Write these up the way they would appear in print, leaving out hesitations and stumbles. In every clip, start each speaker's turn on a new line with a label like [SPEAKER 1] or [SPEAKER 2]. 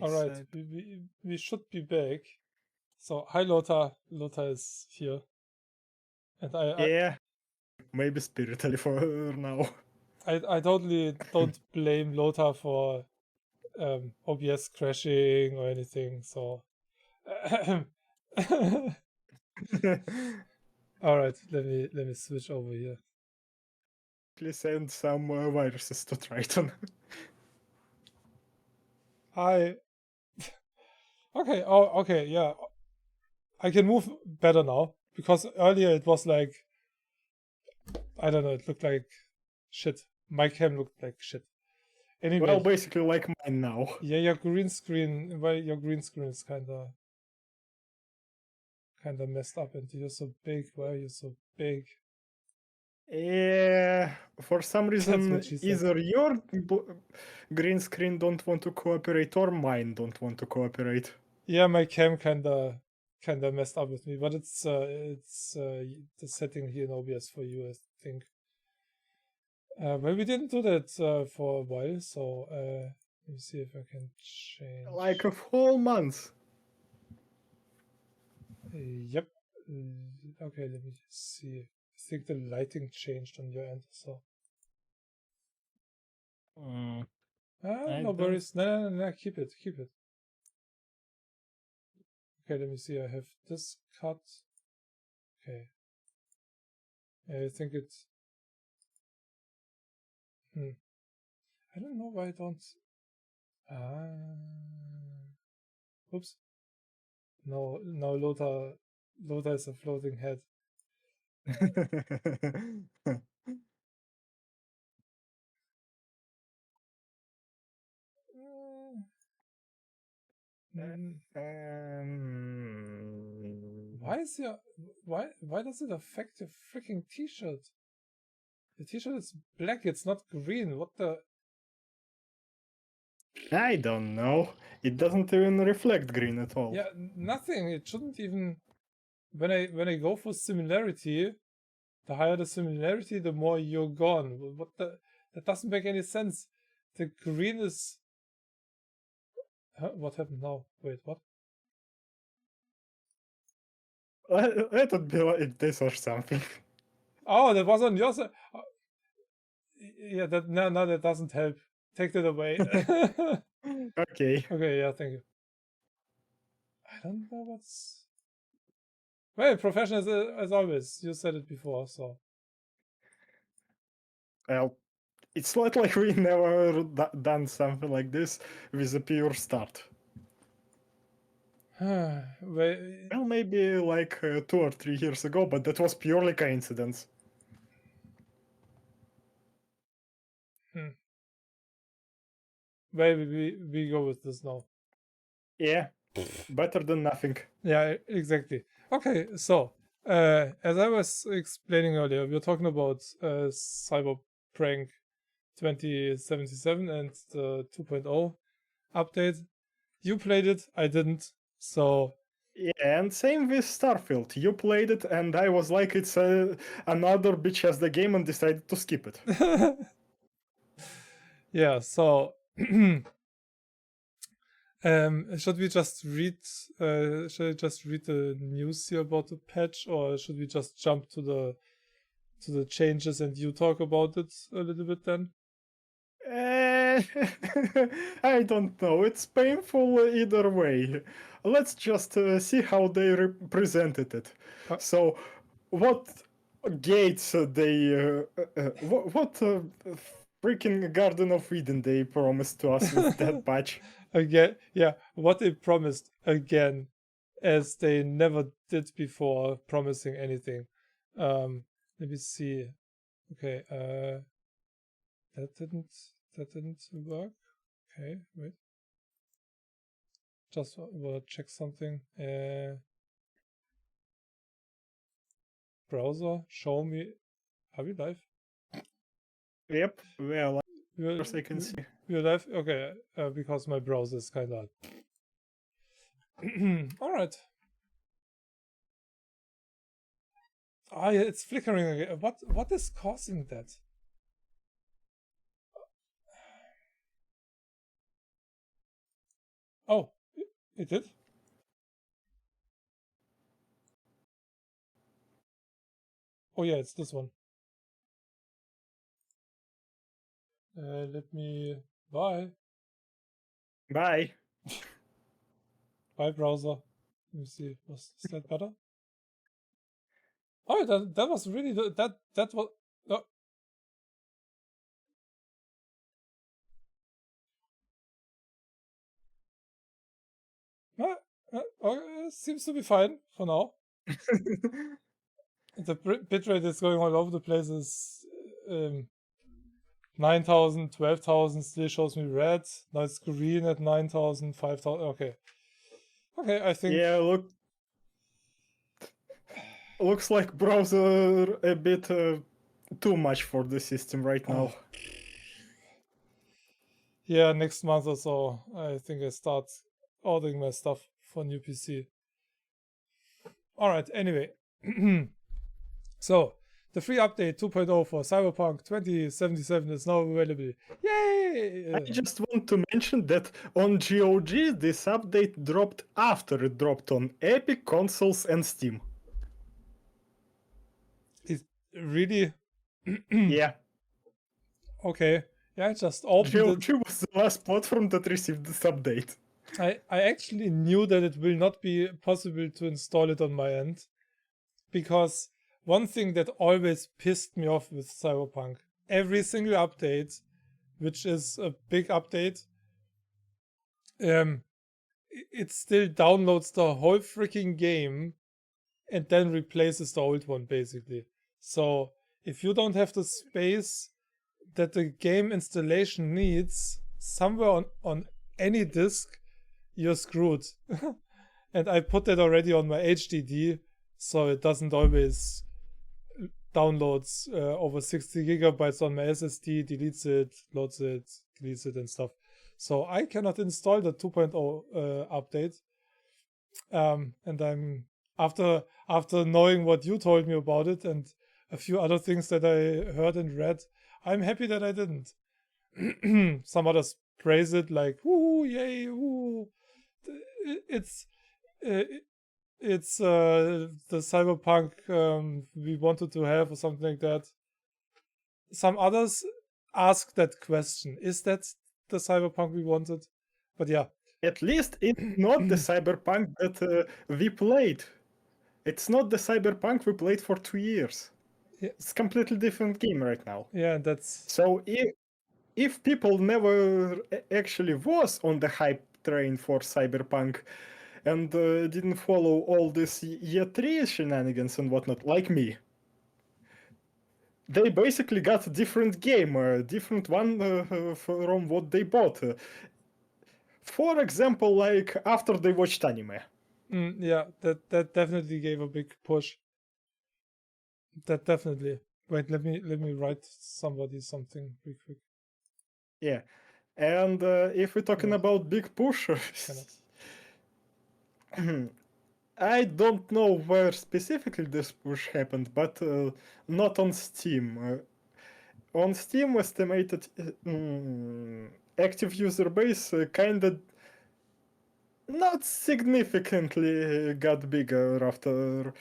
[SPEAKER 1] All right, we should be back. So, hi Lothar. Lothar is here. And
[SPEAKER 2] yeah, maybe spiritually for now.
[SPEAKER 1] I totally don't blame Lothar for OBS crashing or anything. So, all right, let me switch over here.
[SPEAKER 2] Please send some viruses to Triton.
[SPEAKER 1] Hi. Okay. Oh, okay. Yeah, I can move better now because earlier it was like, I don't know. It looked like shit. My cam looked like shit. Anyway,
[SPEAKER 2] Well, basically like mine now.
[SPEAKER 1] yeah, your green screen. Well, your green screen is kind of messed up, and you're so big. Why are you so big?
[SPEAKER 2] Yeah, for some reason,
[SPEAKER 1] what she said.
[SPEAKER 2] either your green screen don't want to cooperate or mine don't want to cooperate.
[SPEAKER 1] Yeah, my cam kind of messed up with me, but it's the setting here in OBS for you, I think. But we didn't do that for a while, so let me see if I can change.
[SPEAKER 2] Like a whole month.
[SPEAKER 1] Yep. Okay, let me see. I think the lighting changed on your end, so. No worries. No, keep it. Okay, let me see. I have this cut. Okay. I think it's. I don't know why I don't. Oops. No, Lothar is a floating head. Why does it affect your freaking t-shirt? The t-shirt is black, it's not green. What the?
[SPEAKER 2] I don't know. It doesn't even reflect green at all.
[SPEAKER 1] Yeah, nothing. It shouldn't even. When I go for similarity, the higher the similarity, the more you're gone. What the? That doesn't make any sense. The green is. Huh? What happened now? Wait, what?
[SPEAKER 2] Let it be like this or something.
[SPEAKER 1] Oh, that was on your side. Yeah, that no, that doesn't help. Take that away.
[SPEAKER 2] Okay.
[SPEAKER 1] Okay, yeah, thank you. I don't know what's. Well, professional as always. You said it before, so.
[SPEAKER 2] Well, it's not like we never done something like this with a pure start. Well, maybe like 2 or 3 years ago, but that was purely coincidence.
[SPEAKER 1] Well, we go with this now.
[SPEAKER 2] Yeah, better than nothing.
[SPEAKER 1] Yeah, exactly. Okay, so as I was explaining earlier, we're talking about Cyberpunk 2077 and the 2.0 update. You played it, I didn't. So
[SPEAKER 2] yeah, and same with Starfield. You played it, and I was like, it's another bitch as the game, and decided to skip it.
[SPEAKER 1] yeah, so should we just read? Should I just read the news here about the patch, or should we just jump to the changes and you talk about it a little bit then?
[SPEAKER 2] I don't know. It's painful either way. Let's just see how they presented it. So, what gates they what freaking Garden of Eden they promised to us with that patch?
[SPEAKER 1] Again, yeah, what they promised again, as they never did before, promising anything. Let me see. Okay, that didn't work. Okay, wait. Just want to check something. Browser, show me. Are we live?
[SPEAKER 2] Yep. Well, I can see.
[SPEAKER 1] We're live. Okay, because my browser is kind of. All right. Ah, yeah, it's flickering again. What is causing that? Oh, it did? Oh yeah, it's this one. Let me... Bye.
[SPEAKER 2] Bye.
[SPEAKER 1] Bye, browser. Let me see. Is that better? Oh, that was really... That was... seems to be fine for now. The bitrate is going all over the place. Is 9,000, 12,000, still shows me red. Now it's green at 9,000, 5,000. Okay. Okay, I think...
[SPEAKER 2] Yeah, looks like browser a bit too much for the system right now.
[SPEAKER 1] Yeah, next month or so, I think I start ordering my stuff for new PC. Alright, anyway. So, the free update 2.0 for Cyberpunk 2077 is now available. Yay!
[SPEAKER 2] I just want to mention that on GOG, this update dropped after it dropped on Epic, consoles, and Steam.
[SPEAKER 1] It really...
[SPEAKER 2] Yeah.
[SPEAKER 1] Okay. Yeah, I just opened
[SPEAKER 2] GOG was the last platform that received this update.
[SPEAKER 1] I actually knew that it will not be possible to install it on my end, because one thing that always pissed me off with Cyberpunk, every single update, which is a big update, it still downloads the whole freaking game and then replaces the old one, basically. So if you don't have the space that the game installation needs somewhere on any disk, you're screwed. And I put that already on my HDD, so it doesn't always downloads over 60 gigabytes on my SSD, deletes it, loads it, deletes it, and stuff. So I cannot install the 2.0 update. And I'm after knowing what you told me about it and a few other things that I heard and read, I'm happy that I didn't. Some others praise it like, woo, yay, woo. It's the Cyberpunk we wanted to have, or something like that. Some others ask that question: is that the Cyberpunk we wanted? But yeah,
[SPEAKER 2] at least it's not the Cyberpunk that we played. It's not the Cyberpunk we played for 2 years.
[SPEAKER 1] Yeah.
[SPEAKER 2] It's a completely different game right now.
[SPEAKER 1] Yeah, that's...
[SPEAKER 2] So if people never actually was on the hype train for Cyberpunk and didn't follow all this year 3 shenanigans and whatnot, like me, they basically got a different game, a different one from what they bought. For example, like after they watched anime.
[SPEAKER 1] Yeah, that definitely gave a big push. That definitely. Wait, let me write somebody something real quick.
[SPEAKER 2] Yeah, and if we're talking about big push, I don't know where specifically this push happened, but not on Steam. On Steam, estimated active user base kinda not significantly got bigger after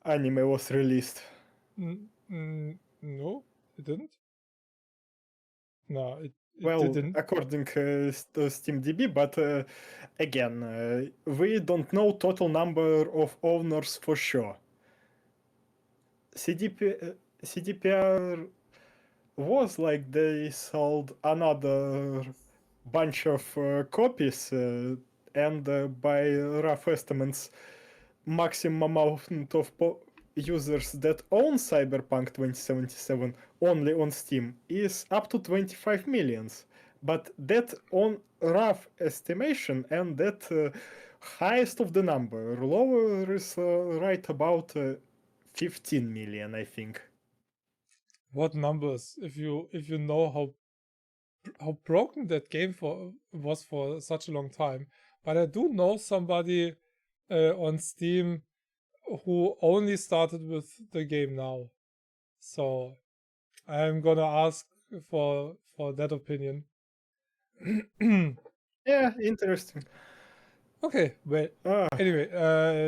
[SPEAKER 2] anime was released.
[SPEAKER 1] No, it didn't. No, it
[SPEAKER 2] well,
[SPEAKER 1] didn't.
[SPEAKER 2] According to SteamDB, but again, we don't know total number of owners for sure. CDPR was like they sold another bunch of copies, and by rough estimates, maximum amount of users that own Cyberpunk 2077 only on Steam is up to 25 millions. But that on rough estimation, and that highest of the number, lower is right about 15 million, I think.
[SPEAKER 1] What numbers? If you know how broken that game was for such a long time. But I do know somebody on Steam who only started with the game now, so I'm gonna ask for that opinion.
[SPEAKER 2] Yeah, interesting.
[SPEAKER 1] Okay, well,
[SPEAKER 2] Ah,
[SPEAKER 1] anyway,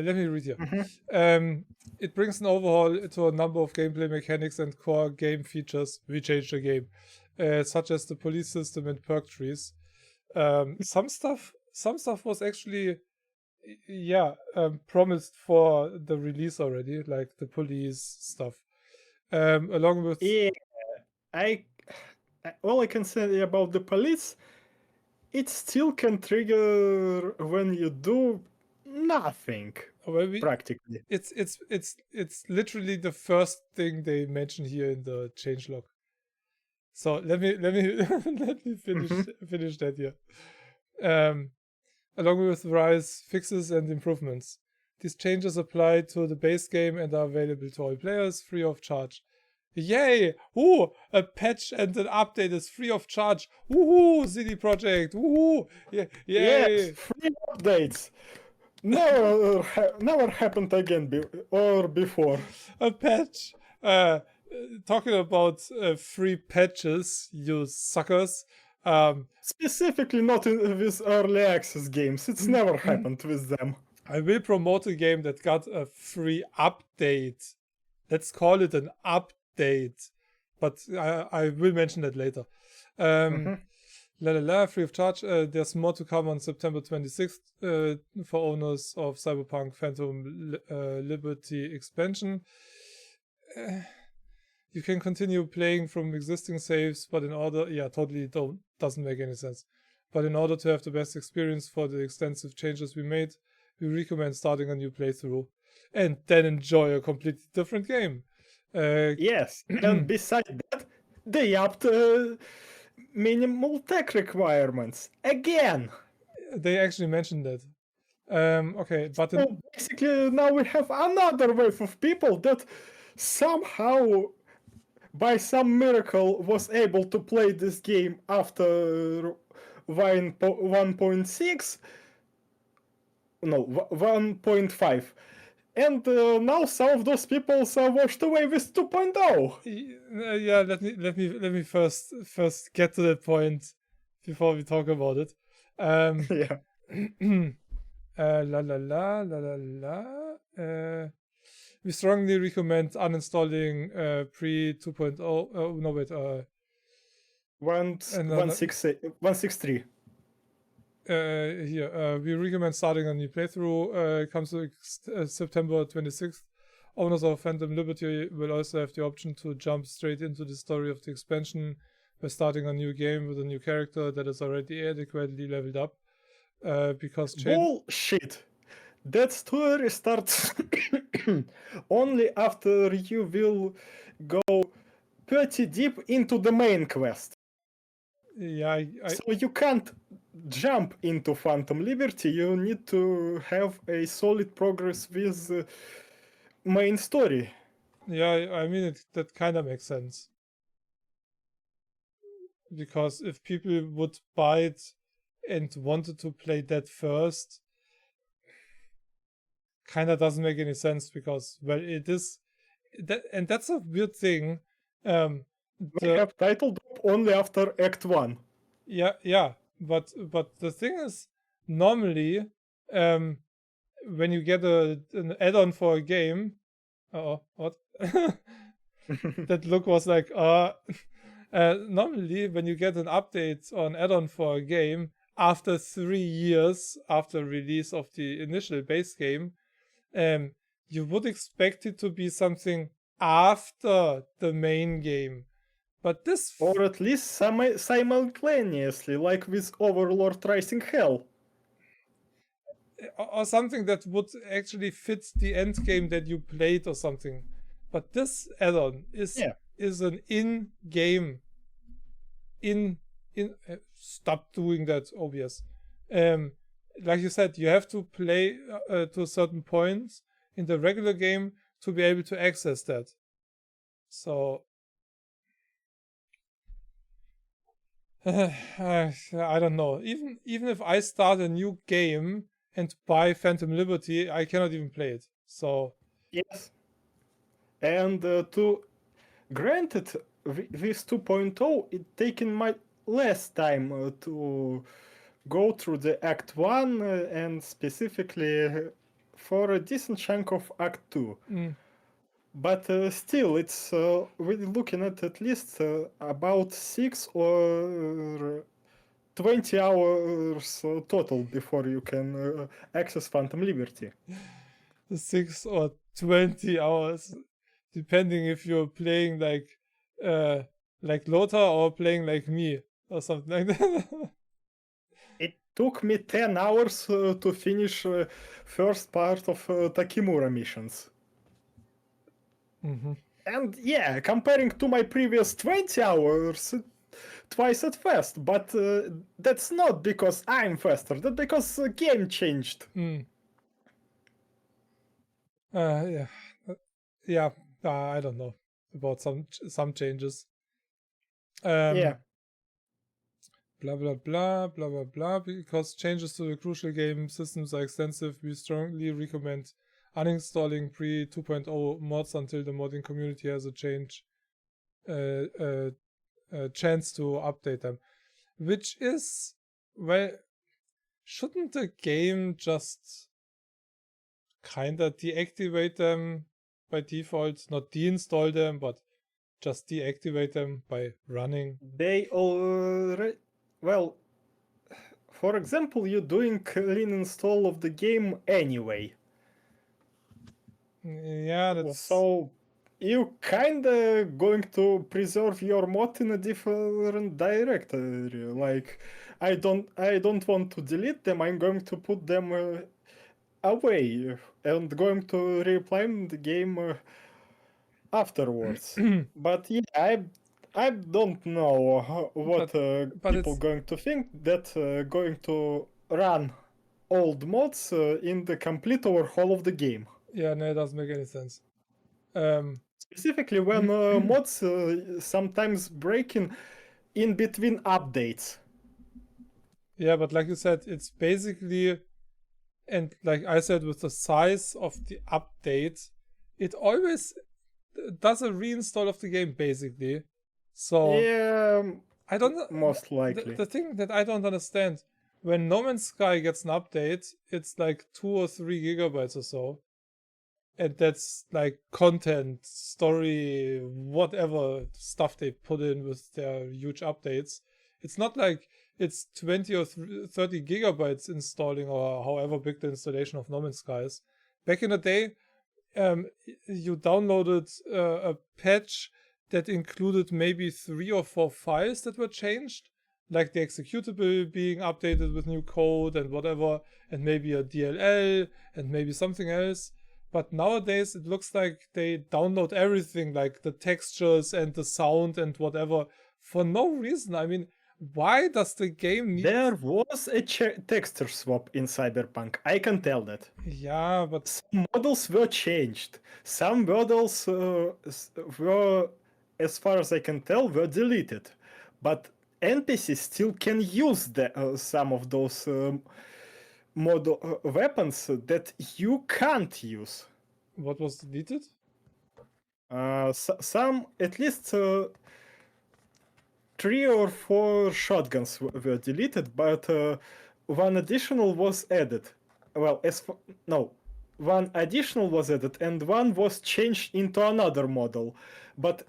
[SPEAKER 1] let me read here.
[SPEAKER 2] mhm.
[SPEAKER 1] It brings an overhaul to a number of gameplay mechanics and core game features. We changed the game, such as the police system and perk trees. Some stuff was actually, promised for the release already, like the police stuff. Along with
[SPEAKER 2] Yeah, I all I can say about the police, it still can trigger when you do nothing
[SPEAKER 1] well,
[SPEAKER 2] practically.
[SPEAKER 1] it's literally the first thing they mention here in the changelog. So let me let me
[SPEAKER 2] Mhm.
[SPEAKER 1] finish that here. Um, Along with various fixes and improvements. These changes apply to the base game and are available to all players free of charge. Yay! Ooh, a patch and an update is free of charge. Woohoo, CD Projekt. Woohoo! Yeah,
[SPEAKER 2] Yes,
[SPEAKER 1] yay!
[SPEAKER 2] free updates. Never happened again or before.
[SPEAKER 1] A patch. Talking about free patches, you suckers.
[SPEAKER 2] Specifically not with early access games. It's never happened with them.
[SPEAKER 1] I will promote a game that got a free update. Let's call it an update. But I will mention that later.
[SPEAKER 2] Mhm.
[SPEAKER 1] Free of charge. There's more to come on September 26th for owners of Cyberpunk Phantom Liberty expansion. You can continue playing from existing saves, but in order, doesn't make any sense. But in order to have the best experience for the extensive changes we made, we recommend starting a new playthrough and then enjoy a completely different game.
[SPEAKER 2] Yes, and besides that, they upped minimal tech requirements again.
[SPEAKER 1] They actually mentioned that. Okay, but
[SPEAKER 2] So basically, now we have another wave of people that somehow, by some miracle, was able to play this game after 1.6. No, 1.5. And now some of those people are washed away with 2.0.
[SPEAKER 1] Yeah, let me first get to that point before we talk about it.
[SPEAKER 2] Yeah.
[SPEAKER 1] La la la la la la. We strongly recommend uninstalling pre 2.0. No, wait. No,
[SPEAKER 2] 163.
[SPEAKER 1] Here, we recommend starting a new playthrough. It comes to September 26th. Owners of Phantom Liberty will also have the option to jump straight into the story of the expansion by starting a new game with a new character that is already adequately leveled up. Because
[SPEAKER 2] Bullshit. That story starts only after you will go pretty deep into the main quest.
[SPEAKER 1] Yeah,
[SPEAKER 2] So you can't jump into Phantom Liberty. You need to have a solid progress with main story.
[SPEAKER 1] I mean that kind of makes sense. Because if people would buy it and wanted to play that first, kind of doesn't make any sense because, well, it is that, and that's a weird thing.
[SPEAKER 2] We have title drop only after Act 1.
[SPEAKER 1] Yeah, but the thing is, normally, when you get an add-on for a game, what? That look was like, normally when you get an update or an add-on for a game after 3 years after release of the initial base game, you would expect it to be something after the main game. But this
[SPEAKER 2] Or at least simultaneously, like with Overlord Rising Hell.
[SPEAKER 1] or something that would actually fit the end game that you played or something. But this add-on is an in-game stop doing that, OBS. Like you said, you have to play to a certain point in the regular game to be able to access that. So I don't know. Even if I start a new game and buy Phantom Liberty, I cannot even play it. So
[SPEAKER 2] yes, and to granted, with 2.0, it taken my less time to go through the Act 1 and specifically for a decent chunk of Act 2. But still, it's we're looking at least about 6 or 20 hours total before you can access Phantom Liberty.
[SPEAKER 1] 6 or 20 hours, depending if you're playing like Lothar or playing like me or something like that.
[SPEAKER 2] It took me 10 hours to finish first part of Takimura missions. And yeah, comparing to my previous 20 hours, twice as fast. But that's not because I'm faster. That's because the game changed.
[SPEAKER 1] Yeah, yeah. I don't know about some changes.
[SPEAKER 2] Yeah.
[SPEAKER 1] Blah blah blah blah blah blah. Because changes to the crucial game systems are extensive, we strongly recommend uninstalling pre 2.0 mods until the modding community has a chance to update them. Which is, well, shouldn't the game just kinda deactivate them by default? Not deinstall them, but just deactivate them by running.
[SPEAKER 2] They already, well, for example, you're doing clean install of the game anyway.
[SPEAKER 1] Yeah, that's
[SPEAKER 2] so you kinda going to preserve your mod in a different directory. Like, I don't want to delete them. I'm going to put them away and going to replay the game afterwards. But yeah, I don't know what people going to think that going to run old mods in the complete overhaul of the game.
[SPEAKER 1] Yeah, no, it doesn't make any sense.
[SPEAKER 2] Specifically when mods sometimes break in between updates.
[SPEAKER 1] Yeah, but like you said, it's basically, and like I said, with the size of the update, it always does a reinstall of the game basically. So
[SPEAKER 2] yeah,
[SPEAKER 1] I don't
[SPEAKER 2] most likely.
[SPEAKER 1] The thing that I don't understand, when No Man's Sky gets an update, it's like 2 or 3 gigabytes or so. And that's like content, story, whatever stuff they put in with their huge updates. It's not like it's 20 or 30 gigabytes installing or however big the installation of No Man's Sky is. Back in the day, you downloaded a patch that included maybe 3 or 4 files that were changed, like the executable being updated with new code and whatever, and maybe a DLL and maybe something else. But nowadays it looks like they download everything, like the textures and the sound and whatever, for no reason. I mean, why does the game need...
[SPEAKER 2] There was a texture swap in Cyberpunk, I can tell that.
[SPEAKER 1] Yeah, but...
[SPEAKER 2] Some models were changed. Some models were, as far as I can tell, were deleted. But NPCs still can use some of those model weapons that you can't use.
[SPEAKER 1] What was deleted?
[SPEAKER 2] Some, at least 3 or 4 shotguns were deleted, but one additional was added. Well, one additional was added and one was changed into another model. But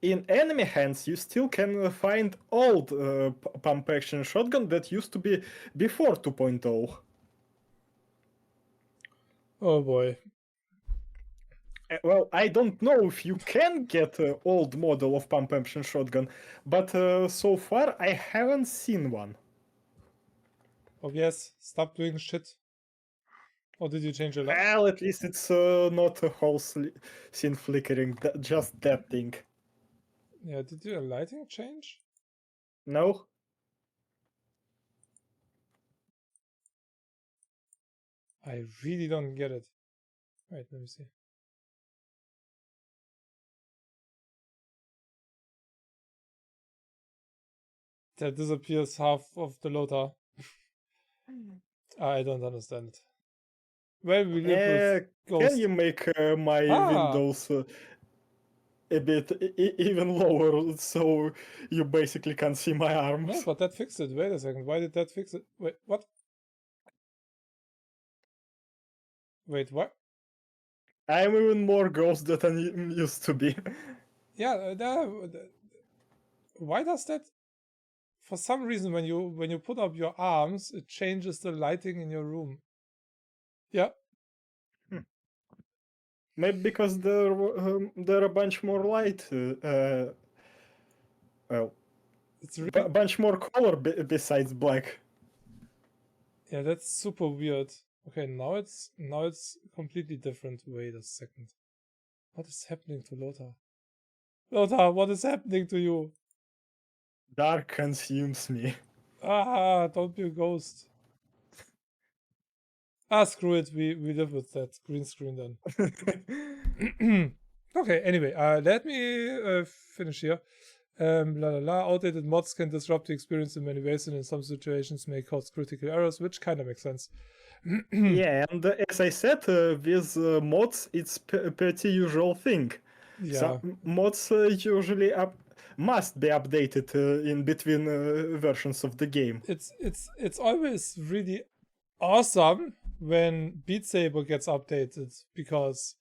[SPEAKER 2] in enemy hands, you still can find old pump action shotgun that used to be before 2.0.
[SPEAKER 1] Oh boy.
[SPEAKER 2] Well, I don't know if you can get an old model of pump action shotgun, but so far I haven't seen one.
[SPEAKER 1] Oh yes, stop doing shit. Or did you change your light?
[SPEAKER 2] Well, at least it's not a whole scene flickering, just that thing.
[SPEAKER 1] Yeah, did your lighting change?
[SPEAKER 2] No?
[SPEAKER 1] I really don't get it. Wait, let me see. That disappears half of the Lothar. I don't understand it. Well, we live with ghosts.
[SPEAKER 2] Can you make my windows a bit even lower, so you basically can't see my arms.
[SPEAKER 1] No, but that fixed it. Wait a second. Why did that fix it? Wait, what? Wait, what?
[SPEAKER 2] I'm even more ghost than I used to be.
[SPEAKER 1] Yeah, why does that? For some reason, when you put up your arms, it changes the lighting in your room. Yeah.
[SPEAKER 2] Maybe because there are a bunch more light. Well,
[SPEAKER 1] It's really,
[SPEAKER 2] bunch more color besides black.
[SPEAKER 1] yeah, that's super weird. Okay, now it's completely different. Wait a second. What is happening to Lothar? Lothar, what is happening to you?
[SPEAKER 2] Dark consumes me.
[SPEAKER 1] Ah, don't be a ghost. Ah, screw it. We live with that green screen then. Okay, anyway, let me finish here. Outdated mods can disrupt the experience in many ways and in some situations may cause critical errors, which kind of makes sense.
[SPEAKER 2] Yeah, and as I said, with mods, it's a pretty usual thing.
[SPEAKER 1] Yeah.
[SPEAKER 2] Some mods usually must be updated in between versions of the game.
[SPEAKER 1] It's always really awesome when Beat Saber gets updated because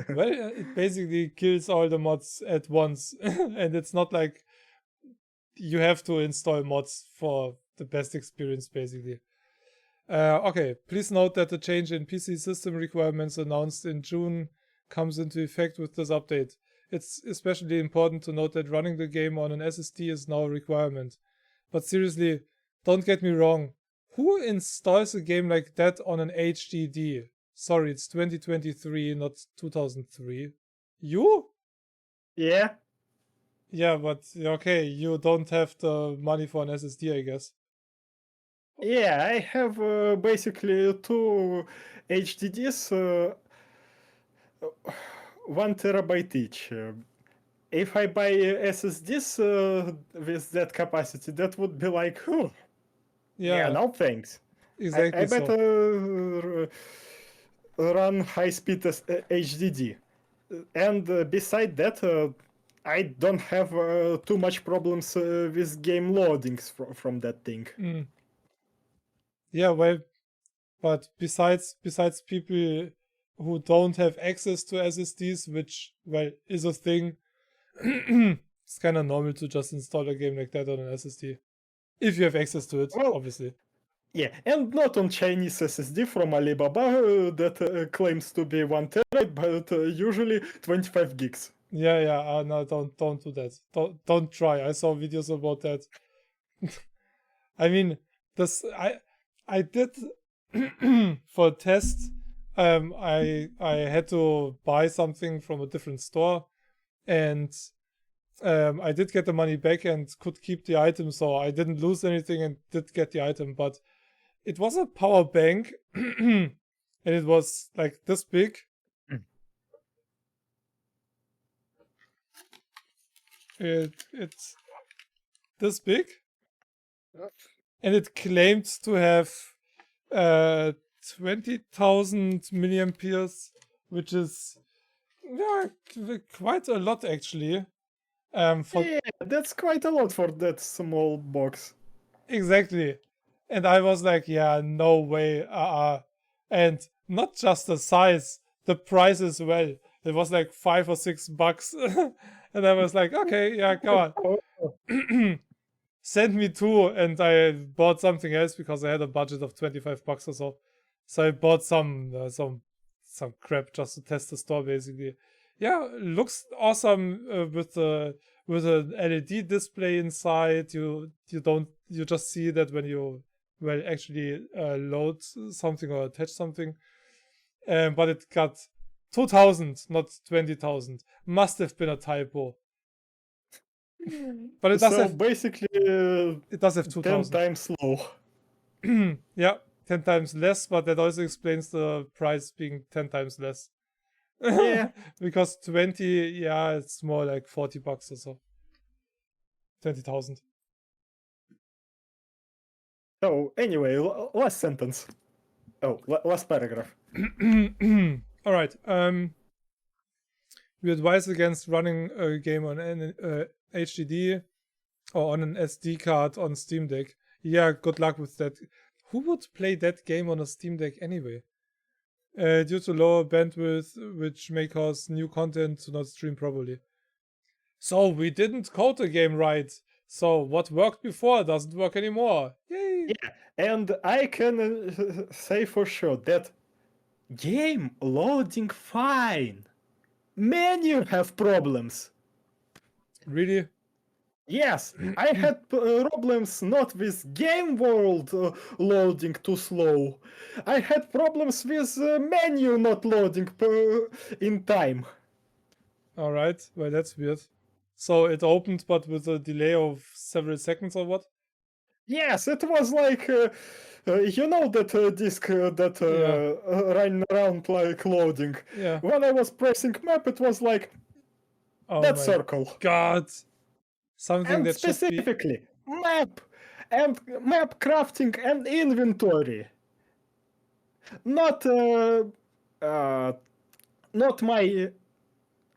[SPEAKER 1] well, it basically kills all the mods at once, and it's not like you have to install mods for the best experience, basically. Okay, please note that the change in PC system requirements announced in June comes into effect with this update. It's especially important to note that running the game on an SSD is now a requirement. But seriously, don't get me wrong. Who installs a game like that on an HDD? Sorry, it's 2023, not 2003. You?
[SPEAKER 2] Yeah.
[SPEAKER 1] Yeah, but okay, you don't have the money for an SSD, I guess.
[SPEAKER 2] Yeah, I have basically two HDDs, 1 TB each. If I buy SSDs with that capacity, that would be like, yeah, no thanks.
[SPEAKER 1] Exactly
[SPEAKER 2] I
[SPEAKER 1] so.
[SPEAKER 2] better run high-speed HDD. And beside that, I don't have too much problems with game loadings from that thing.
[SPEAKER 1] Yeah, well, but besides people who don't have access to SSDs, which well is a thing, it's kind of normal to just install a game like that on an SSD if you have access to it,
[SPEAKER 2] Well,
[SPEAKER 1] obviously.
[SPEAKER 2] Yeah, and not on Chinese SSD from Alibaba that claims to be 1 TB, but usually 25 gigs.
[SPEAKER 1] Yeah. No, don't do that. Don't try. I saw videos about that. I mean, this I did for a test. I had to buy something from a different store, and I did get the money back and could keep the item, so I didn't lose anything and did get the item. But it was a power bank, and it was like this big. It's this big, and it claimed to have 20,000 milliamperes, which is quite a lot actually.
[SPEAKER 2] Yeah, that's quite a lot for that small box.
[SPEAKER 1] Exactly, and I was like, yeah, no way, and not just the size, the price as well. It was like $5 or $6, and I was like, okay, yeah, come on. Send me two, and I bought something else because I had a budget of $25 or so. So I bought some crap just to test the store, basically. Yeah, looks awesome with an LED display inside. You just see that when you actually load something or attach something. But it got 2,000, not 20,000. Must have been a typo. But it does
[SPEAKER 2] So
[SPEAKER 1] have
[SPEAKER 2] basically,
[SPEAKER 1] it does have
[SPEAKER 2] 10
[SPEAKER 1] 2,000.
[SPEAKER 2] times low.
[SPEAKER 1] Yeah, 10 times less, but that also explains the price being 10 times less.
[SPEAKER 2] Yeah.
[SPEAKER 1] Because 20, yeah, it's more like $40 or so. 20,000.
[SPEAKER 2] So anyway, last sentence. Oh, last paragraph.
[SPEAKER 1] All right. We advise against running a game on an HDD or on an SD card on Steam Deck. Yeah, good luck with that. Who would play that game on a Steam Deck anyway? Due to lower bandwidth, which may cause new content to not stream properly. So we didn't code the game right. So what worked before doesn't work anymore. Yay!
[SPEAKER 2] Yeah, and I can say for sure that game loading fine. Menu have problems.
[SPEAKER 1] Really?
[SPEAKER 2] Yes, I had problems not with game world loading too slow. I had problems with menu not loading in time.
[SPEAKER 1] Alright, well that's weird. So it opened but with a delay of several seconds or what?
[SPEAKER 2] Yes, it was like, you know that disk that ran around like loading.
[SPEAKER 1] Yeah.
[SPEAKER 2] When I was pressing map, it was like
[SPEAKER 1] Oh
[SPEAKER 2] that
[SPEAKER 1] my
[SPEAKER 2] circle.
[SPEAKER 1] god. Something
[SPEAKER 2] And
[SPEAKER 1] that should be...
[SPEAKER 2] specifically, map and map crafting and inventory. Not not my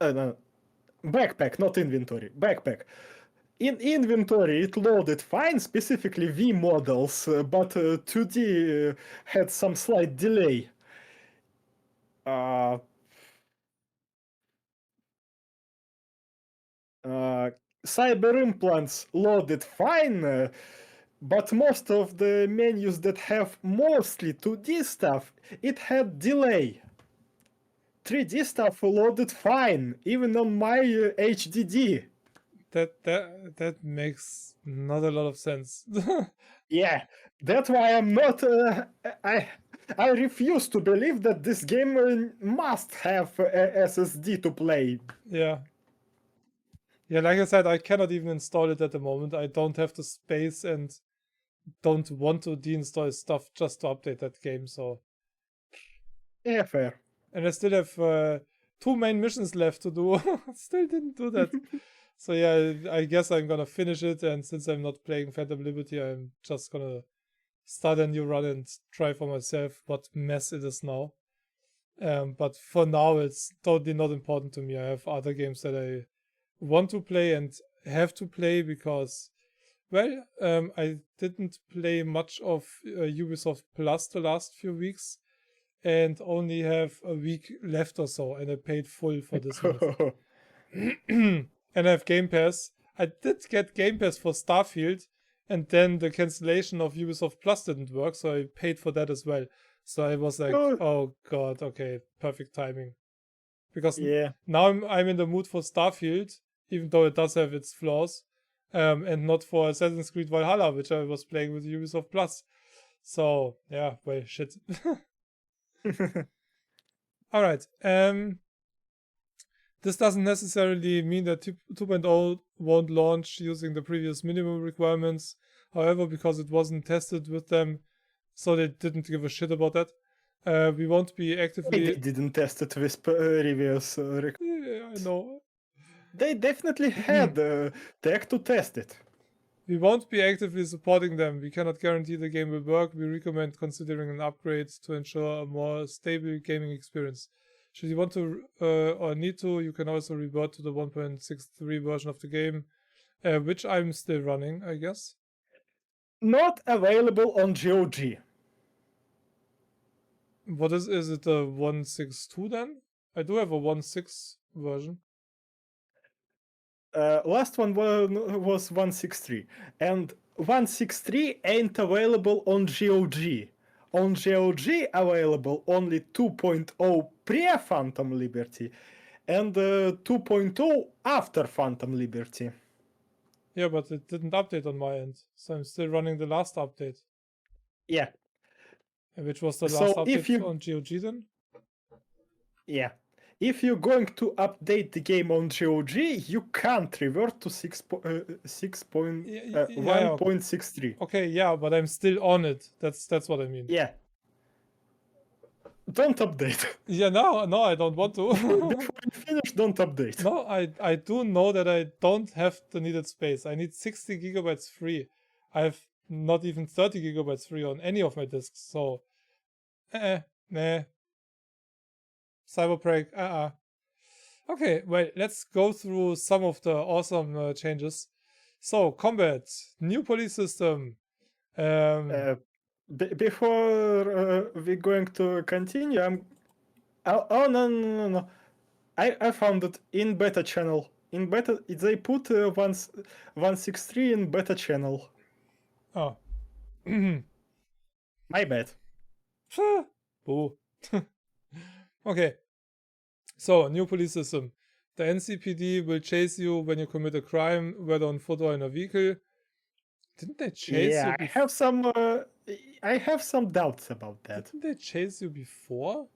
[SPEAKER 2] no, backpack, not inventory. Backpack. In inventory, it loaded fine, specifically V models, but 2D had some slight delay. Cyber implants loaded fine, but most of the menus that have mostly 2D stuff, it had delay. 3D stuff loaded fine, even on my HDD.
[SPEAKER 1] That makes not a lot of sense.
[SPEAKER 2] Yeah, that's why I'm not. I refuse to believe that this game must have a SSD to play.
[SPEAKER 1] Yeah. Yeah, like I said, I cannot even install it at the moment. I don't have the space and don't want to deinstall stuff just to update that game, so...
[SPEAKER 2] Yeah, fair.
[SPEAKER 1] And I still have 2 main missions left to do. Still didn't do that. So yeah, I guess I'm gonna finish it, and since I'm not playing Phantom Liberty, I'm just gonna start a new run and try for myself what mess it is now. But for now, it's totally not important to me. I have other games that I want to play and have to play because, well, I didn't play much of Ubisoft Plus the last few weeks and only have a week left or so, and I paid full for this month. And I have Game Pass. I did get Game Pass for Starfield, and then the cancellation of Ubisoft Plus didn't work, so I paid for that as well. So I was like, oh god, okay, perfect timing. Because now I'm in the mood for Starfield, even though it does have its flaws, and not for Assassin's Creed Valhalla, which I was playing with Ubisoft Plus. So, yeah, well, shit. Alright, this doesn't necessarily mean that 2.0 won't launch using the previous minimum requirements. However, because it wasn't tested with them, so they didn't give a shit about that. We won't be actively...
[SPEAKER 2] They didn't test it with previous
[SPEAKER 1] Yeah, I know.
[SPEAKER 2] They definitely had tech to test it.
[SPEAKER 1] We won't be actively supporting them. We cannot guarantee the game will work. We recommend considering an upgrade to ensure a more stable gaming experience. Should you want to or need to, you can also revert to the 1.63 version of the game, which I'm still running, I guess.
[SPEAKER 2] Not available on GOG.
[SPEAKER 1] What is it a 1.62 then? I do have a 1.6 version.
[SPEAKER 2] Last one was 1.63, and 1.63 ain't available on GOG. On GOG available only 2.0 pre-Phantom Liberty and 2.0 after Phantom Liberty.
[SPEAKER 1] Yeah, but it didn't update on my end, so I'm still running the last update.
[SPEAKER 2] Yeah.
[SPEAKER 1] Which was the last update on GOG then?
[SPEAKER 2] Yeah. If you're going to update the game on GOG, you can't revert to 1.63.
[SPEAKER 1] Okay, yeah, but I'm still on it. That's what I mean.
[SPEAKER 2] Yeah. Don't update.
[SPEAKER 1] Yeah, no, I don't want to.
[SPEAKER 2] Before you finish, don't update.
[SPEAKER 1] No, I do know that I don't have the needed space. I need 60 gigabytes free. I have not even 30 gigabytes free on any of my disks, so... nah. Cyberpunk, Okay, well, let's go through some of the awesome changes. So, combat, new police system.
[SPEAKER 2] Before we're going to continue, oh no. I found it in beta channel. In beta, they put 163 in beta channel.
[SPEAKER 1] Oh.
[SPEAKER 2] My bad.
[SPEAKER 1] Boo. Okay. So, new police system. The NCPD will chase you when you commit a crime, whether on foot or in a vehicle. Didn't they chase you before?
[SPEAKER 2] I have some doubts about that.
[SPEAKER 1] Didn't they chase you before?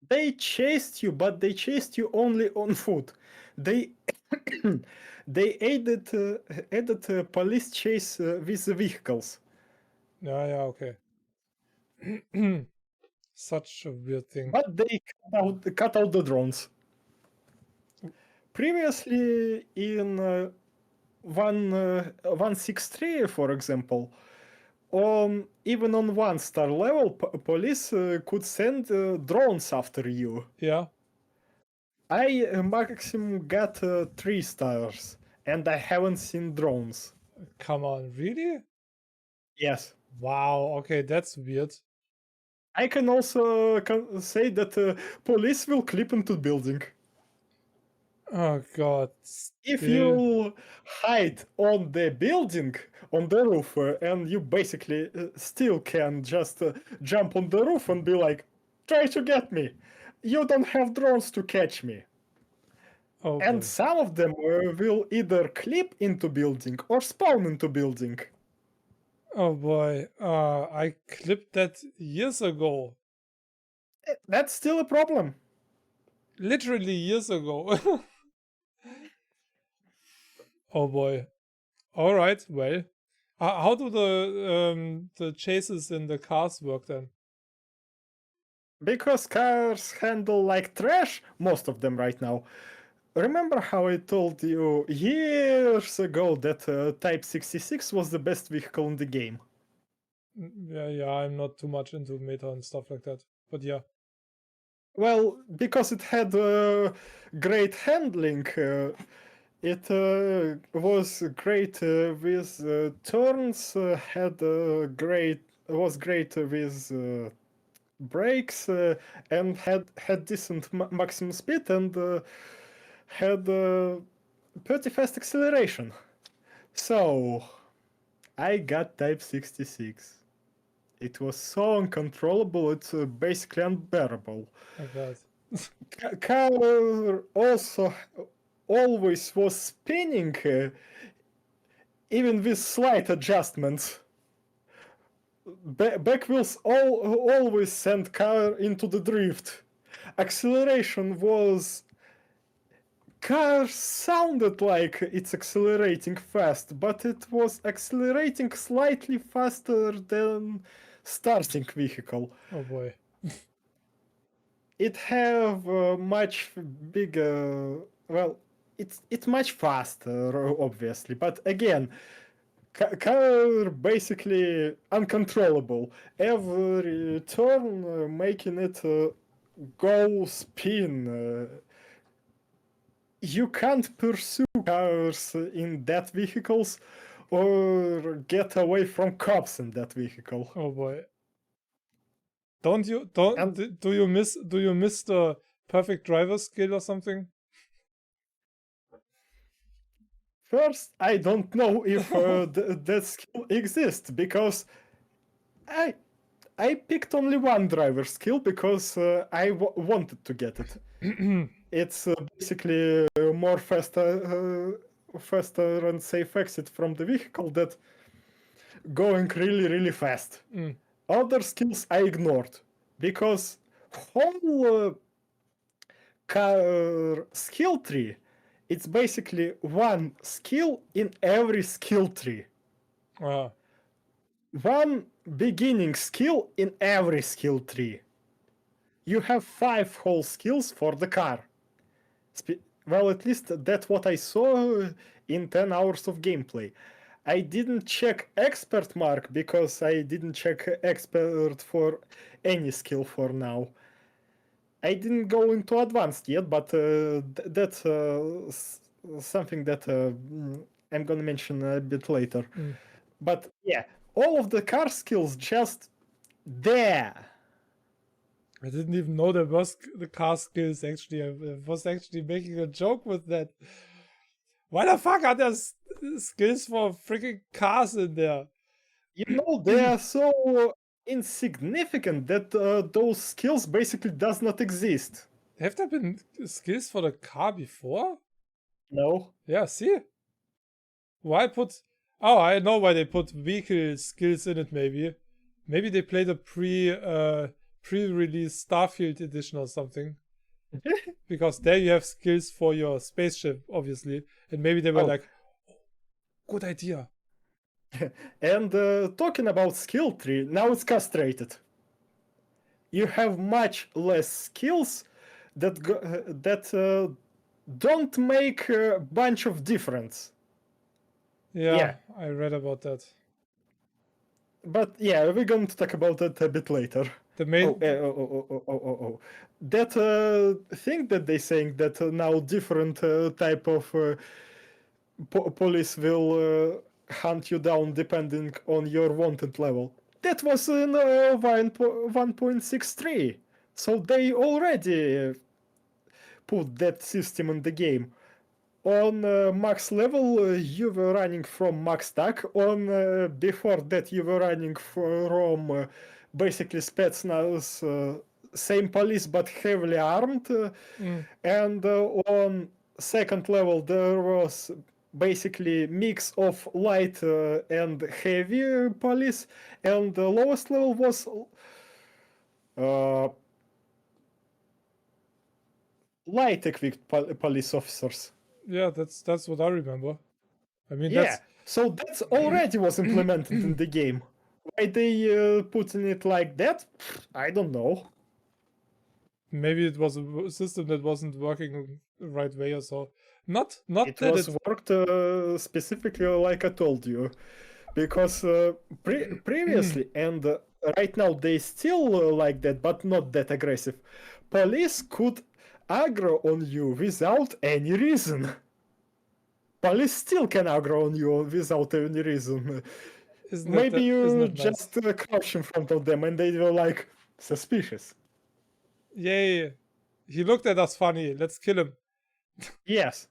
[SPEAKER 2] They chased you, but they chased you only on foot. They they added police chase with the vehicles.
[SPEAKER 1] Yeah, okay. Such a weird thing.
[SPEAKER 2] But they cut out the drones. Previously, in 163, for example, even on 1-star level, police could send drones after you.
[SPEAKER 1] Yeah.
[SPEAKER 2] I maximum got 3 stars, and I haven't seen drones.
[SPEAKER 1] Come on, really?
[SPEAKER 2] Yes.
[SPEAKER 1] Wow, okay, that's weird.
[SPEAKER 2] I can also say that police will clip into building.
[SPEAKER 1] Oh god.
[SPEAKER 2] If you hide on the building, on the roof, and you basically still can just jump on the roof and be like, try to get me. You don't have drones to catch me.
[SPEAKER 1] Oh,
[SPEAKER 2] and
[SPEAKER 1] boy.
[SPEAKER 2] some of them will either clip into building or spawn into building.
[SPEAKER 1] Oh boy, I clipped that years ago.
[SPEAKER 2] That's still a problem.
[SPEAKER 1] Literally years ago. Oh boy. All right. Well, how do the chases in the cars work then?
[SPEAKER 2] Because cars handle like trash, most of them right now. Remember how I told you years ago that Type 66 was the best vehicle in the game?
[SPEAKER 1] Yeah, I'm not too much into meta and stuff like that, but yeah.
[SPEAKER 2] Well, because it had great handling, it was great with turns, was great with brakes, and had decent maximum speed and had pretty fast acceleration. So I got Type 66. It was so uncontrollable, it's basically unbearable.
[SPEAKER 1] I bet.
[SPEAKER 2] Car also always was spinning, even with slight adjustments. Back wheels always sent car into the drift. Acceleration was... Car sounded like it's accelerating fast, but it was accelerating slightly faster than starting vehicle.
[SPEAKER 1] Oh boy.
[SPEAKER 2] It have much bigger... Well, it's much faster, obviously, but again, car basically uncontrollable. Every turn making it go spin. You can't pursue cars in that vehicles or get away from cops in that vehicle.
[SPEAKER 1] Oh boy. Do you miss the perfect driver skill or something?
[SPEAKER 2] First, I don't know if that skill exists because I picked only one driver skill because I wanted to get it. It's basically more faster and safe exit from the vehicle that going really fast. Other skills I ignored because whole car skill tree, it's basically one skill in every skill tree. One beginning skill in every skill tree. You have 5 whole skills for the car. Well, at least that's what I saw in 10 hours of gameplay. I didn't check expert mark because I didn't check expert for any skill for now. I didn't go into advanced yet, but that's something that I'm gonna mention a bit later. But yeah, all of the car skills just there.
[SPEAKER 1] I didn't even know there was the car skills, actually. I was actually making a joke with that. Why the fuck are there skills for freaking cars in there?
[SPEAKER 2] You know, they are so insignificant that those skills basically does not exist.
[SPEAKER 1] Have there been skills for the car before?
[SPEAKER 2] No.
[SPEAKER 1] Yeah, see? Why put... Oh, I know why they put vehicle skills in it, maybe. Maybe they played a pre-release Starfield edition or something. Because there you have skills for your spaceship, obviously. And maybe they were like, oh, good idea.
[SPEAKER 2] And talking about skill tree, now it's castrated. You have much less skills that don't make a bunch of difference.
[SPEAKER 1] Yeah, I read about that.
[SPEAKER 2] But yeah, we're going to talk about that a bit later.
[SPEAKER 1] The main...
[SPEAKER 2] That thing that they're saying that now different type of police will hunt you down depending on your wanted level. That was in 1.63. So they already put that system in the game. On max level, you were running from max tag. On before that, you were running from basically Spetsnaz, same police but heavily armed. And on second level, there was basically mix of light and heavy police, and the lowest level was light equipped police officers.
[SPEAKER 1] Yeah, that's what I remember. I mean,
[SPEAKER 2] yeah, so that's already was implemented in the game. Why they putting it like that? I don't know.
[SPEAKER 1] Maybe it was a system that wasn't working the right way or so. Not
[SPEAKER 2] it
[SPEAKER 1] that
[SPEAKER 2] was worked specifically like I told you, because previously and right now they still like that, but not that aggressive. Police could aggro on you without any reason. Police still can aggro on you without any reason. Maybe you just crouch in front of them and they were like, suspicious.
[SPEAKER 1] Yay. He looked at us funny. Let's kill him.
[SPEAKER 2] Yes.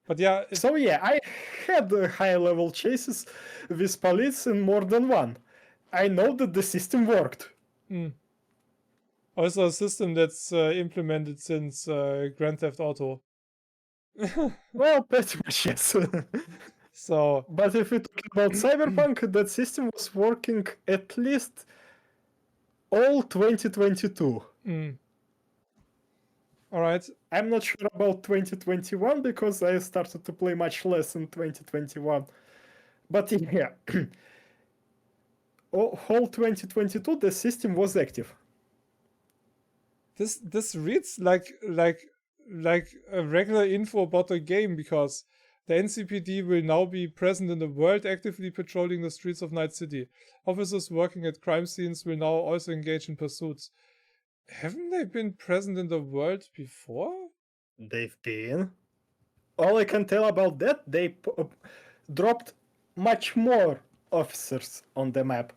[SPEAKER 1] But yeah.
[SPEAKER 2] So yeah, I had high level chases with police in more than one. I know that the system worked.
[SPEAKER 1] Also a system that's implemented since Grand Theft Auto.
[SPEAKER 2] Well, pretty much yes.
[SPEAKER 1] So,
[SPEAKER 2] but if we talk about Cyberpunk, that system was working at least all 2022.
[SPEAKER 1] Alright.
[SPEAKER 2] I'm not sure about 2021 because I started to play much less in 2021. But yeah, whole 2022 the system was active.
[SPEAKER 1] This reads like a regular info about the game, because the NCPD will now be present in the world, actively patrolling the streets of Night City. Officers working at crime scenes will now also engage in pursuits. Haven't they been present in the world before?
[SPEAKER 2] They've been. All I can tell about that, they dropped much more officers on the map.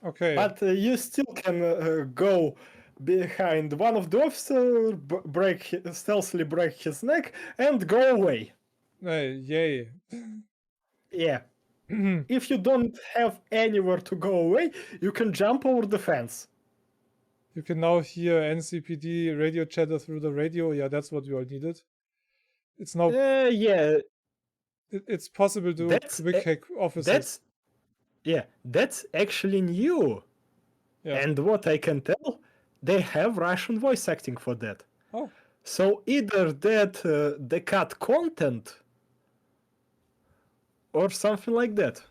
[SPEAKER 1] Okay.
[SPEAKER 2] But you still can go behind one of the officers, stealthily break his neck, and go away.
[SPEAKER 1] Yay.
[SPEAKER 2] Yeah. If you don't have anywhere to go away, you can jump over the fence.
[SPEAKER 1] You can now hear NCPD radio chatter through the radio. Yeah, that's what we all needed. It's now...
[SPEAKER 2] yeah.
[SPEAKER 1] It's possible to quick hack officers.
[SPEAKER 2] That's actually new. Yeah. And what I can tell, they have Russian voice acting for that.
[SPEAKER 1] Oh.
[SPEAKER 2] So either that they cut content or something like that.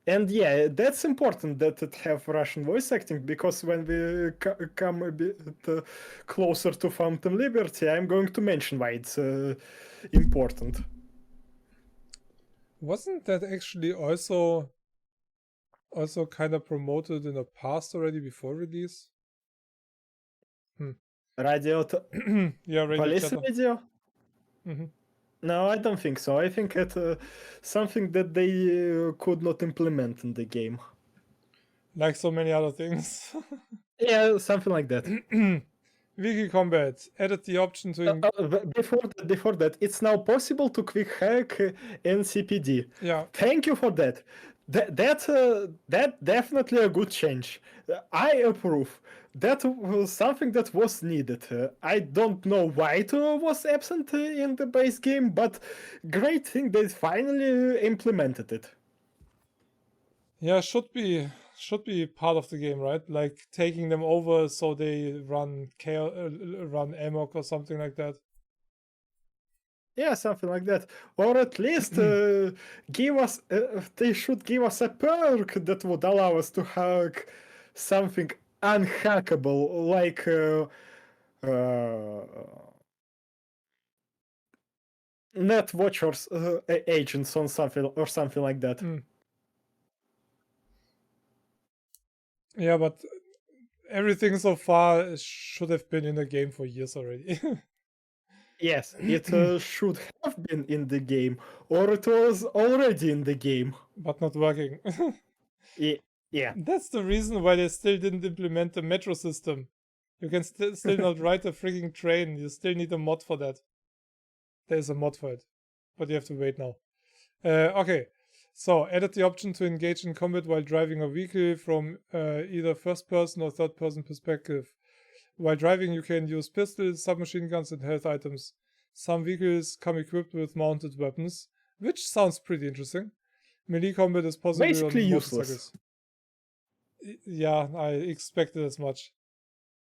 [SPEAKER 2] And yeah, that's important that it have Russian voice acting, because when we come a bit closer to Phantom Liberty, I'm going to mention why it's important.
[SPEAKER 1] Wasn't that actually also kind of promoted in the past already before release?
[SPEAKER 2] Radio.
[SPEAKER 1] Yeah, radio
[SPEAKER 2] Police
[SPEAKER 1] chatter.
[SPEAKER 2] radio?
[SPEAKER 1] Mhm.
[SPEAKER 2] No, I don't think so. I think it's something that they could not implement in the game.
[SPEAKER 1] Like so many other things.
[SPEAKER 2] Yeah, something like that.
[SPEAKER 1] Wiki Combat added the option to.
[SPEAKER 2] Before that, it's now possible to quick hack NCPD.
[SPEAKER 1] Yeah.
[SPEAKER 2] Thank you for that. That's definitely a good change. I approve. That was something that was needed. I don't know why it was absent in the base game, but great thing they finally implemented it.
[SPEAKER 1] Yeah, should be part of the game, right? Like taking them over so they run run amok or something like that.
[SPEAKER 2] Yeah, something like that. Or at least give us. They should give us a perk that would allow us to hack something unhackable, like net watchers agents on something like that.
[SPEAKER 1] Yeah, but everything so far should have been in the game for years already.
[SPEAKER 2] Yes, it should have been in the game, or it was already in the game,
[SPEAKER 1] but not working.
[SPEAKER 2] Yeah.
[SPEAKER 1] That's the reason why they still didn't implement the metro system. You can still not ride a freaking train. You still need a mod for that. There's a mod for it, but you have to wait now. Okay, so added the option to engage in combat while driving a vehicle from either first person or third person perspective. While driving, you can use pistols, submachine guns, and health items. Some vehicles come equipped with mounted weapons, which sounds pretty interesting. Melee combat is possible
[SPEAKER 2] basically
[SPEAKER 1] on
[SPEAKER 2] useless.
[SPEAKER 1] motorcycles. Yeah, I expected as much.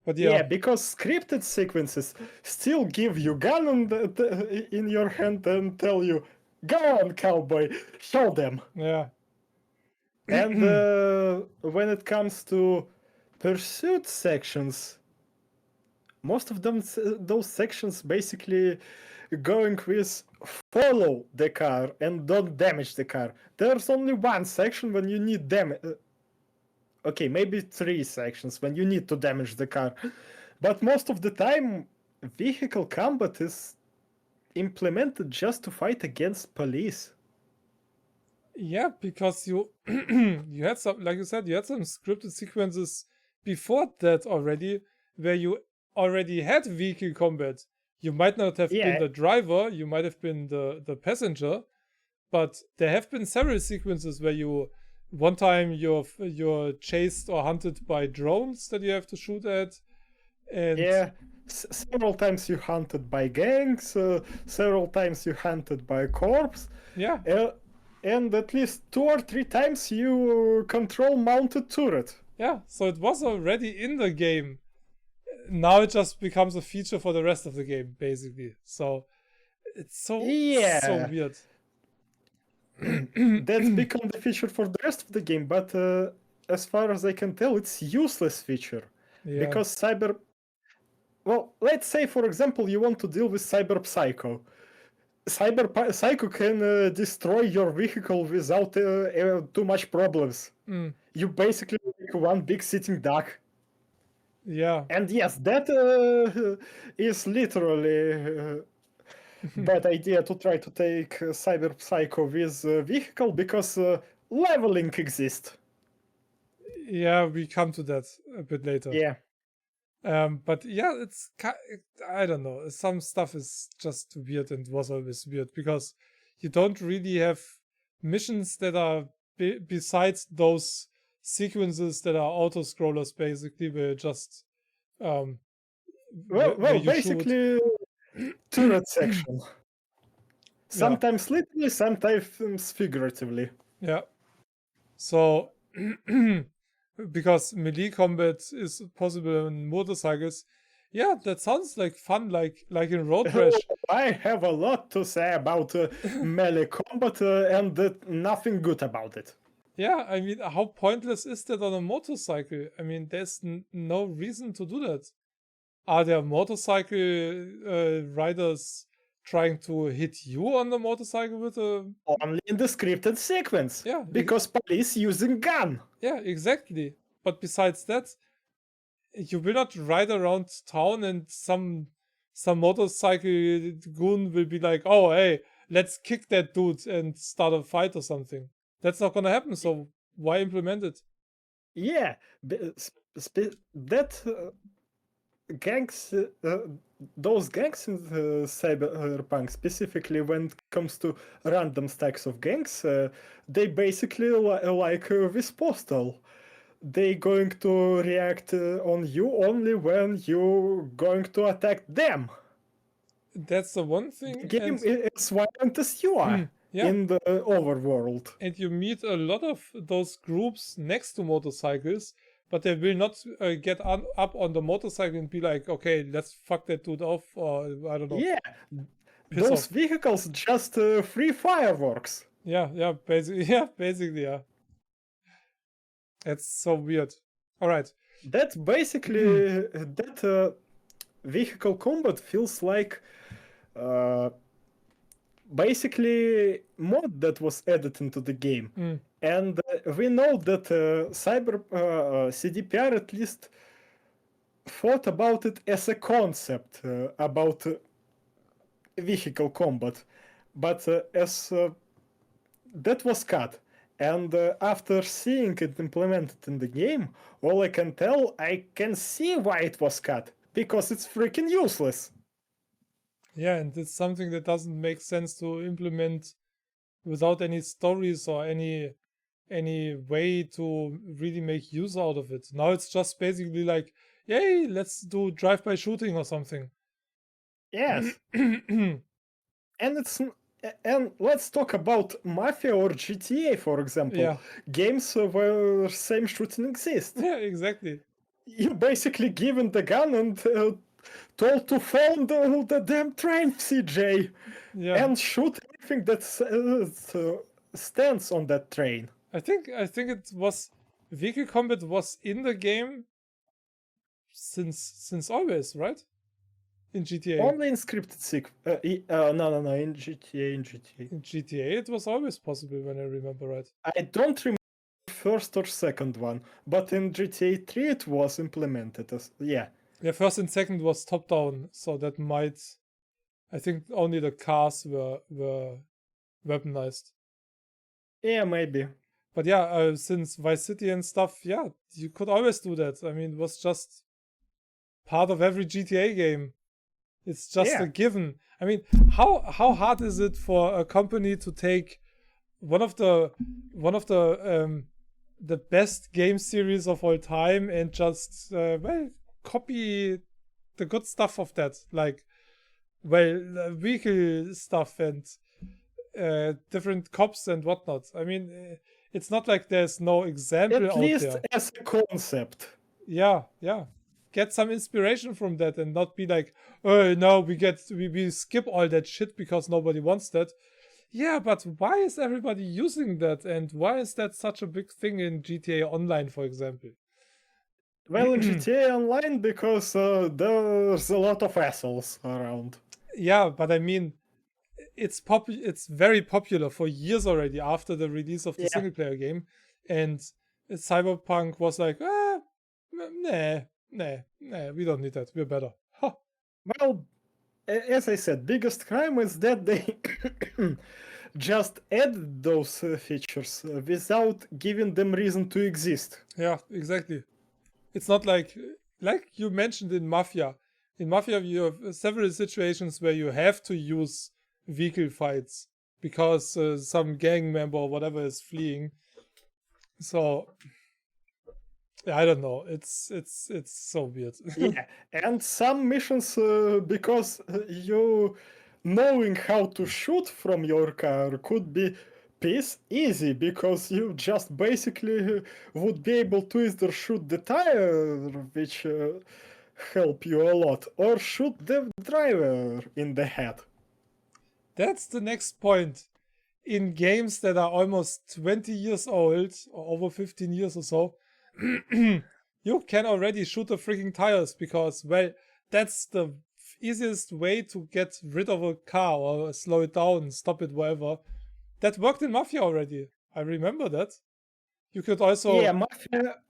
[SPEAKER 1] But
[SPEAKER 2] yeah, because scripted sequences still give you gun in your hand and tell you, "Go on, cowboy, show them."
[SPEAKER 1] Yeah.
[SPEAKER 2] And when it comes to pursuit sections, most of them, those sections basically going with follow the car and don't damage the car. There's only one section when you need damage. Okay, maybe 3 sections when you need to damage the car. But most of the time, vehicle combat is implemented just to fight against police.
[SPEAKER 1] Yeah, because you you had some, like you said, you had some scripted sequences before that already, where you already had vehicle combat. You might not have been the driver, you might have been the passenger, but there have been several sequences where you one time you're chased or hunted by drones that you have to shoot at. And
[SPEAKER 2] yeah, several times you hunted by gangs, several times you hunted by corps.
[SPEAKER 1] Yeah.
[SPEAKER 2] And at least 2 or 3 times you control mounted turret.
[SPEAKER 1] Yeah, so it was already in the game. Now it just becomes a feature for the rest of the game, basically. So it's so weird.
[SPEAKER 2] That's become the feature for the rest of the game, but as far as I can tell, it's useless feature.
[SPEAKER 1] Yeah.
[SPEAKER 2] Because well, let's say, for example, you want to deal with Cyber Psycho. Cyber Psycho can destroy your vehicle without too much problems. You basically make one big sitting duck.
[SPEAKER 1] Yeah.
[SPEAKER 2] And yes, that is literally bad idea to try to take Cyber Psycho with vehicle, because leveling exists.
[SPEAKER 1] Yeah, we come to that a bit later.
[SPEAKER 2] Yeah.
[SPEAKER 1] But yeah, it's, I don't know, some stuff is just weird and was always weird, because you don't really have missions that are besides those sequences that are auto scrollers, basically, where you just
[SPEAKER 2] well, basically turret section. Sometimes literally, sometimes figuratively.
[SPEAKER 1] Yeah. So because melee combat is possible on motorcycles. Yeah, that sounds like fun, like in Road Rash.
[SPEAKER 2] I have a lot to say about melee combat and nothing good about it.
[SPEAKER 1] Yeah, I mean, how pointless is that on a motorcycle? I mean, there's no reason to do that. Are there motorcycle riders trying to hit you on the motorcycle with a...
[SPEAKER 2] Only in the scripted sequence.
[SPEAKER 1] Yeah.
[SPEAKER 2] Because police using gun.
[SPEAKER 1] Yeah, exactly. But besides that, you will not ride around town and some motorcycle goon will be like, oh hey, let's kick that dude and start a fight or something. That's not gonna happen. So why implement it?
[SPEAKER 2] Yeah, that gangs, those gangs in Cyberpunk, specifically when it comes to random stacks of gangs, they basically like this postal. They going to react on you only when you going to attack them.
[SPEAKER 1] That's the one thing.
[SPEAKER 2] The game is violent as you are in the overworld.
[SPEAKER 1] And you meet a lot of those groups next to motorcycles, but they will not get up on the motorcycle and be like, okay, let's fuck that dude off, or I don't know.
[SPEAKER 2] Yeah, those vehicles just free fireworks.
[SPEAKER 1] Yeah, basically. It's so weird. All right.
[SPEAKER 2] That's basically that vehicle combat feels like basically mod that was added into the game. And we know that CDPR at least thought about it as a concept about vehicle combat, but as that was cut. And after seeing it implemented in the game, all I can tell, I can see why it was cut, because it's freaking useless.
[SPEAKER 1] Yeah, and it's something that doesn't make sense to implement without any stories or any way to really make use out of it. Now it's just basically like, yay, let's do drive-by shooting or something.
[SPEAKER 2] Yes. And let's talk about Mafia or GTA, for example.
[SPEAKER 1] Yeah.
[SPEAKER 2] Games where same shooting exists.
[SPEAKER 1] Yeah, exactly.
[SPEAKER 2] You're basically given the gun and told to follow the damn train, CJ, and shoot anything that stands on that train.
[SPEAKER 1] I think it was vehicle combat was in the game since always, right? In GTA.
[SPEAKER 2] Only in scripted no, in GTA.
[SPEAKER 1] In GTA, it was always possible, when I remember right.
[SPEAKER 2] I don't remember first or second one, but in GTA 3 it was implemented as Yeah,
[SPEAKER 1] first and second was top down, so that might. I think only the cars were weaponized.
[SPEAKER 2] Yeah, maybe.
[SPEAKER 1] But yeah, since Vice City and stuff, yeah, you could always do that. I mean, it was just part of every GTA game. It's just a given. I mean, how hard is it for a company to take one of the best game series of all time and just copy the good stuff of that, like vehicle stuff and different cops and whatnot. I mean, it's not like there's no example
[SPEAKER 2] at least as a concept.
[SPEAKER 1] Yeah. Get some inspiration from that and not be like, oh no, we skip all that shit because nobody wants that. Yeah, but why is everybody using that, and why is that such a big thing in GTA Online, for example?
[SPEAKER 2] Well, in GTA Online, because there's a lot of assholes around.
[SPEAKER 1] Yeah, but I mean, it's very popular for years already after the release of the single player game, and Cyberpunk was like, nah, we don't need that. We're better. Huh.
[SPEAKER 2] Well, as I said, biggest crime is that they just add those features without giving them reason to exist.
[SPEAKER 1] Yeah, exactly. It's not like you mentioned in Mafia. In Mafia, you have several situations where you have to use vehicle fights because some gang member or whatever is fleeing. So I don't know. It's so weird.
[SPEAKER 2] Yeah, and some missions because you knowing how to shoot from your car could be piece easy, because you just basically would be able to either shoot the tire, which help you a lot, or shoot the driver in the head.
[SPEAKER 1] That's the next point. In games that are almost 20 years old, or over 15 years or so, you can already shoot the freaking tires because, well, that's the easiest way to get rid of a car or slow it down, stop it, whatever. That worked in Mafia already. I remember that. You could also
[SPEAKER 2] Yeah,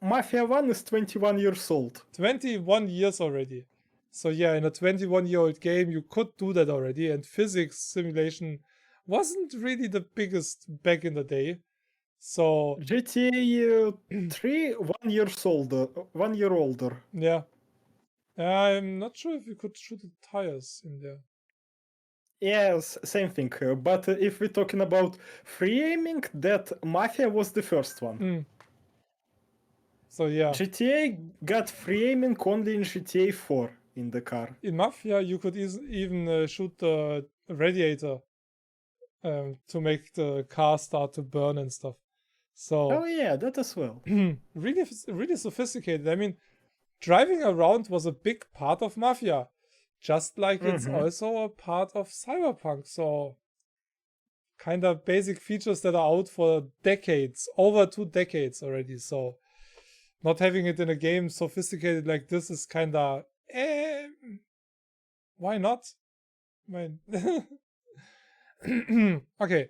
[SPEAKER 2] Mafia 1 is 21 years old.
[SPEAKER 1] 21 years already. So yeah, in a 21-year-old game, you could do that already. And physics simulation wasn't really the biggest back in the day. So
[SPEAKER 2] GTA 3, 1 years older, 1 year older.
[SPEAKER 1] yeah, I'm not sure if you could shoot the tires in there.
[SPEAKER 2] Yes, same thing. But if we're talking about free aiming, that Mafia was the first one.
[SPEAKER 1] So yeah,
[SPEAKER 2] GTA got free aiming only in GTA 4 in the car.
[SPEAKER 1] in Mafia, you could even shoot the radiator to make the car start to burn and stuff. So
[SPEAKER 2] Oh yeah, that as well.
[SPEAKER 1] really sophisticated. I mean, driving around was a big part of Mafia, just like it's also a part of Cyberpunk. So kind of basic features that are out for decades, over 2 decades already. So not having it in a game sophisticated like this is kind of why not? Okay.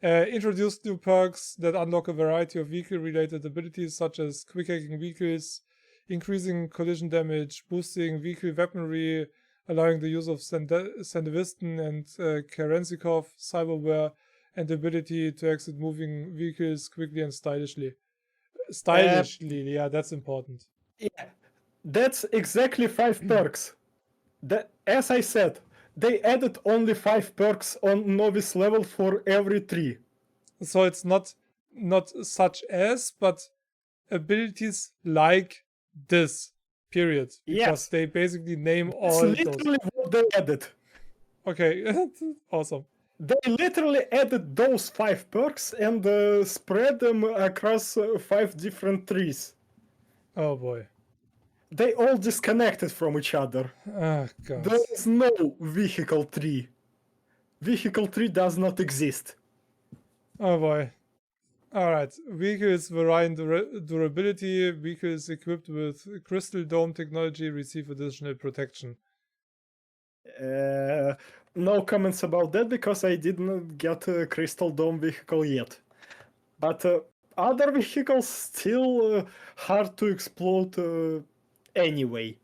[SPEAKER 1] Introduced new perks that unlock a variety of vehicle-related abilities, such as quick hacking vehicles, increasing collision damage, boosting vehicle weaponry, allowing the use of Sandevistan and Kerenzikov cyberware, and the ability to exit moving vehicles quickly and stylishly. Yeah, that's important.
[SPEAKER 2] Yeah, that's exactly 5 perks. As I said, they added only 5 perks on novice level for every 3.
[SPEAKER 1] So it's not such as, but abilities like this, period. Because they basically name all those.
[SPEAKER 2] That's literally what they added.
[SPEAKER 1] Okay, awesome.
[SPEAKER 2] They literally added those 5 perks and spread them across 5 different trees.
[SPEAKER 1] Oh boy.
[SPEAKER 2] They all disconnected from each other.
[SPEAKER 1] Oh god.
[SPEAKER 2] There is no vehicle tree. Vehicle tree does not exist.
[SPEAKER 1] Oh boy. Alright. Vehicles vary in durability. Vehicles equipped with crystal dome technology receive additional protection.
[SPEAKER 2] No comments about that because I did not get a crystal dome vehicle yet. But other vehicles still hard to explode anyway.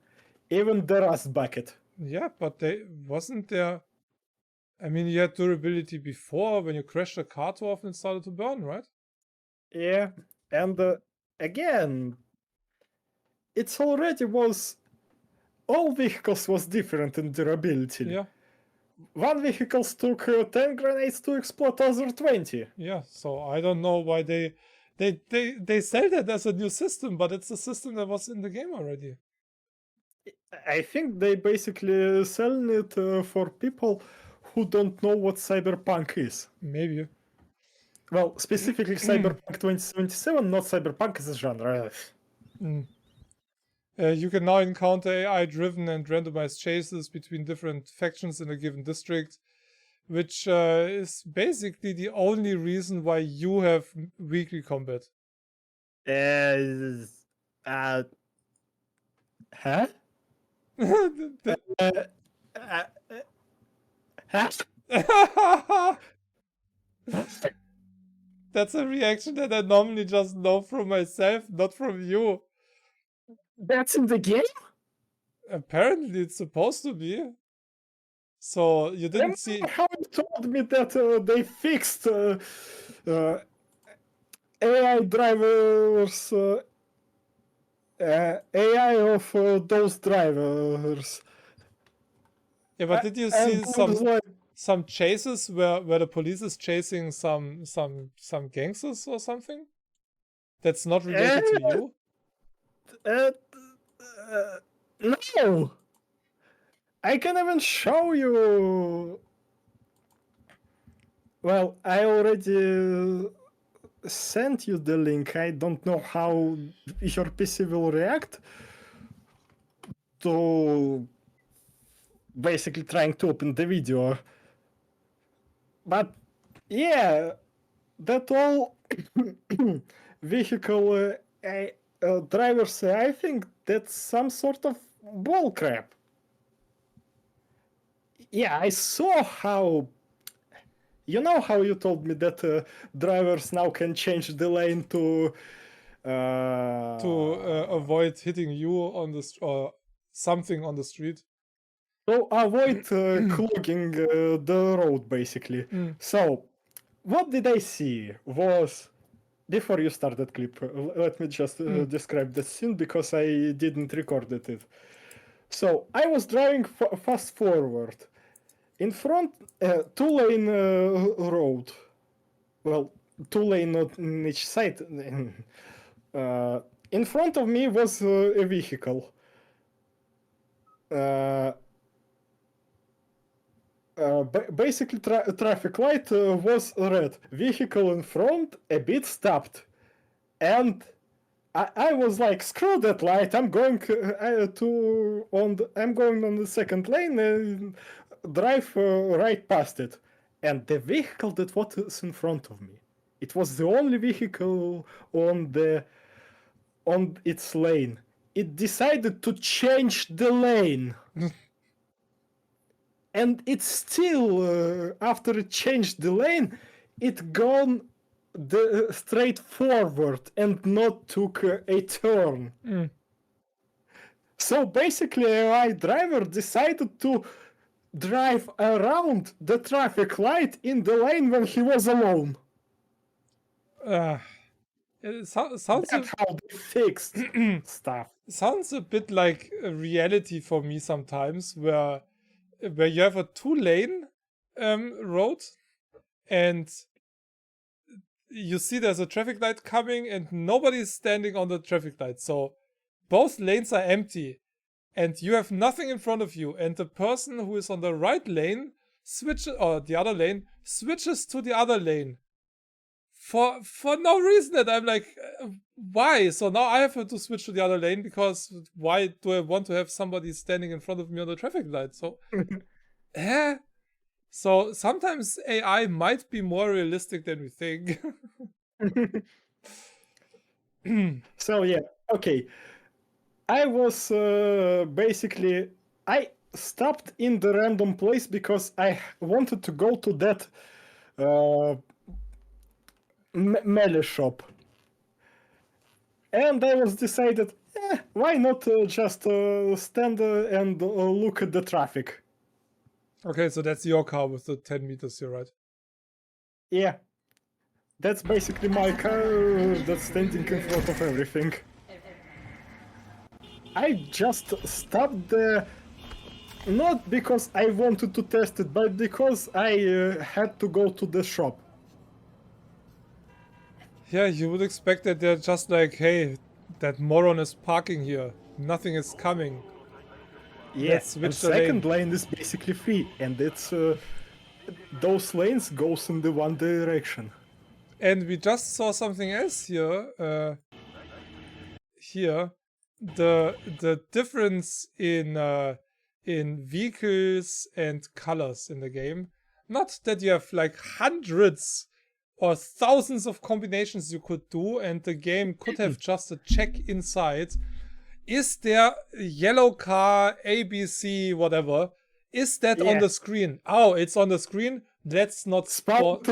[SPEAKER 2] Even the rust bucket.
[SPEAKER 1] Yeah, but wasn't there... I mean, you had durability before. When you crashed a car too often, it started to burn, right?
[SPEAKER 2] Yeah, and again, it's already was... All vehicles was different in durability.
[SPEAKER 1] Yeah.
[SPEAKER 2] One vehicle took 10 grenades to explode, other 20.
[SPEAKER 1] Yeah, so I don't know why they sell that as a new system, but it's a system that was in the game already.
[SPEAKER 2] I think they basically selling it for people who don't know what Cyberpunk is.
[SPEAKER 1] Maybe.
[SPEAKER 2] Well, specifically Cyberpunk 2077, not Cyberpunk as a genre.
[SPEAKER 1] You can now encounter AI-driven and randomized chases between different factions in a given district, which is basically the only reason why you have weekly combat.
[SPEAKER 2] Huh?
[SPEAKER 1] That's a reaction that I normally just know from myself, not from you.
[SPEAKER 2] That's in the game?
[SPEAKER 1] Apparently it's supposed to be. So you didn't see...
[SPEAKER 2] How you told me that they fixed AI drivers, AI of those drivers.
[SPEAKER 1] Yeah, but did you see some chases where the police is chasing some gangsters or something? That's not related to you?
[SPEAKER 2] No! I can even show you. Well, I already sent you the link. I don't know how your PC will react to basically trying to open the video. But yeah, that all vehicle drivers, I think that's some sort of bullcrap. Yeah, I saw how You know how you told me that drivers now can change the lane to
[SPEAKER 1] avoid hitting you on the or something on the street.
[SPEAKER 2] to avoid clogging the road, basically. So, what did I see was before you start that clip. Let me just describe the scene because I didn't record it. So I was driving fast forward. In front, two-lane road. Well, two-lane on each side. In front of me was a vehicle. Basically, traffic light was red. Vehicle in front a bit stopped, and I was like, screw that light. I'm going I'm going on the second lane and drive right past it. And the vehicle that was in front of me, it was the only vehicle on its lane. It decided to change the lane. And it's still, after it changed the lane, it gone straight forward and not took a turn. So basically, my driver decided to drive around the traffic light in the lane when he was alone.
[SPEAKER 1] It sounds
[SPEAKER 2] That's how they fixed stuff.
[SPEAKER 1] Sounds a bit like a reality for me sometimes, where you have a two-lane road, and you see there's a traffic light coming, and nobody's standing on the traffic light. So both lanes are empty, and you have nothing in front of you. And the person who is on the right lane the other lane switches to the other lane for no reason. That I'm like, why? So now I have to switch to the other lane because why do I want to have somebody standing in front of me on the traffic light? So, So sometimes AI might be more realistic than we think.
[SPEAKER 2] So yeah, okay. I was basically, I stopped in the random place because I wanted to go to that melee shop. And I was decided, why not just stand and look at the traffic?
[SPEAKER 1] Okay, so that's your car with the 10 meters here, right?
[SPEAKER 2] Yeah. That's basically my car that's standing in front of everything. I just stopped there, not because I wanted to test it, but because I had to go to the shop.
[SPEAKER 1] Yeah, you would expect that they're just like, hey, that moron is parking here. Nothing is coming.
[SPEAKER 2] Yes, and second lane is basically free, and it's those lanes goes in the one direction.
[SPEAKER 1] And we just saw something else here. Here, the difference in vehicles and colors in the game. Not that you have like hundreds or thousands of combinations you could do, and the game could have just a check inside. Is there a yellow car, ABC, whatever? Is that on the screen? Oh, it's on the screen. Let's not spawn.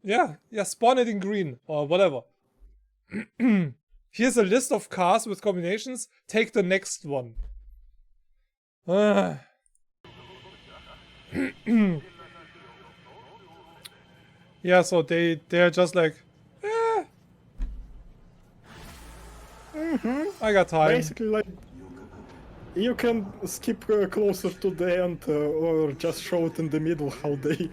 [SPEAKER 1] Yeah, spawn it in green or whatever. Here's a list of cars with combinations. Take the next one. Yeah, so they're just like, I got time.
[SPEAKER 2] Basically, like, you can skip closer to the end or just show it in the middle how they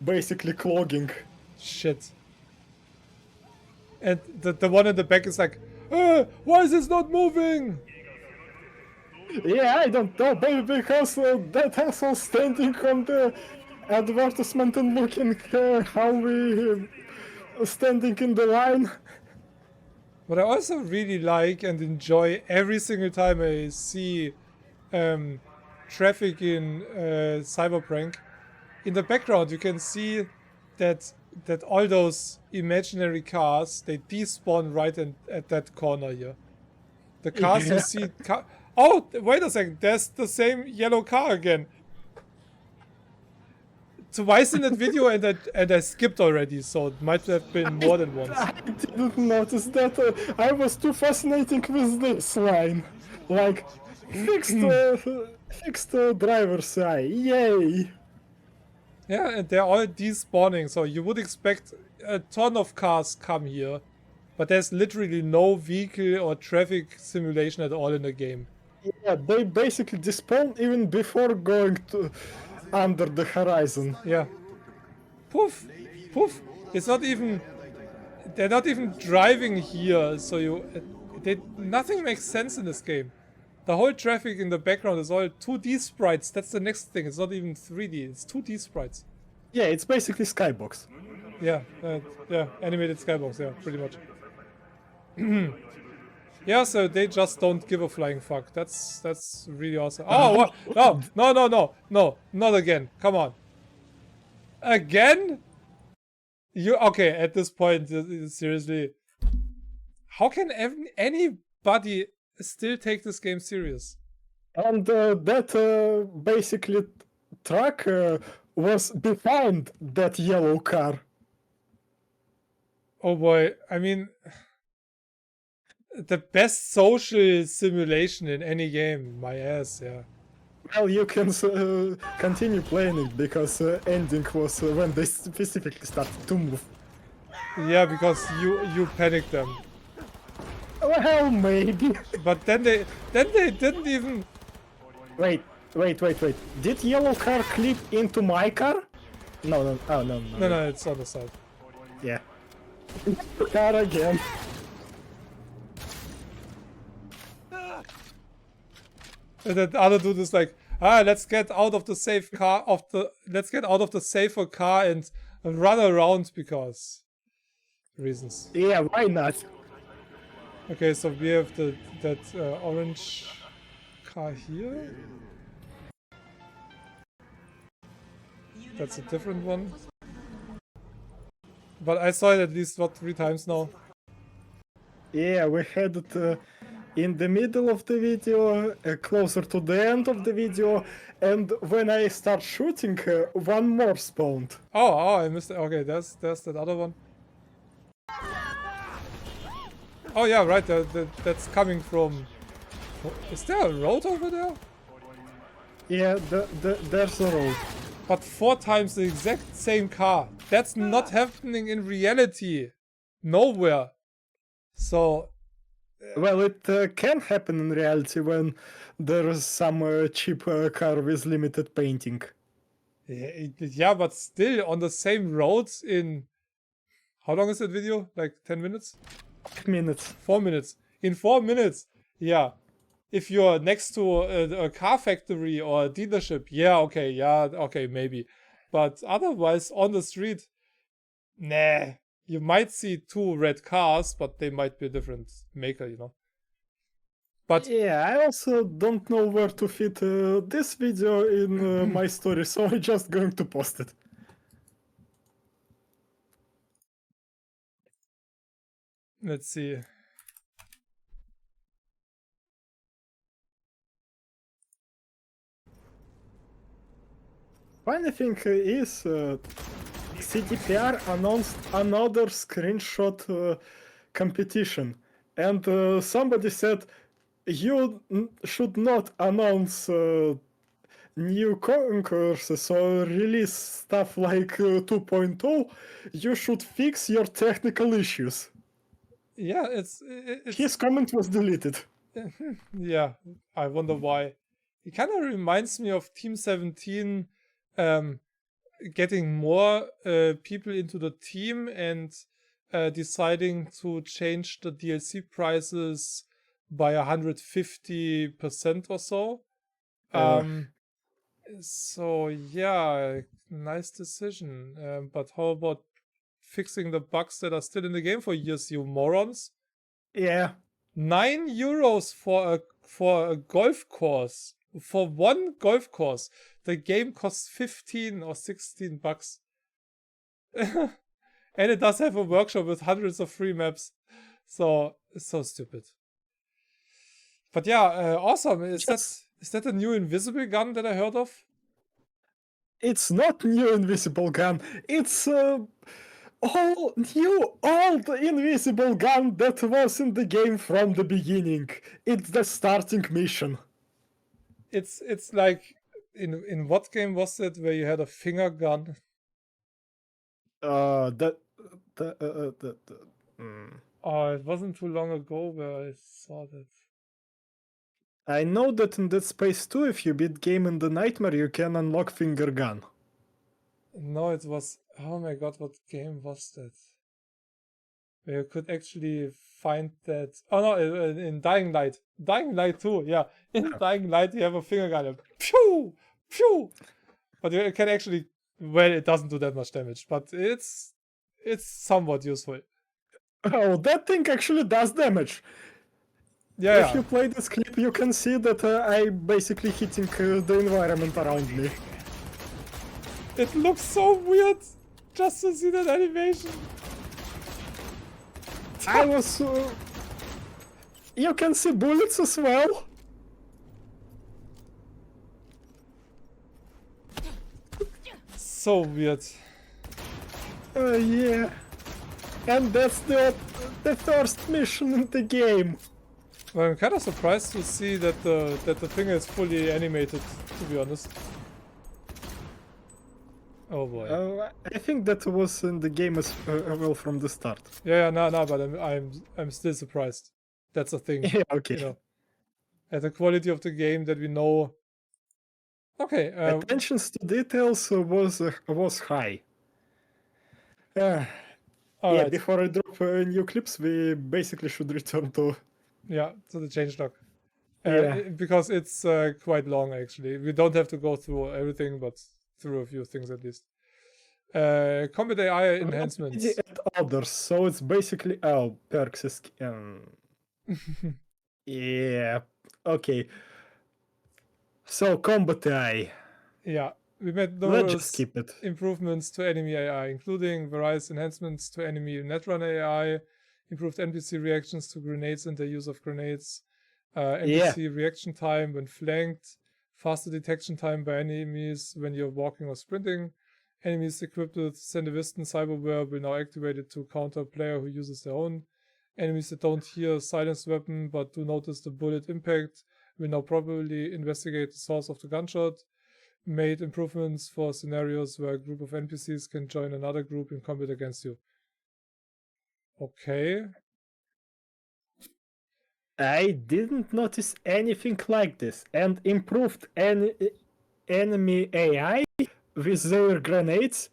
[SPEAKER 2] basically clogging.
[SPEAKER 1] Shit. And the one in the back is like, why is this not moving?
[SPEAKER 2] Yeah, I don't know, baby, because that asshole standing on the advertisement and looking how we standing in the line.
[SPEAKER 1] What I also really like and enjoy every single time I see traffic in Cyberpunk, in the background you can see that all those imaginary cars, they despawn right at that corner here. The cars you see... Oh, wait a second, there's the same yellow car again. twice in that video and I skipped already, so it might have been more than once.
[SPEAKER 2] I didn't notice that. I was too fascinating with this line. Like, fixed driver's eye. Yay!
[SPEAKER 1] Yeah, and they're all despawning, so you would expect a ton of cars come here. But there's literally no vehicle or traffic simulation at all in the game.
[SPEAKER 2] Yeah, they basically despawn even before going to under the horizon.
[SPEAKER 1] Yeah. Poof! Poof! It's not even... They're not even driving here, so nothing makes sense in this game. The whole traffic in the background is all 2D sprites. That's the next thing. It's not even 3D. It's 2D sprites.
[SPEAKER 2] Yeah, it's basically Skybox.
[SPEAKER 1] Yeah, animated skybox. Yeah, pretty much. Yeah, so they just don't give a flying fuck. That's really awesome. Oh, what? No, not again. Come on. Again? Okay, at this point, seriously. How can anybody still take this game serious?
[SPEAKER 2] And that basically truck was behind that yellow car.
[SPEAKER 1] Oh boy, I mean, the best social simulation in any game, my ass, yeah.
[SPEAKER 2] Well, you can continue playing it because ending was when they specifically started to move.
[SPEAKER 1] Yeah, because you panicked them.
[SPEAKER 2] Well, maybe.
[SPEAKER 1] But then they didn't even.
[SPEAKER 2] Wait. Did yellow car clip into my car? No. Oh, no.
[SPEAKER 1] No, it's on the side.
[SPEAKER 2] Yeah. Car again.
[SPEAKER 1] And then the other dude is like, let's get out of the safe car let's get out of the safer car and run around because reasons.
[SPEAKER 2] Yeah, why not?
[SPEAKER 1] Okay, so we have that orange car here. That's a different one. But I saw it at least, what, 3 times now?
[SPEAKER 2] Yeah, we had it in the middle of the video, closer to the end of the video, and when I start shooting, one more spawned.
[SPEAKER 1] Oh, I missed it. Okay, there's that other one. Oh yeah, right, that's coming from... Is there a road over there?
[SPEAKER 2] Yeah, there's a road.
[SPEAKER 1] But 4 times the exact same car. That's not happening in reality. Nowhere. So...
[SPEAKER 2] Well, it can happen in reality when there's some cheap car with limited painting.
[SPEAKER 1] Yeah, but still on the same roads in... How long is that video? Like 10 minutes? 4 minutes. In 4 minutes, yeah. If you're next to a car factory or a dealership, yeah, okay, maybe. But otherwise, on the street, nah. You might see 2 red cars, but they might be a different maker, you know. But
[SPEAKER 2] yeah, I also don't know where to fit this video in my story, so I'm just going to post it.
[SPEAKER 1] Let's see.
[SPEAKER 2] Funny thing is, CDPR announced another screenshot competition, and somebody said you should not announce new concourses or release stuff like 2.0. You should fix your technical issues.
[SPEAKER 1] Yeah, it's
[SPEAKER 2] His comment was deleted.
[SPEAKER 1] Yeah, I wonder why. It kind of reminds me of Team 17 getting more people into the team and deciding to change the DLC prices by 150% or so. So yeah, nice decision. But how about fixing the bugs that are still in the game for years, you morons?
[SPEAKER 2] Yeah.
[SPEAKER 1] €9 for a golf course. For one golf course. The game costs 15 or 16 bucks. And it does have a workshop with hundreds of free maps. So, it's so stupid. But yeah, awesome. Is that a new invisible gun that I heard of?
[SPEAKER 2] It's not new invisible gun. It's all new old invisible gun that was in the game from the beginning. It's the starting mission.
[SPEAKER 1] It's like in what game was it where you had a finger gun?
[SPEAKER 2] The
[SPEAKER 1] Oh, it wasn't too long ago where I saw that.
[SPEAKER 2] I know that in Dead Space 2, if you beat game in the nightmare, you can unlock finger gun.
[SPEAKER 1] No, it was. Oh my god, what game was that? Where you could actually find that. Oh no, in Dying Light. Dying Light 2, yeah. In Dying Light, you have a finger gun. And pew! Pew! But you can actually. Well, it doesn't do that much damage, but it's somewhat useful.
[SPEAKER 2] Oh, that thing actually does damage.
[SPEAKER 1] Yeah.
[SPEAKER 2] If you play this clip, you can see that I basically hitting the environment around me.
[SPEAKER 1] It looks so weird just to see that animation.
[SPEAKER 2] I was... you can see bullets as well.
[SPEAKER 1] So weird.
[SPEAKER 2] Yeah. And that's the first mission in the game.
[SPEAKER 1] Well, I'm kind of surprised to see that the thing is fully animated, to be honest. Oh boy.
[SPEAKER 2] I think that was in the game as well from the start.
[SPEAKER 1] Yeah, no, but I'm still surprised. That's a thing.
[SPEAKER 2] Yeah, okay.
[SPEAKER 1] You know, at the quality of the game that we know. Okay.
[SPEAKER 2] Attentions to details was high. Yeah,
[SPEAKER 1] right.
[SPEAKER 2] before I drop new clips, we basically should return to...
[SPEAKER 1] Yeah, to the changelog.
[SPEAKER 2] Yeah.
[SPEAKER 1] Because it's quite long, actually. We don't have to go through everything, but through a few things at least. Combat AI enhancements.
[SPEAKER 2] At others, so it's basically... Oh, perks is... yeah, okay. So, combat AI.
[SPEAKER 1] Yeah, we made
[SPEAKER 2] Let's just
[SPEAKER 1] numerous
[SPEAKER 2] skip it.
[SPEAKER 1] improvements to enemy AI, including various enhancements to enemy netrun AI, improved NPC reactions to grenades and the use of grenades, NPC reaction time when flanked, faster detection time by enemies when you're walking or sprinting. Enemies equipped with Sandevistan cyberware will now activate it to counter a player who uses their own. Enemies that don't hear a silenced weapon but do notice the bullet impact will now probably investigate the source of the gunshot. Made improvements for scenarios where a group of NPCs can join another group in combat against you. Okay.
[SPEAKER 2] I didn't notice anything like this, and improved enemy AI with their grenades.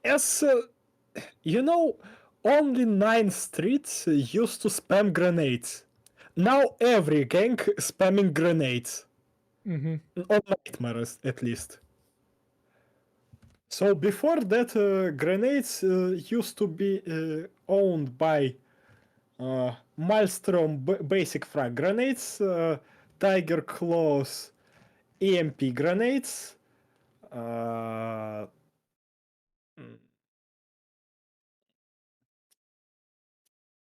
[SPEAKER 2] As you know, only 9 streets used to spam grenades. Now every gang spamming grenades.
[SPEAKER 1] Mm-hmm.
[SPEAKER 2] On nightmares, at least. So before that, grenades used to be owned by Maelstrom basic frag grenades, Tiger Claws EMP grenades,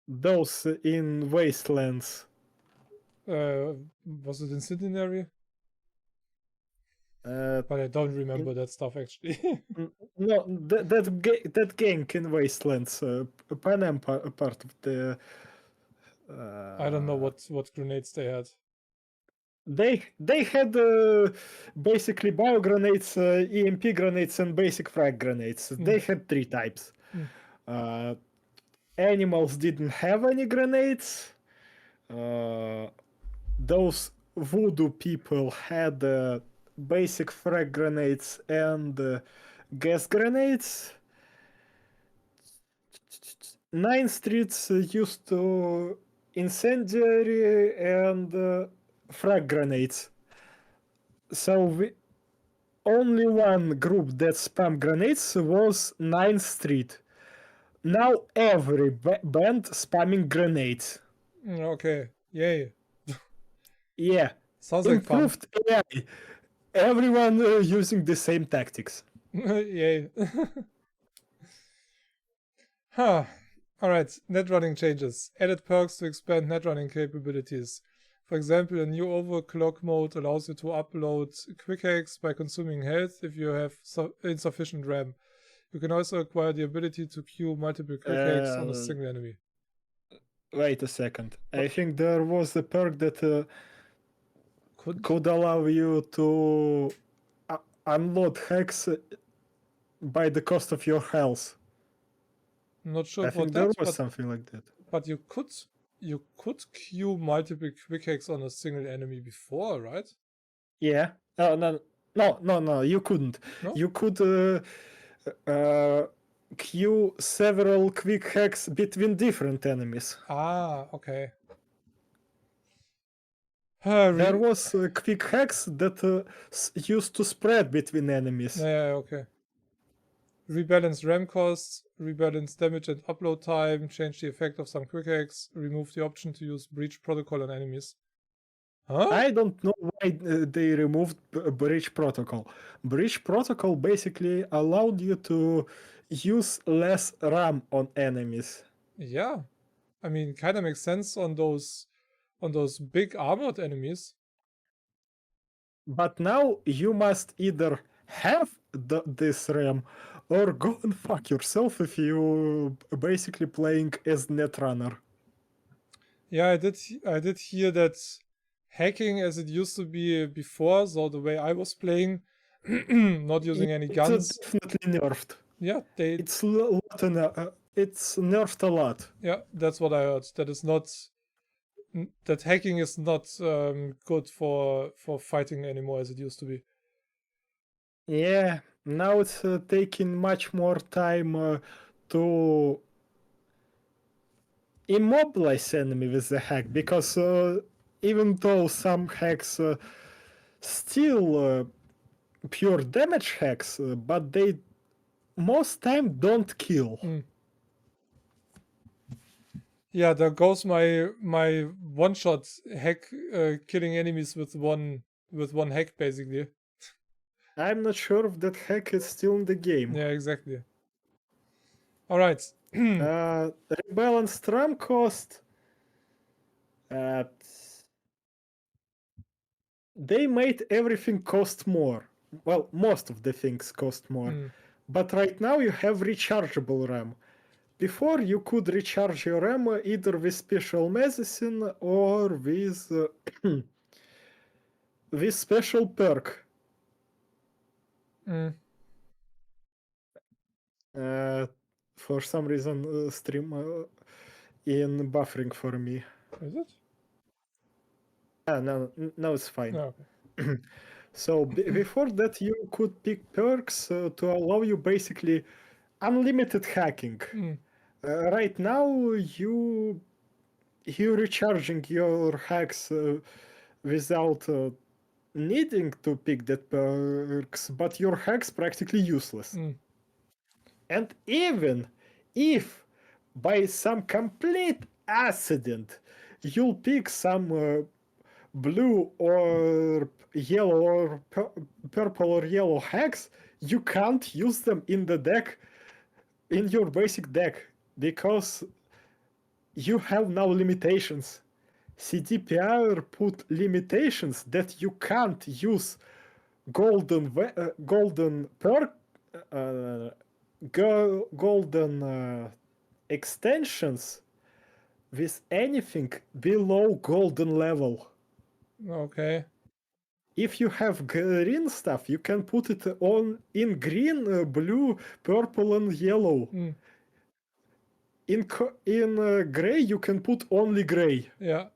[SPEAKER 2] those in Wastelands.
[SPEAKER 1] Was it in Centenary? But I don't remember that stuff actually.
[SPEAKER 2] No, that gang in Wastelands, Pan Am part of the.
[SPEAKER 1] I don't know what grenades they had.
[SPEAKER 2] They had basically bio grenades, EMP grenades, and basic frag grenades. They had 3 types. Animals didn't have any grenades. Those voodoo people had basic frag grenades and gas grenades. 9 streets used to incendiary and frag grenades. So only one group that spam grenades was 9th Street. Now every band spamming grenades.
[SPEAKER 1] Okay, yay.
[SPEAKER 2] Yeah.
[SPEAKER 1] Sounds like fun.
[SPEAKER 2] Improved AI. Everyone using the same tactics.
[SPEAKER 1] Yay. Huh. Alright, netrunning changes. Added perks to expand netrunning capabilities. For example, a new overclock mode allows you to upload quick hacks by consuming health if you have insufficient RAM. You can also acquire the ability to queue multiple quick hacks on a single enemy.
[SPEAKER 2] Wait a second. I think there was a perk that
[SPEAKER 1] Could
[SPEAKER 2] could allow you to unload hacks by the cost of your health.
[SPEAKER 1] I'm not sure
[SPEAKER 2] I
[SPEAKER 1] about
[SPEAKER 2] think there
[SPEAKER 1] that,
[SPEAKER 2] was
[SPEAKER 1] but,
[SPEAKER 2] something like that.
[SPEAKER 1] but you could queue multiple quick hacks on a single enemy before, right?
[SPEAKER 2] Yeah. Oh, no. You couldn't.
[SPEAKER 1] No?
[SPEAKER 2] You could queue several quick hacks between different enemies.
[SPEAKER 1] Ah, okay.
[SPEAKER 2] There was quick hacks that used to spread between enemies.
[SPEAKER 1] Yeah, okay. Rebalance RAM costs, rebalance damage and upload time, change the effect of some quick hacks, remove the option to use breach protocol on enemies. Huh?
[SPEAKER 2] I don't know why they removed breach protocol. Breach protocol basically allowed you to use less RAM on enemies.
[SPEAKER 1] Yeah. I mean, kind of makes sense on those big armored enemies.
[SPEAKER 2] But now you must either have this RAM or go and fuck yourself if you basically playing as Netrunner.
[SPEAKER 1] Yeah, I did hear that hacking as it used to be before, so the way I was playing, not using any guns.
[SPEAKER 2] It's definitely nerfed.
[SPEAKER 1] Yeah,
[SPEAKER 2] it's nerfed a lot.
[SPEAKER 1] Yeah, that's what I heard. That hacking is not good for fighting anymore as it used to be.
[SPEAKER 2] Yeah, now it's taking much more time to immobilize enemy with the hack, because even though some hacks still pure damage hacks, but they most time don't kill.
[SPEAKER 1] Yeah, there goes my one-shot hack killing enemies with one hack basically.
[SPEAKER 2] I'm not sure if that hack is still in the game.
[SPEAKER 1] Yeah, exactly. All right.
[SPEAKER 2] Rebalanced RAM cost. They made everything cost more. Well, most of the things cost more. But right now you have rechargeable RAM. Before you could recharge your RAM either with special medicine or with with special perk. For some reason, stream in buffering for me.
[SPEAKER 1] Is it?
[SPEAKER 2] No, it's fine.
[SPEAKER 1] Oh, okay.
[SPEAKER 2] So before that, you could pick perks to allow you basically unlimited hacking. Right now, you recharging your hacks without needing to pick that perks, but your hacks practically useless. And even if by some complete accident you'll pick some blue or yellow or purple or yellow hacks, you can't use them in the deck, in your basic deck, because you have now limitations. CDPR put limitations that you can't use golden perk, golden extensions with anything below golden level.
[SPEAKER 1] Okay.
[SPEAKER 2] If you have green stuff, you can put it on in green, blue, purple, and yellow. In gray, you can put only gray.
[SPEAKER 1] Yeah.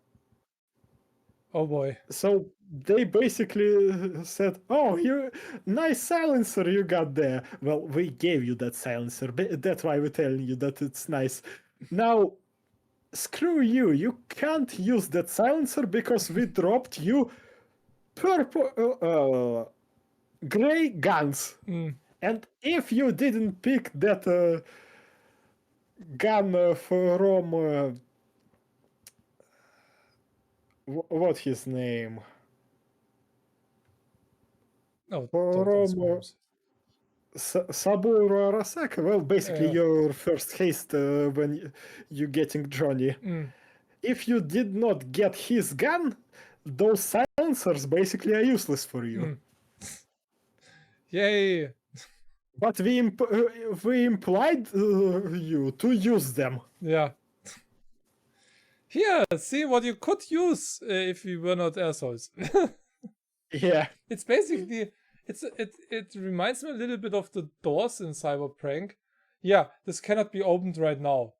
[SPEAKER 1] Oh boy.
[SPEAKER 2] So they basically said, "Oh, you nice silencer you got there. Well, we gave you that silencer. That's why we're telling you that it's nice. Now, screw you. You can't use that silencer because we dropped you purple, gray guns. And if you didn't pick that gun from what's his name?
[SPEAKER 1] Oh,
[SPEAKER 2] From Saburo Arasaka. Well, basically your first haste when you're getting Johnny. if you did not get his gun, those silencers basically are useless for you.
[SPEAKER 1] Yay!
[SPEAKER 2] But we implied you to use them.
[SPEAKER 1] Yeah. Here, see what you could use if we were not assholes.
[SPEAKER 2] Yeah.
[SPEAKER 1] It's basically it reminds me a little bit of the doors in Cyberpunk. Yeah, this cannot be opened right now.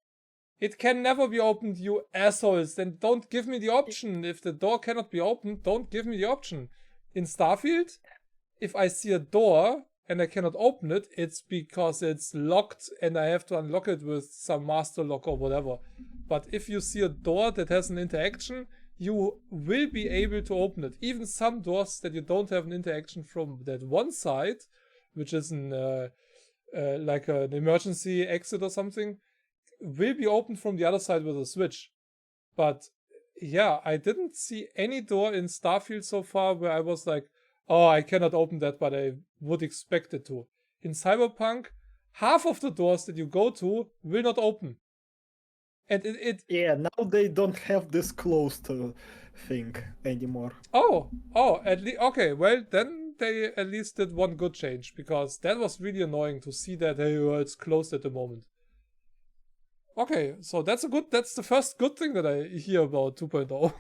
[SPEAKER 1] It can never be opened, you assholes. Then don't give me the option. If the door cannot be opened, don't give me the option. In Starfield, if I see a door and I cannot open it, it's because it's locked and I have to unlock it with some master lock or whatever. But if you see a door that has an interaction, you will be able to open it. Even some doors that you don't have an interaction from that one side, which is like an emergency exit or something, will be opened from the other side with a switch. But yeah, I didn't see any door in Starfield so far where I was like, oh, I cannot open that, but I would expect it to. In Cyberpunk, half of the doors that you go to will not open. And
[SPEAKER 2] yeah, now they don't have this closed thing anymore.
[SPEAKER 1] Oh, at least okay. Well, then they at least did one good change, because that was really annoying to see that hey, it's closed at the moment. Okay, so that's the first good thing that I hear about 2.0.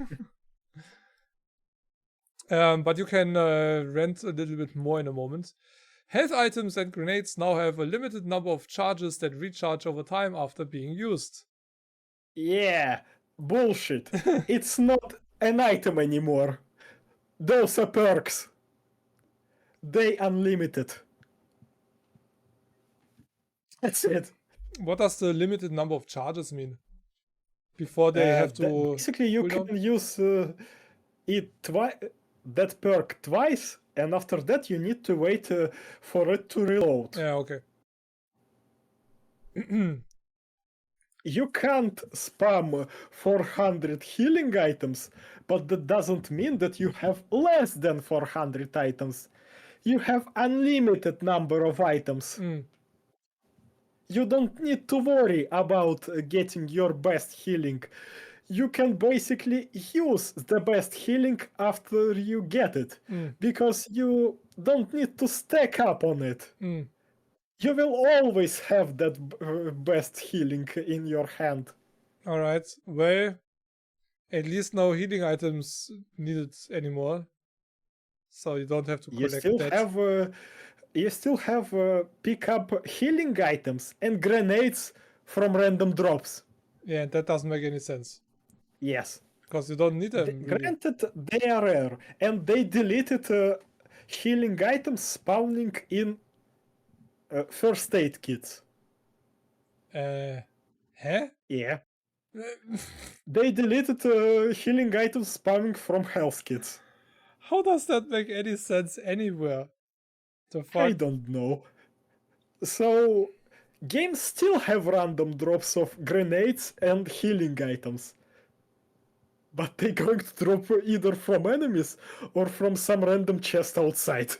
[SPEAKER 1] But you can rent a little bit more in a moment. Health items and grenades now have a limited number of charges that recharge over time after being used.
[SPEAKER 2] Yeah, bullshit. It's not an item anymore. Those are perks. They unlimited. That's it.
[SPEAKER 1] What does the limited number of charges mean? Before they have to...
[SPEAKER 2] Basically, you can use that perk twice, and after that you need to wait for it to reload.
[SPEAKER 1] Yeah, okay.
[SPEAKER 2] You can't spam 400 healing items, but that doesn't mean that you have less than 400 items. You have unlimited number of items. You don't need to worry about getting your best healing. You can basically use the best healing after you get it, because you don't need to stack up on it. You will always have that best healing in your hand.
[SPEAKER 1] Alright, well, at least no healing items needed anymore. So you don't have to collect that.
[SPEAKER 2] You still have pick up healing items and grenades from random drops.
[SPEAKER 1] Yeah, that doesn't make any sense.
[SPEAKER 2] Yes.
[SPEAKER 1] Because you don't need them.
[SPEAKER 2] Granted, they are rare, and they deleted healing items spawning in first aid kits.
[SPEAKER 1] Huh?
[SPEAKER 2] Yeah. They deleted healing items spawning from health kits.
[SPEAKER 1] How does that make any sense anywhere? The fuck?
[SPEAKER 2] I don't know. So, games still have random drops of grenades and healing items. But they're going to drop either from enemies or from some random chest outside.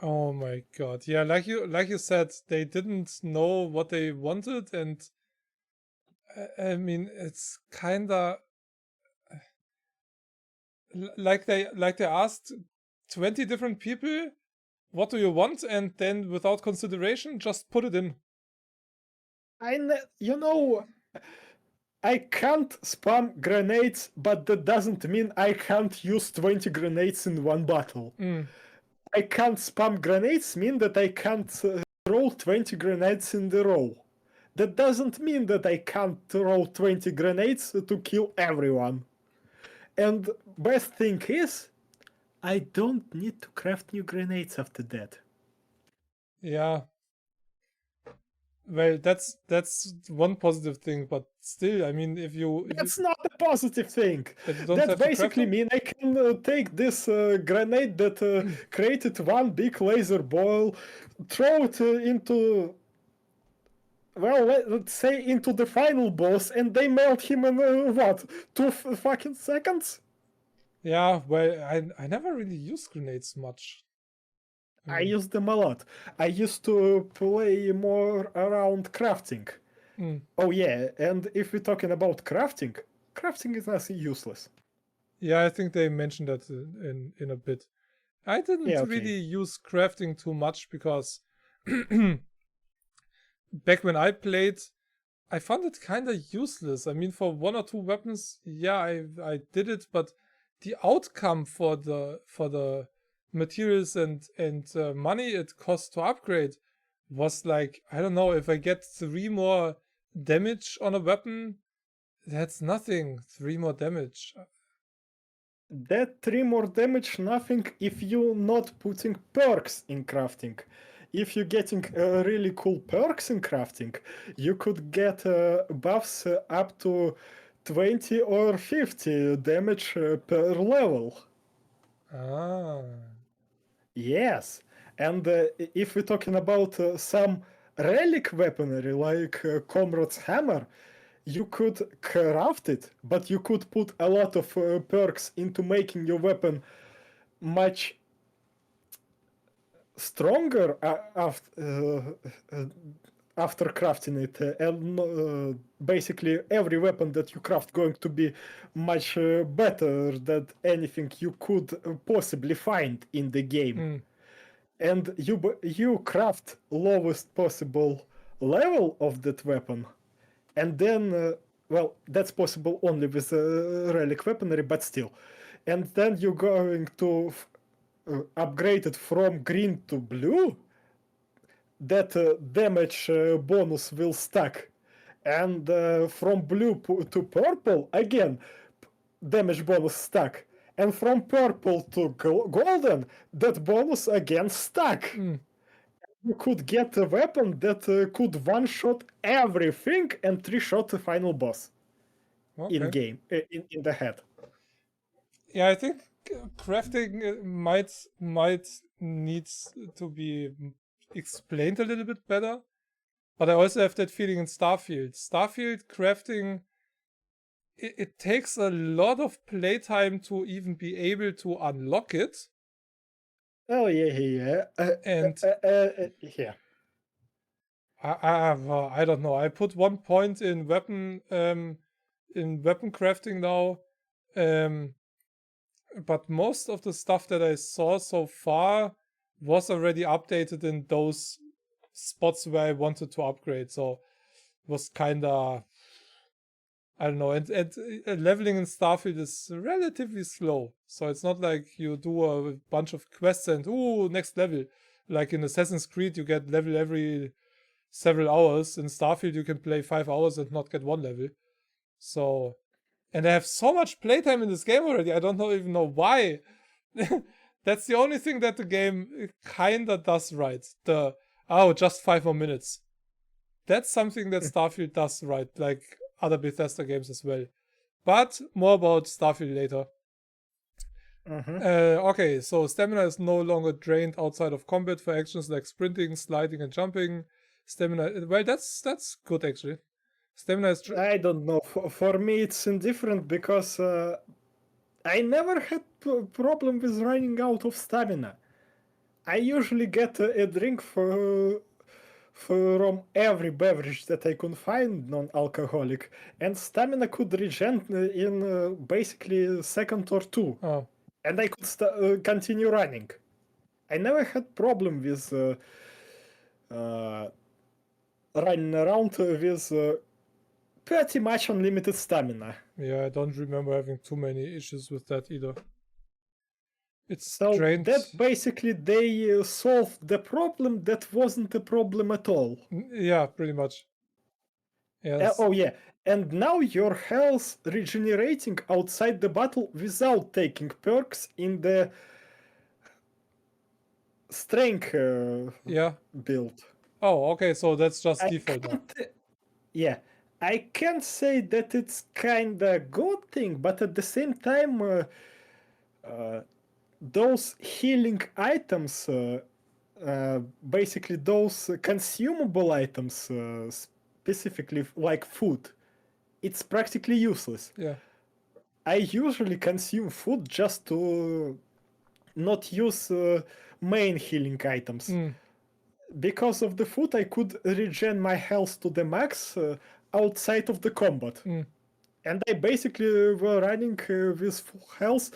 [SPEAKER 1] Oh my god. Yeah, like you said, they didn't know what they wanted, and I mean, it's kinda like they asked 20 different people, what do you want? And then without consideration, just put it in.
[SPEAKER 2] I can't spam grenades, but that doesn't mean I can't use 20 grenades in one battle. I can't spam grenades mean that I can't roll 20 grenades in the row. That doesn't mean that I can't roll 20 grenades to kill everyone. And best thing is, I don't need to craft new grenades after that.
[SPEAKER 1] Yeah. Well, that's one positive thing, but still, I mean,
[SPEAKER 2] That's not a positive thing. That basically means I can take this grenade that created one big laser ball, throw it into, well, let's say into the final boss, and they melt him in, 2 fucking seconds?
[SPEAKER 1] Yeah, well, I never really used grenades much.
[SPEAKER 2] I use them a lot. I used to play more around crafting. Oh yeah, and if we're talking about crafting, crafting is not useless.
[SPEAKER 1] Yeah, I think they mentioned that in a bit. I didn't
[SPEAKER 2] Yeah, okay.
[SPEAKER 1] really use crafting too much because back when I played, I found it kind of useless. I mean, for 1 or 2 weapons, yeah, I did it, but the outcome for the materials and money it costs to upgrade was like, I don't know, if I get 3 more damage on a weapon, that's nothing. 3 more damage.
[SPEAKER 2] That 3 more damage nothing if you're not putting perks in crafting. If you're getting really cool perks in crafting, you could get buffs up to 20 or 50 damage per level.
[SPEAKER 1] Ah.
[SPEAKER 2] Yes, and if we're talking about some relic weaponry like Comrade's Hammer, you could craft it, but you could put a lot of perks into making your weapon much stronger after crafting it, and basically every weapon that you craft going to be much better than anything you could possibly find in the game. And you craft lowest possible level of that weapon, and then well, that's possible only with relic weaponry, but still, and then you're going to upgrade it from green to blue. That damage bonus will stack, and from blue to purple again damage bonus stack, and from purple to golden that bonus again stack. You could get a weapon that could one-shot everything and 3-shot the final boss in game, in the head.
[SPEAKER 1] Yeah, I think crafting might needs to be explained a little bit better. But I also have that feeling in Starfield. Starfield crafting, it takes a lot of playtime to even be able to unlock it.
[SPEAKER 2] Oh yeah.
[SPEAKER 1] And
[SPEAKER 2] yeah.
[SPEAKER 1] I don't know. I put 1 point in weapon crafting now. But most of the stuff that I saw so far was already updated in those spots where I wanted to upgrade. So it was kinda, I don't know. And leveling in Starfield is relatively slow. So it's not like you do a bunch of quests and next level. Like in Assassin's Creed, you get level every several hours. In Starfield, you can play 5 hours and not get 1 level. So, and I have so much playtime in this game already. I don't even know why. That's the only thing that the game kinda does right. Just 5 more minutes. That's something that Starfield does right, like other Bethesda games as well. But more about Starfield later. Okay, so stamina is no longer drained outside of combat for actions like sprinting, sliding, and jumping. Stamina, well, that's good actually. Stamina is.
[SPEAKER 2] I don't know. For me, it's indifferent because I never had problem with running out of stamina. I usually get a drink from every beverage that I could find non-alcoholic, and stamina could regen in basically a second or 2.
[SPEAKER 1] Oh.
[SPEAKER 2] And I could continue running. I never had problem with running around with pretty much unlimited stamina.
[SPEAKER 1] Yeah, I don't remember having too many issues with that either. It's
[SPEAKER 2] so
[SPEAKER 1] drained.
[SPEAKER 2] That basically they solved the problem that wasn't a problem at all.
[SPEAKER 1] Yeah, pretty much. Yes.
[SPEAKER 2] Oh yeah, and now your health regenerating outside the battle without taking perks in the strength build.
[SPEAKER 1] Oh, okay, so that's just default now.
[SPEAKER 2] Yeah, I can't say that it's kinda good thing, but at the same time, those healing items, basically those consumable items, specifically like food, it's practically useless.
[SPEAKER 1] Yeah.
[SPEAKER 2] I usually consume food just to not use main healing items. Because of the food, I could regen my health to the max outside of the combat. And I basically were running with full health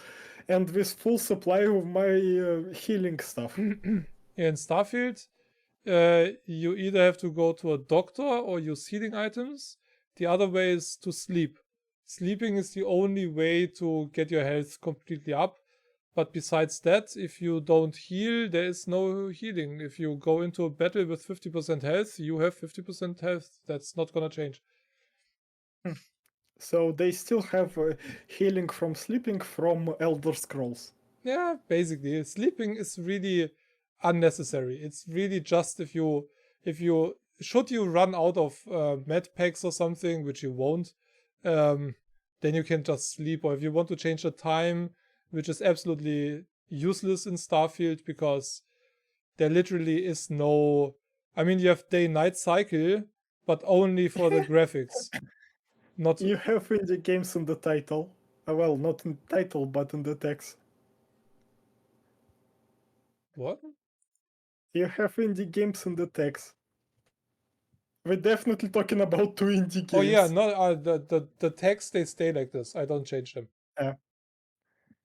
[SPEAKER 2] and with full supply of my healing stuff.
[SPEAKER 1] In Starfield, you either have to go to a doctor or use healing items. The other way is to sleep. Sleeping is the only way to get your health completely up. But besides that, if you don't heal, there is no healing. If you go into a battle with 50% health, you have 50% health. That's not gonna change.
[SPEAKER 2] So they still have healing from sleeping from Elder Scrolls.
[SPEAKER 1] Yeah, basically. Sleeping is really unnecessary. It's really just if you should you run out of med packs or something, which you won't, then you can just sleep. Or if you want to change the time, which is absolutely useless in Starfield because there literally is no... I mean, you have day-night cycle, but only for the graphics. Not...
[SPEAKER 2] You have indie games in the title. Well, not in the title, but in the text.
[SPEAKER 1] What?
[SPEAKER 2] You have indie games in the text. We're definitely talking about 2 indie games.
[SPEAKER 1] Oh yeah, no, the text, they stay like this. I don't change them.
[SPEAKER 2] Yeah.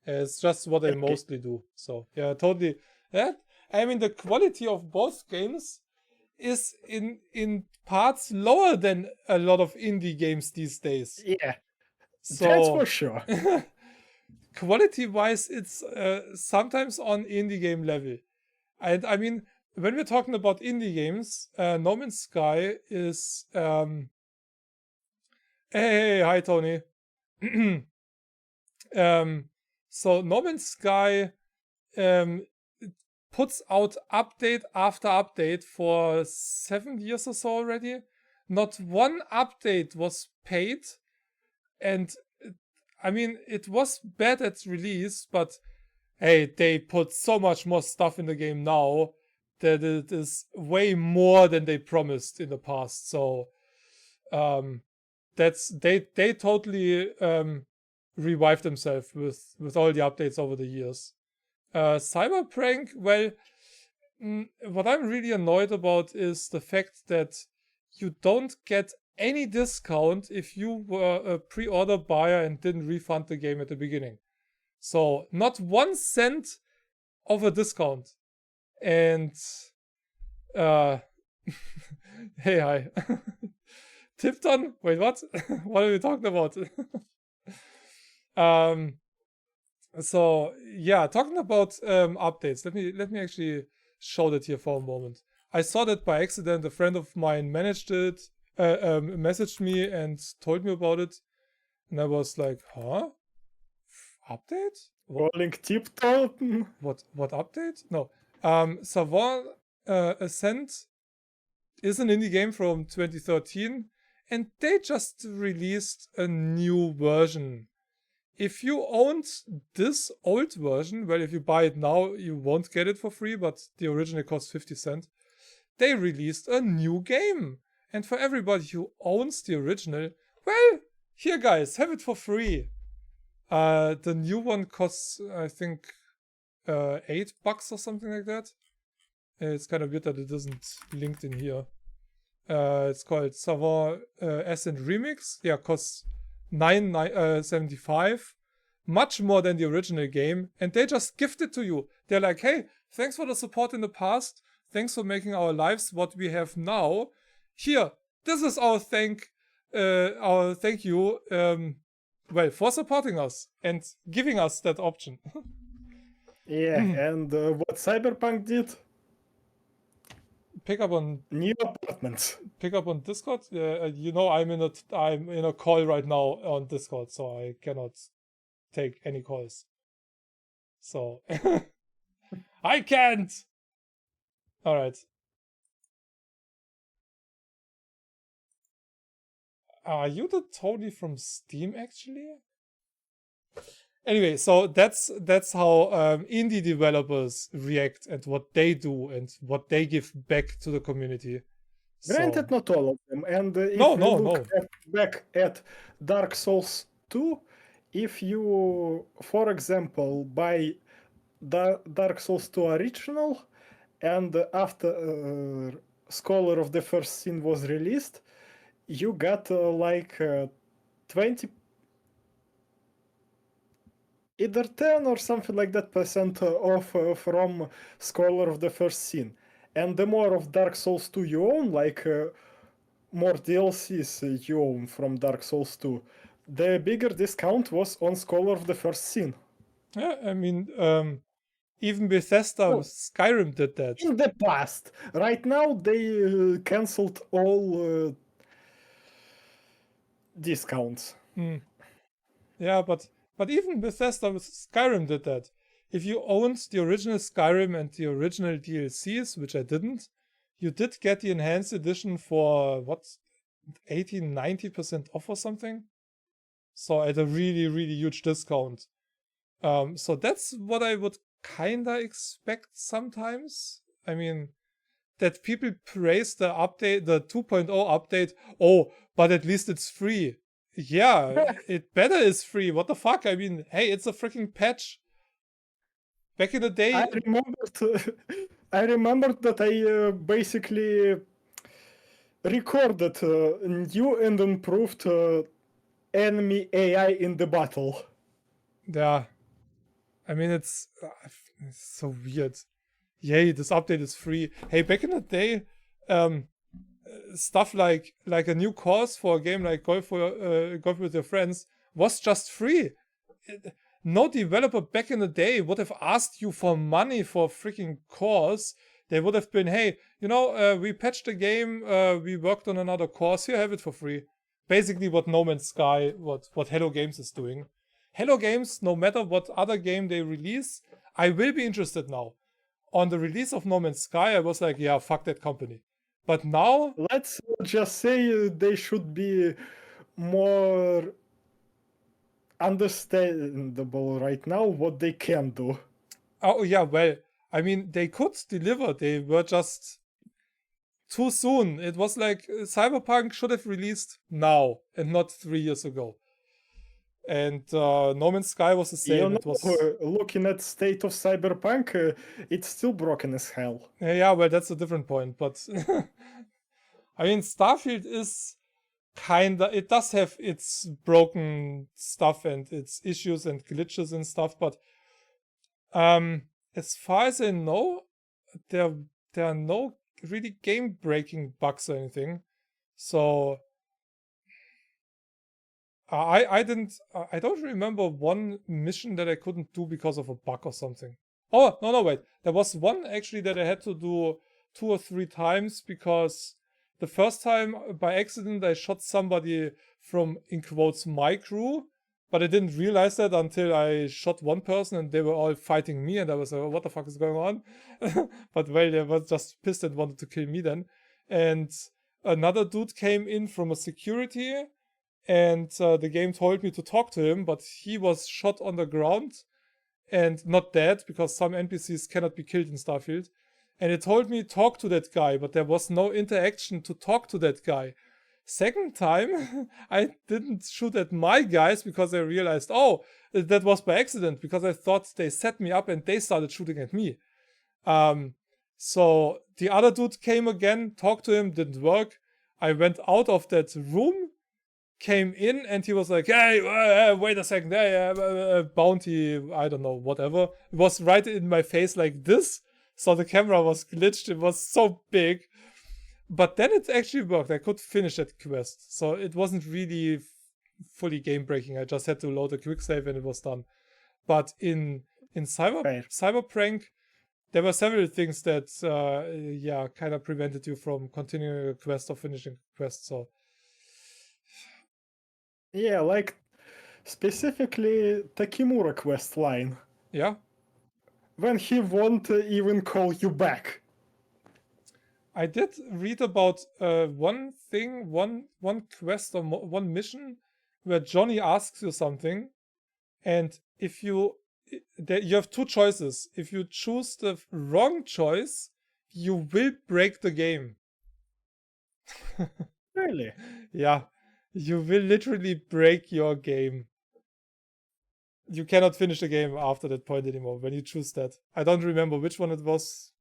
[SPEAKER 1] It's just what I mostly do. So yeah, totally. Yeah, I mean the quality of both games is in parts lower than a lot of indie games these days.
[SPEAKER 2] Yeah,
[SPEAKER 1] so
[SPEAKER 2] that's for sure.
[SPEAKER 1] Quality-wise, it's sometimes on indie game level. And I mean, when we're talking about indie games, No Man's Sky is... Hey, hi Tony. So No Man's Sky puts out update after update for 7 years or so already. Not one update was paid. And I mean, it was bad at release, but hey, they put so much more stuff in the game now that it is way more than they promised in the past. So that's they totally revived themselves with all the updates over the years. Cyberpunk, well, what I'm really annoyed about is the fact that you don't get any discount if you were a pre-order buyer and didn't refund the game at the beginning. So not 1 cent of a discount. And hey, hi. Tipton? Wait, what? What are we talking about? So yeah, talking about updates. Let me actually show that here for a moment. I saw that by accident. A friend of mine messaged me and told me about it, and I was like, huh? Update?
[SPEAKER 2] Calling Tipton?
[SPEAKER 1] What update? No. Savant Ascent is an indie game from 2013, and they just released a new version. If you owned this old version, well, if you buy it now, you won't get it for free, but the original cost 50 cents. They released a new game. And for everybody who owns the original, well, here guys, have it for free. The new one costs, I think, $8 or something like that. It's kind of weird that it isn't linked in here. It's called Savant Ascent Remix. Yeah, costs $9.75, much more than the original game, and they just gift it to you. They're like, hey, thanks for the support in the past. Thanks for making our lives what we have now. Here, this is our thank you. Well, for supporting us and giving us that option.
[SPEAKER 2] Yeah, and what Cyberpunk did?
[SPEAKER 1] Pick up on
[SPEAKER 2] new apartments.
[SPEAKER 1] Pick up on Discord. You know, I'm in a call right now on Discord, so I cannot take any calls. So I can't. All right. Are you the Tony from Steam actually? Anyway, so that's how indie developers react and what they do and what they give back to the community.
[SPEAKER 2] Granted, not all of them. And if you look back at Dark Souls 2, if you, for example, buy Dark Souls 2 original, and after Scholar of the First Sin was released, you got like 20 either 10 or something like that percent off from Scholar of the First Sin. And the more of Dark Souls 2 you own, like more DLCs you own from Dark Souls 2, the bigger discount was on Scholar of the First Sin.
[SPEAKER 1] Yeah, I mean, even Bethesda with Skyrim did that.
[SPEAKER 2] In the past. Right now, they cancelled all discounts.
[SPEAKER 1] Yeah, but even Bethesda with Skyrim did that. If you owned the original Skyrim and the original DLCs, which I didn't, you did get the enhanced edition for what, 80-90% off or something? So at a really, really huge discount. So that's what I would kinda expect sometimes. I mean, that people praise the update, the 2.0 update. Oh, but at least it's free. Yeah, it better is free. What the fuck? I mean, hey, it's a freaking patch. Back in the day,
[SPEAKER 2] I remembered that I basically recorded new and improved enemy AI in the battle.
[SPEAKER 1] yeah. I mean, it's so weird. Yay, this update is free. Hey, back in the day, stuff like a new course for a game like Golf with Your Friends was just free. No developer back in the day would have asked you for money for a freaking course. They would have been, hey, we patched the game, we worked on another course, here, have it for free. Basically what No Man's Sky, what Hello Games is doing. Hello Games, no matter what other game they release, I will be interested now. On the release of No Man's Sky, I was like, yeah, fuck that company. But now...
[SPEAKER 2] Let's just say they should be more understandable right now what they can do.
[SPEAKER 1] Oh, yeah, well, I mean, they could deliver. They were just too soon. It was like Cyberpunk should have released now and not 3 years ago. And No Man's Sky was the same. It was
[SPEAKER 2] looking at state of Cyberpunk, it's still broken as hell.
[SPEAKER 1] Yeah, well, that's a different point. But I mean, Starfield is it does have its broken stuff and its issues and glitches and stuff. But as far as I know, there are no really game-breaking bugs or anything. So I don't remember one mission that I couldn't do because of a bug or something. Oh, no, wait. There was one actually that I had to do 2 or 3 times because the first time by accident I shot somebody from, in quotes, my crew, but I didn't realize that until I shot one person and they were all fighting me and I was like, oh, what the fuck is going on? But well, they were just pissed and wanted to kill me then. And another dude came in from a security and the game told me to talk to him, but he was shot on the ground and not dead because some NPCs cannot be killed in Starfield. And it told me talk to that guy, but there was no interaction to talk to that guy. Second time, I didn't shoot at my guys because I realized, oh, that was by accident because I thought they set me up and they started shooting at me. So the other dude came again, talked to him, didn't work. I went out of that room, came in, and he was like, hey, wait a second, hey, bounty, I don't know, whatever. It was right in my face like this. So the camera was glitched. It was so big. But then it actually worked. I could finish that quest. So it wasn't really fully game breaking. I just had to load a quick save and it was done. But in Cyberprank, there were several things that kind of prevented you from continuing a quest or finishing a quest. So
[SPEAKER 2] yeah, like specifically Takimura quest line.
[SPEAKER 1] Yeah.
[SPEAKER 2] When he won't even call you back.
[SPEAKER 1] I did read about one thing, one quest or one mission where Johnny asks you something, and if you have 2 choices. If you choose the wrong choice, you will break the game.
[SPEAKER 2] Really?
[SPEAKER 1] Yeah, you will literally break your game. You cannot finish the game after that point anymore when you choose that. I don't remember which one it was.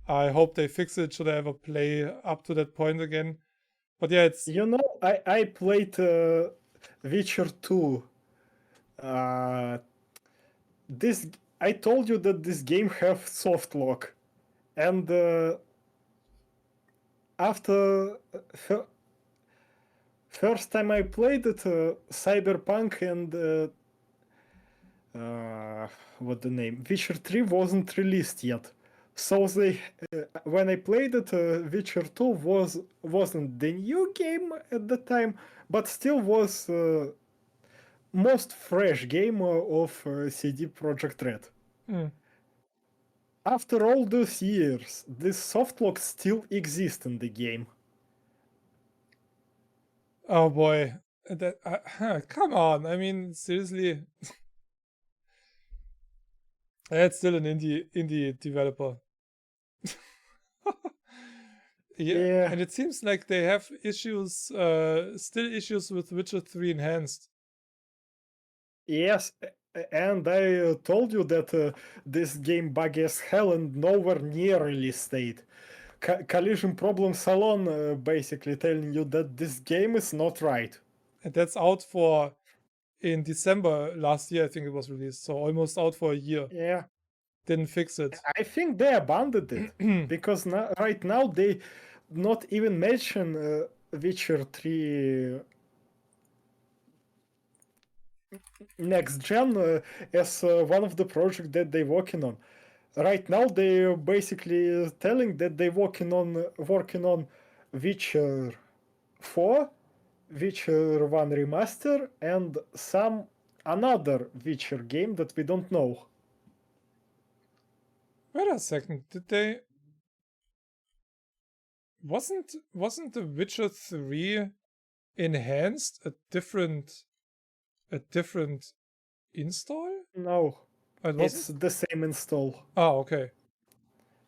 [SPEAKER 1] I hope they fix it. Should I ever play up to that point again? But yeah, it's...
[SPEAKER 2] I played Witcher 2 this I told you that this game have soft lock, and after first time I played it, Cyberpunk and what the name, Witcher 3 wasn't released yet. So they, when I played it, Witcher 2 wasn't the new game at the time, but still was most fresh game of CD Projekt Red.
[SPEAKER 1] Mm.
[SPEAKER 2] After all those years, this softlock still exists in the game.
[SPEAKER 1] Oh boy, that come on! I mean, seriously, it's still an indie developer. Yeah, and it seems like they have issues, still issues with Witcher 3 Enhanced.
[SPEAKER 2] Yes, and I told you that this game buggy as hell and nowhere near release state. Collision Problems alone basically telling you that this game is not right.
[SPEAKER 1] And that's out for in December last year, I think it was released, so almost out for a year.
[SPEAKER 2] Yeah.
[SPEAKER 1] Didn't fix it.
[SPEAKER 2] I think they abandoned it because right now they not even mention Witcher 3 next gen as one of the projects that they're working on. Right now they're basically telling that they're working on Witcher 4, Witcher 1 remaster, and some another Witcher game that we don't know.
[SPEAKER 1] Wait a second, did they... Wasn't the Witcher 3 Enhanced a different install?
[SPEAKER 2] No,
[SPEAKER 1] It
[SPEAKER 2] it's the same install.
[SPEAKER 1] Oh, okay.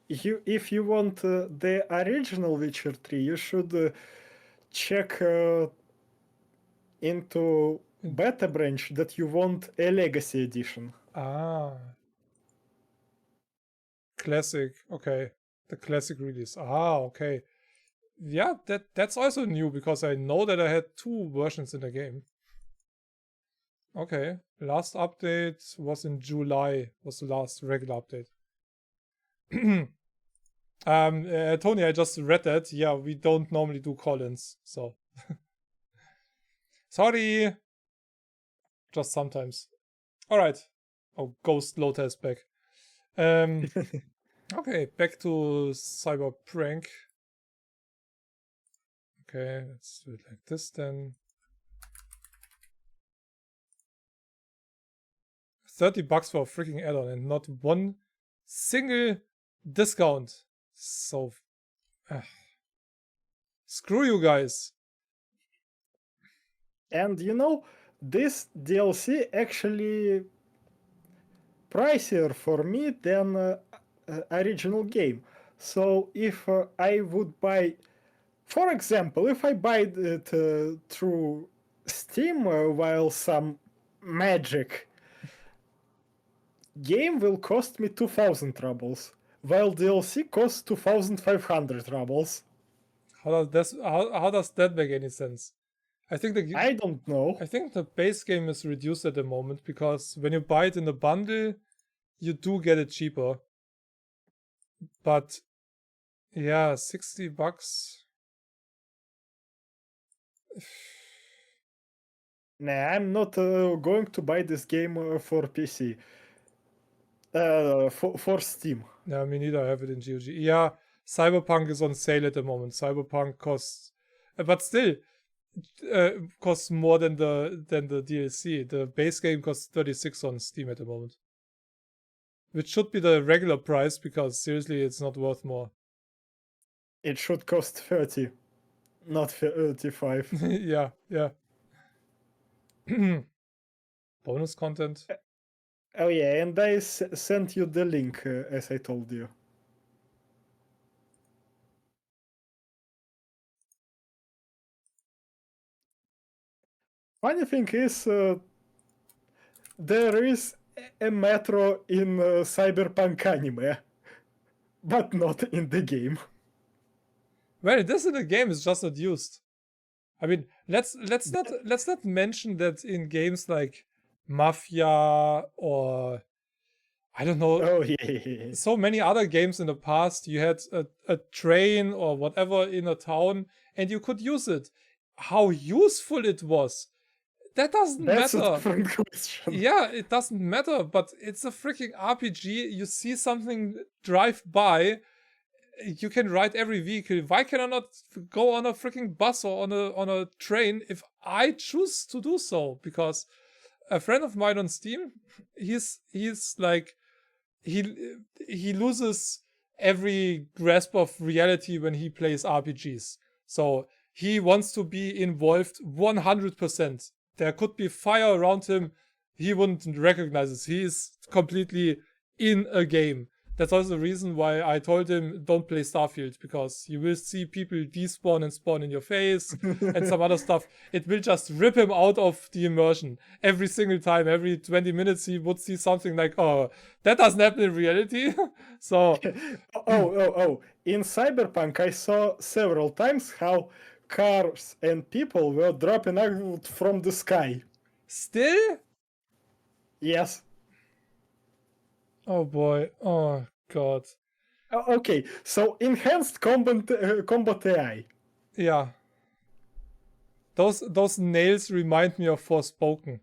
[SPEAKER 2] If you want the original Witcher 3, you should check into beta branch that you want a legacy edition.
[SPEAKER 1] Ah. Classic, okay. The classic release. Ah, okay. Yeah, that's also new because I know that I had 2 versions in the game. Okay. Last update was in July, was the last regular update. Tony, I just read that. Yeah, we don't normally do call-ins, so sorry. Just sometimes. Alright. Oh, Ghost Lota is back. Okay, back to Cyberpunk. Okay, let's do it like this then. $30 for a freaking add-on and not one single discount. So, screw you guys.
[SPEAKER 2] And you know, this DLC actually pricier for me than original game. So if I would buy, for example, if I buy it through Steam while some magic game will cost me 2,000 rubles, while DLC costs 2,500 rubles.
[SPEAKER 1] How does that make any sense? I think
[SPEAKER 2] I don't know.
[SPEAKER 1] I think the base game is reduced at the moment because when you buy it in a bundle, you do get it cheaper. But yeah, $60.
[SPEAKER 2] Nah, I'm not going to buy this game for PC. For Steam.
[SPEAKER 1] Yeah, me neither. I have it in GOG. Yeah, Cyberpunk is on sale at the moment. Cyberpunk costs, but still, costs more than the DLC. The base game costs 36 on Steam at the moment, which should be the regular price because seriously, it's not worth more.
[SPEAKER 2] It should cost 30, not 35.
[SPEAKER 1] Yeah. Bonus content.
[SPEAKER 2] Oh yeah, and I sent you the link as I told you. Funny thing is, there is a metro in Cyberpunk anime, but not in the game.
[SPEAKER 1] Well, it is in the game. It's just not used. I mean, let's not mention that in games like Mafia or I don't know,
[SPEAKER 2] Oh yeah.
[SPEAKER 1] so many other games in the past. You had a train or whatever in a town, and you could use it. How useful it was, that doesn't
[SPEAKER 2] That's a
[SPEAKER 1] matter.
[SPEAKER 2] different question.
[SPEAKER 1] Yeah, it doesn't matter, but it's a freaking RPG. You see something drive by, you can ride every vehicle. Why can I not go on a freaking bus or on a train if I choose to do so? Because a friend of mine on Steam, he's like, he loses every grasp of reality when he plays RPGs. So he wants to be involved 100%. There could be fire around him, he wouldn't recognize it. He is completely in a game. That's also the reason why I told him don't play Starfield, because you will see people despawn and spawn in your face and some other stuff. It will just rip him out of the immersion. Every single time, every 20 minutes, he would see something like, oh, that doesn't happen in reality. So,
[SPEAKER 2] In Cyberpunk, I saw several times how cars and people were dropping out from the sky.
[SPEAKER 1] still?
[SPEAKER 2] Yes.
[SPEAKER 1] Oh boy. Oh god.
[SPEAKER 2] Okay, so enhanced combat AI.
[SPEAKER 1] Yeah. Those nails remind me of Forspoken.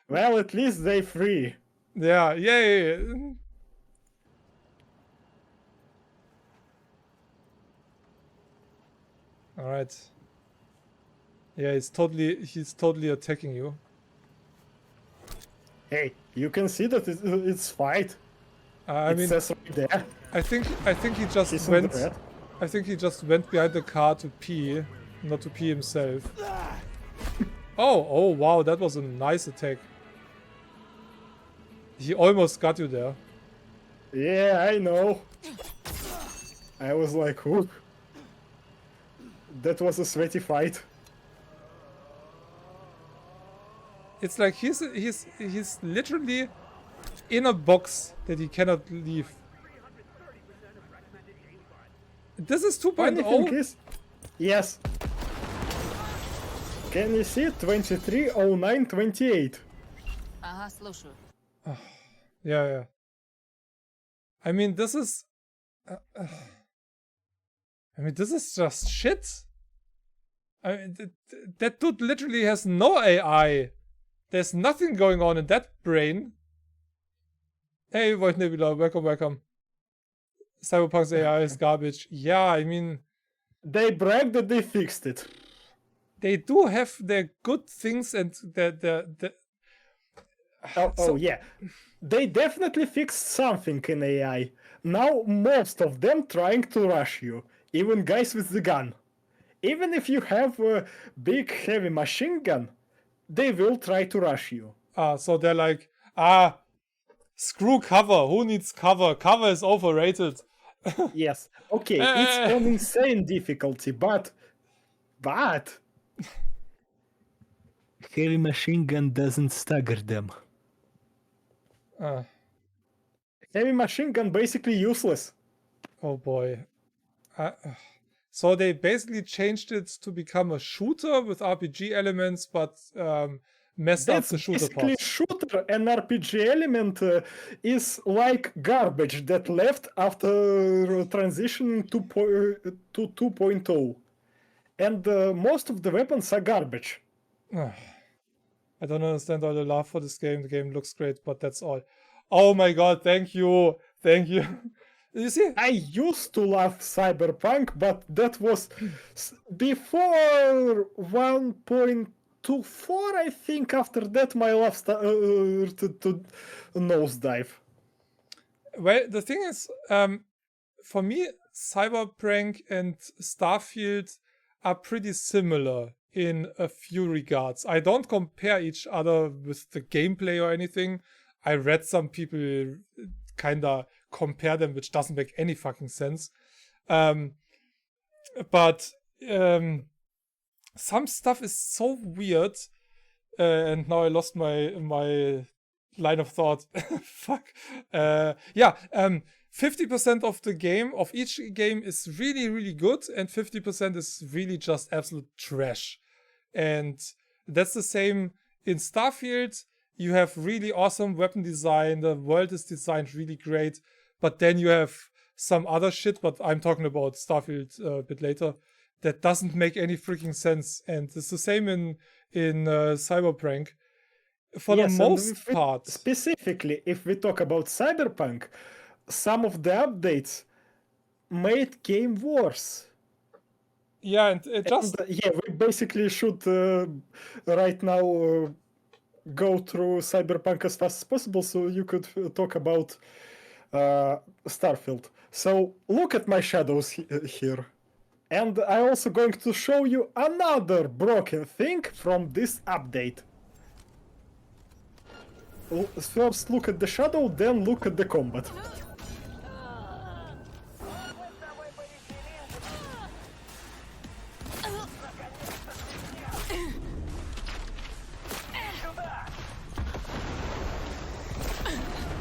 [SPEAKER 2] Well, at least they free.
[SPEAKER 1] Yeah, yay. All right. Yeah, he's totally attacking you.
[SPEAKER 2] Hey, you can see that it's fight.
[SPEAKER 1] I mean,
[SPEAKER 2] says right there.
[SPEAKER 1] I think he just
[SPEAKER 2] Isn't
[SPEAKER 1] went.
[SPEAKER 2] that?
[SPEAKER 1] I think he just went behind the car to pee, not to pee himself. Oh wow, that was a nice attack. He almost got you there.
[SPEAKER 2] Yeah, I know. I was like, whoop. That was a sweaty fight.
[SPEAKER 1] It's like he's literally in a box that he cannot leave. This is
[SPEAKER 2] Funny thing
[SPEAKER 1] 2.0.
[SPEAKER 2] is, yes. Can you see it? 230928.
[SPEAKER 3] Ага, слушаю.
[SPEAKER 1] Yeah. I mean, this is. I mean, this is just shit. I mean, that dude literally has no AI. There's nothing going on in that brain. Hey, Void Nebula, welcome. Cyberpunk's AI is garbage. Yeah, I mean,
[SPEAKER 2] They brag that they fixed it.
[SPEAKER 1] they do have their good things and the
[SPEAKER 2] Oh yeah. They definitely fixed something in AI. Now most of them trying to rush you. Even guys with the gun. Even if you have a big heavy machine gun, they will try to rush you.
[SPEAKER 1] so they're like, screw cover. Who needs cover? Cover is overrated.
[SPEAKER 2] Yes. Okay, it's an insane difficulty, but heavy machine gun doesn't stagger them. Heavy machine gun basically useless.
[SPEAKER 1] Oh boy. So they basically changed it to become a shooter with RPG elements, but messed up the shooter
[SPEAKER 2] basically
[SPEAKER 1] part.
[SPEAKER 2] Shooter and RPG element is like garbage that left after transitioning to 2.0. And most of the weapons are garbage.
[SPEAKER 1] I don't understand all the love for this game. The game looks great, but that's all. Oh my god, thank you. You see?
[SPEAKER 2] I used to love Cyberpunk, but that was before 1.24, I think. After that, my love started to nosedive.
[SPEAKER 1] Well, the thing is, for me, Cyberpunk and Starfield are pretty similar in a few regards. I don't compare each other with the gameplay or anything. I read some people kinda compare them, which doesn't make any fucking sense. But some stuff is so weird, and now I lost my line of thought. Fuck. 50% of the game, of each game, is really, really good, and 50% is really just absolute trash. And that's the same in Starfield. you have really awesome weapon design, the world is designed really great, but then you have some other shit, but I'm talking about Starfield a bit later, that doesn't make any freaking sense. And it's the same in Cyberpunk. For the
[SPEAKER 2] Yes, and
[SPEAKER 1] most
[SPEAKER 2] if
[SPEAKER 1] part.
[SPEAKER 2] specifically, if we talk about Cyberpunk, some of the updates made game worse.
[SPEAKER 1] Yeah, and it just...
[SPEAKER 2] And, yeah, we basically should right now go through Cyberpunk as fast as possible so you could talk about Starfield. So look at my shadows here. And I'm also going to show you another broken thing from this update. First look at the shadow, then look at the combat.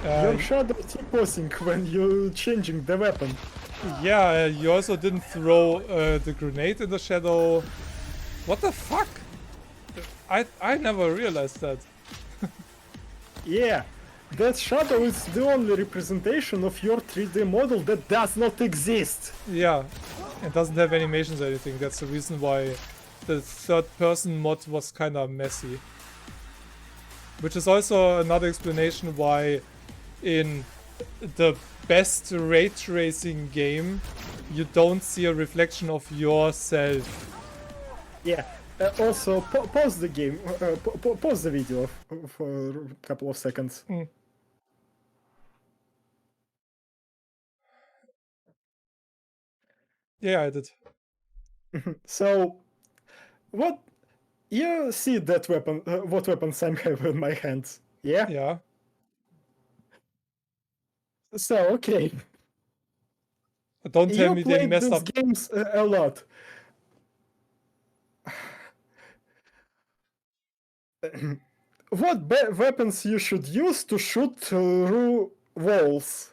[SPEAKER 2] Your shadow is opposing when you're changing the weapon.
[SPEAKER 1] Yeah, you also didn't throw the grenade in the shadow. What the fuck? I never realized that.
[SPEAKER 2] Yeah, that shadow is the only representation of your 3D model that does not exist.
[SPEAKER 1] Yeah, it doesn't have animations or anything. That's the reason why the third-person mod was kind of messy. Which is also another explanation why in the best ray tracing game you don't see a reflection of yourself.
[SPEAKER 2] Yeah. Also, pause the game. Pause the video for a couple of seconds.
[SPEAKER 1] Yeah, I did.
[SPEAKER 2] So, what you see that weapon? What weapons I have in my hands? Yeah.
[SPEAKER 1] Yeah.
[SPEAKER 2] So okay.
[SPEAKER 1] Don't tell me they
[SPEAKER 2] played
[SPEAKER 1] messed
[SPEAKER 2] these
[SPEAKER 1] up.
[SPEAKER 2] games a lot. What weapons you should use to shoot through walls?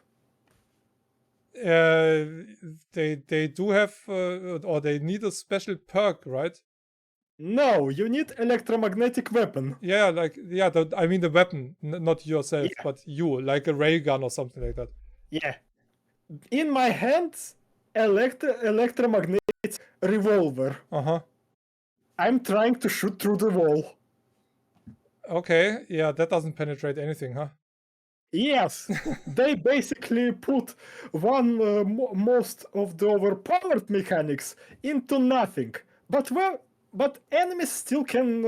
[SPEAKER 1] They do have or they need a special perk, right?
[SPEAKER 2] No, you need electromagnetic weapon.
[SPEAKER 1] Yeah, like I mean the weapon, not yourself,
[SPEAKER 2] Yeah.
[SPEAKER 1] but you, like a ray gun or something like that.
[SPEAKER 2] Yeah. In my hands, electromagnetic revolver.
[SPEAKER 1] Uh-huh.
[SPEAKER 2] I'm trying to shoot through the wall.
[SPEAKER 1] Okay, yeah, that doesn't penetrate anything, huh?
[SPEAKER 2] Yes, they basically put one most of the overpowered mechanics into nothing. But enemies still can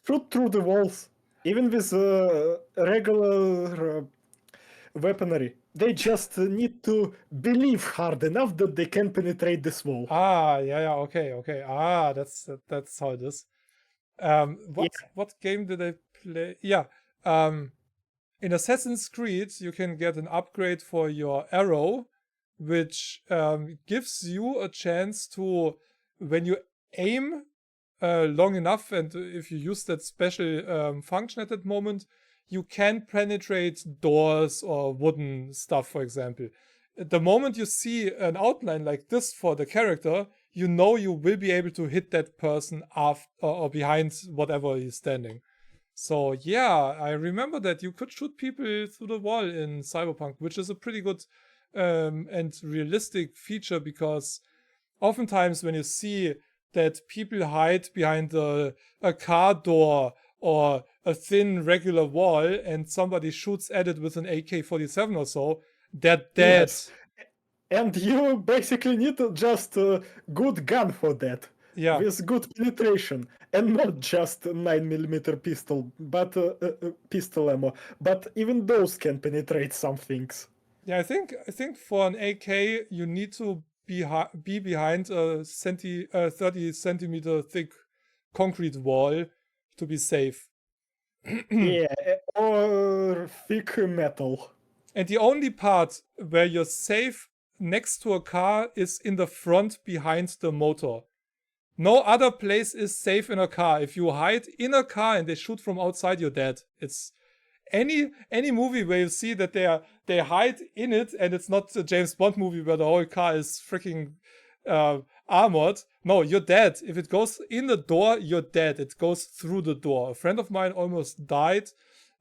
[SPEAKER 2] shoot through the walls, even with regular weaponry. They just need to believe hard enough that they can penetrate this wall.
[SPEAKER 1] Ah, yeah, okay. Ah, that's how it is. What game did I play? Yeah, in Assassin's Creed, you can get an upgrade for your arrow, which gives you a chance to, when you aim long enough, and if you use that special function at that moment, you can penetrate doors or wooden stuff, for example. The moment you see an outline like this for the character, you know you will be able to hit that person after or behind whatever he's standing. So yeah, I remember that you could shoot people through the wall in Cyberpunk, which is a pretty good and realistic feature, because oftentimes when you see that people hide behind a car door or a thin regular wall and somebody shoots at it with an AK-47 or so, they're dead.
[SPEAKER 2] Yes. And you basically need just a good gun for that.
[SPEAKER 1] Yeah.
[SPEAKER 2] With good penetration. And not just 9mm pistol, but pistol ammo. But even those can penetrate some things.
[SPEAKER 1] Yeah, I think for an AK you need to be behind a 30 centimeter thick concrete wall to be safe.
[SPEAKER 2] Yeah, or thick metal.
[SPEAKER 1] And the only part where you're safe next to a car is in the front behind the motor. No other place is safe in a car. If you hide in a car and they shoot from outside, you're dead. It's any movie where you see that they hide in it, and it's not a James Bond movie where the whole car is freaking armored. No, you're dead. If it goes in the door, you're dead. It goes through the door. A friend of mine almost died.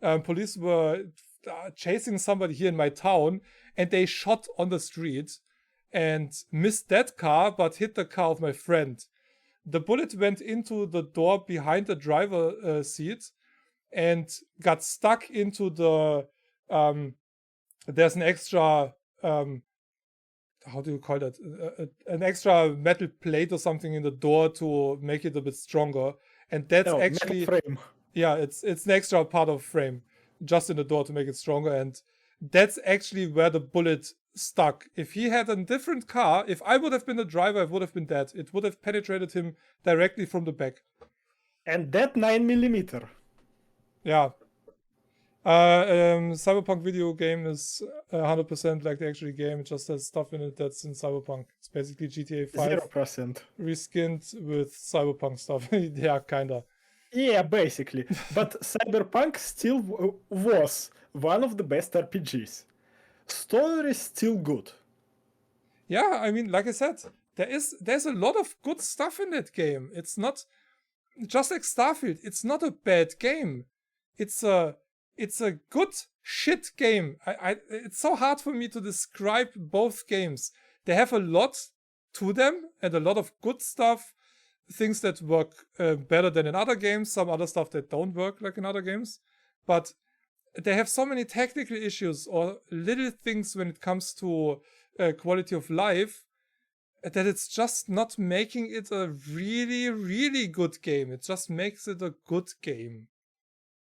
[SPEAKER 1] Police were chasing somebody here in my town, and they shot on the street and missed that car, but hit the car of my friend. The bullet went into the door behind the driver seat and got stuck into the there's an extra how do you call that, an extra metal plate or something in the door to make it a bit stronger, and that's actually
[SPEAKER 2] metal frame.
[SPEAKER 1] Yeah, it's an extra part of frame just in the door to make it stronger, and that's actually where the bullet stuck. If he had a different car, if I would have been the driver, I would have been dead. It would have penetrated him directly from the back.
[SPEAKER 2] And that 9mm.
[SPEAKER 1] Yeah. Cyberpunk video game is 100% like the actual game. It just has stuff in it that's in Cyberpunk. It's basically GTA 5
[SPEAKER 2] 0%.
[SPEAKER 1] reskinned with Cyberpunk stuff. Yeah, kinda.
[SPEAKER 2] Yeah, basically. But Cyberpunk still was one of the best RPGs. Story is still good.
[SPEAKER 1] Yeah, I mean, like I said, there's a lot of good stuff in that game. It's not just like Starfield. It's not a bad game. It's a good shit game. It's so hard for me to describe both games. They have a lot to them and a lot of good stuff. Things that work better than in other games. Some other stuff that don't work like in other games. But they have so many technical issues or little things when it comes to quality of life that it's just not making it a really, really good game. It just makes it a good game.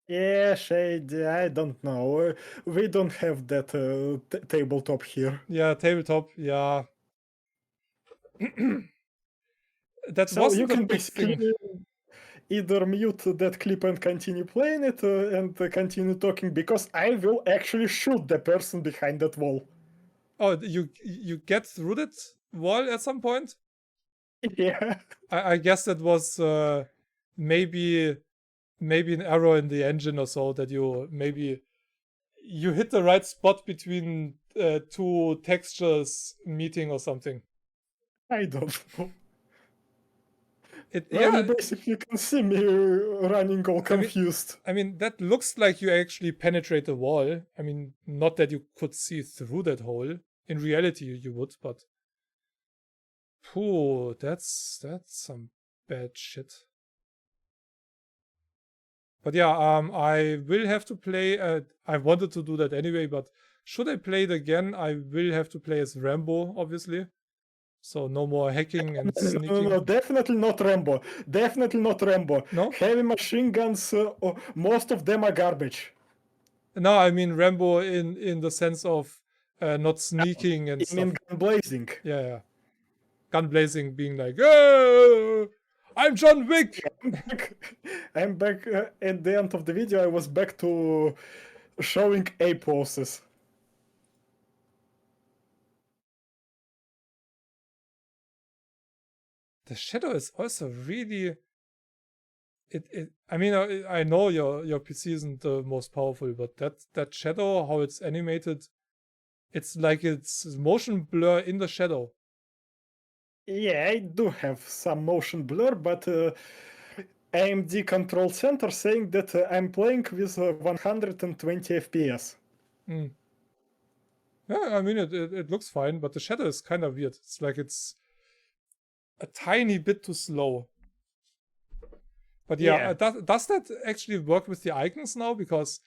[SPEAKER 2] Yeah, Shade, I don't know. We don't have that tabletop here.
[SPEAKER 1] Yeah, tabletop, yeah. That
[SPEAKER 2] So
[SPEAKER 1] wasn't
[SPEAKER 2] you can
[SPEAKER 1] a big
[SPEAKER 2] basically
[SPEAKER 1] thing.
[SPEAKER 2] either mute that clip and continue playing it and continue talking, because I will actually shoot the person behind that wall.
[SPEAKER 1] Oh, you get through that wall at some point?
[SPEAKER 2] Yeah.
[SPEAKER 1] I guess that was maybe an error in the engine or so, that you hit the right spot between two textures meeting or something.
[SPEAKER 2] I don't know.
[SPEAKER 1] Yeah,
[SPEAKER 2] you basically can see me running all confused.
[SPEAKER 1] I mean, that looks like you actually penetrate the wall. I mean, not that you could see through that hole. In reality, you would, but... Phew, that's some bad shit. But yeah, I will have to play... I wanted to do that anyway, but should I play it again, I will have to play as Rambo, obviously. So no more hacking and sneaking.
[SPEAKER 2] No, definitely not Rambo. Definitely not Rambo.
[SPEAKER 1] No?
[SPEAKER 2] Heavy machine guns, most of them are garbage.
[SPEAKER 1] No, I mean Rambo in the sense of not sneaking and
[SPEAKER 2] I
[SPEAKER 1] stuff.
[SPEAKER 2] mean gun blazing.
[SPEAKER 1] Yeah. Gun blazing, being like, oh, I'm John Wick!
[SPEAKER 2] I'm back at the end of the video. I was back to showing A poses.
[SPEAKER 1] The shadow is also really... I mean, I know your PC isn't the most powerful, but that shadow, how it's animated, it's like it's motion blur in the shadow.
[SPEAKER 2] Yeah, I do have some motion blur, but AMD Control Center saying that I'm playing with 120 FPS.
[SPEAKER 1] Mm. Yeah, I mean, it looks fine, but the shadow is kind of weird. It's like it's a tiny bit too slow. But yeah, does that actually work with the icons now? Because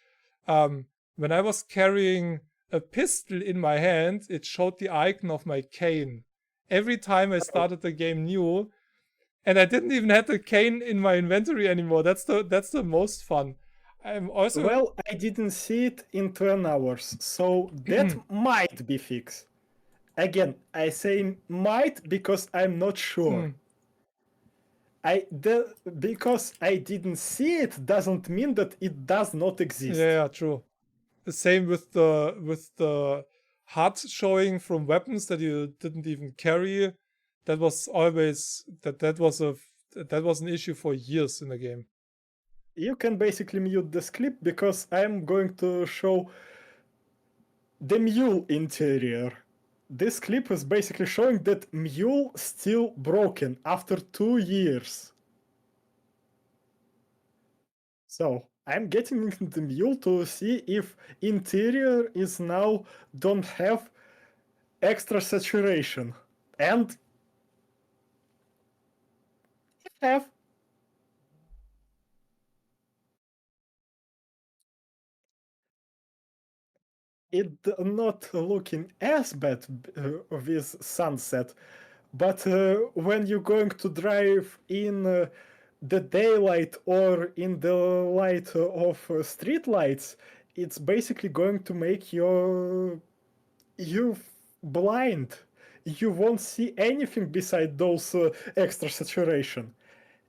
[SPEAKER 1] when I was carrying a pistol in my hand, it showed the icon of my cane. Every time I started the game new, and I didn't even have the cane in my inventory anymore. That's the most fun. I'm also...
[SPEAKER 2] Well, I didn't see it in 10 hours, so that might be fixed. Again, I say might because I'm not sure. Because I didn't see it doesn't mean that it does not exist.
[SPEAKER 1] Yeah, true. The same with the HUD showing from weapons that you didn't even carry. That was always that was an issue for years in the game.
[SPEAKER 2] You can basically mute this clip because I'm going to show the mule interior. this clip is basically showing that Mule still broken after 2 years. So I'm getting the Mule to see if interior is now don't have extra saturation, and it have. It not looking as bad with sunset, but when you're going to drive in the daylight or in the light of street lights, it's basically going to make you blind. You won't see anything beside those extra saturation.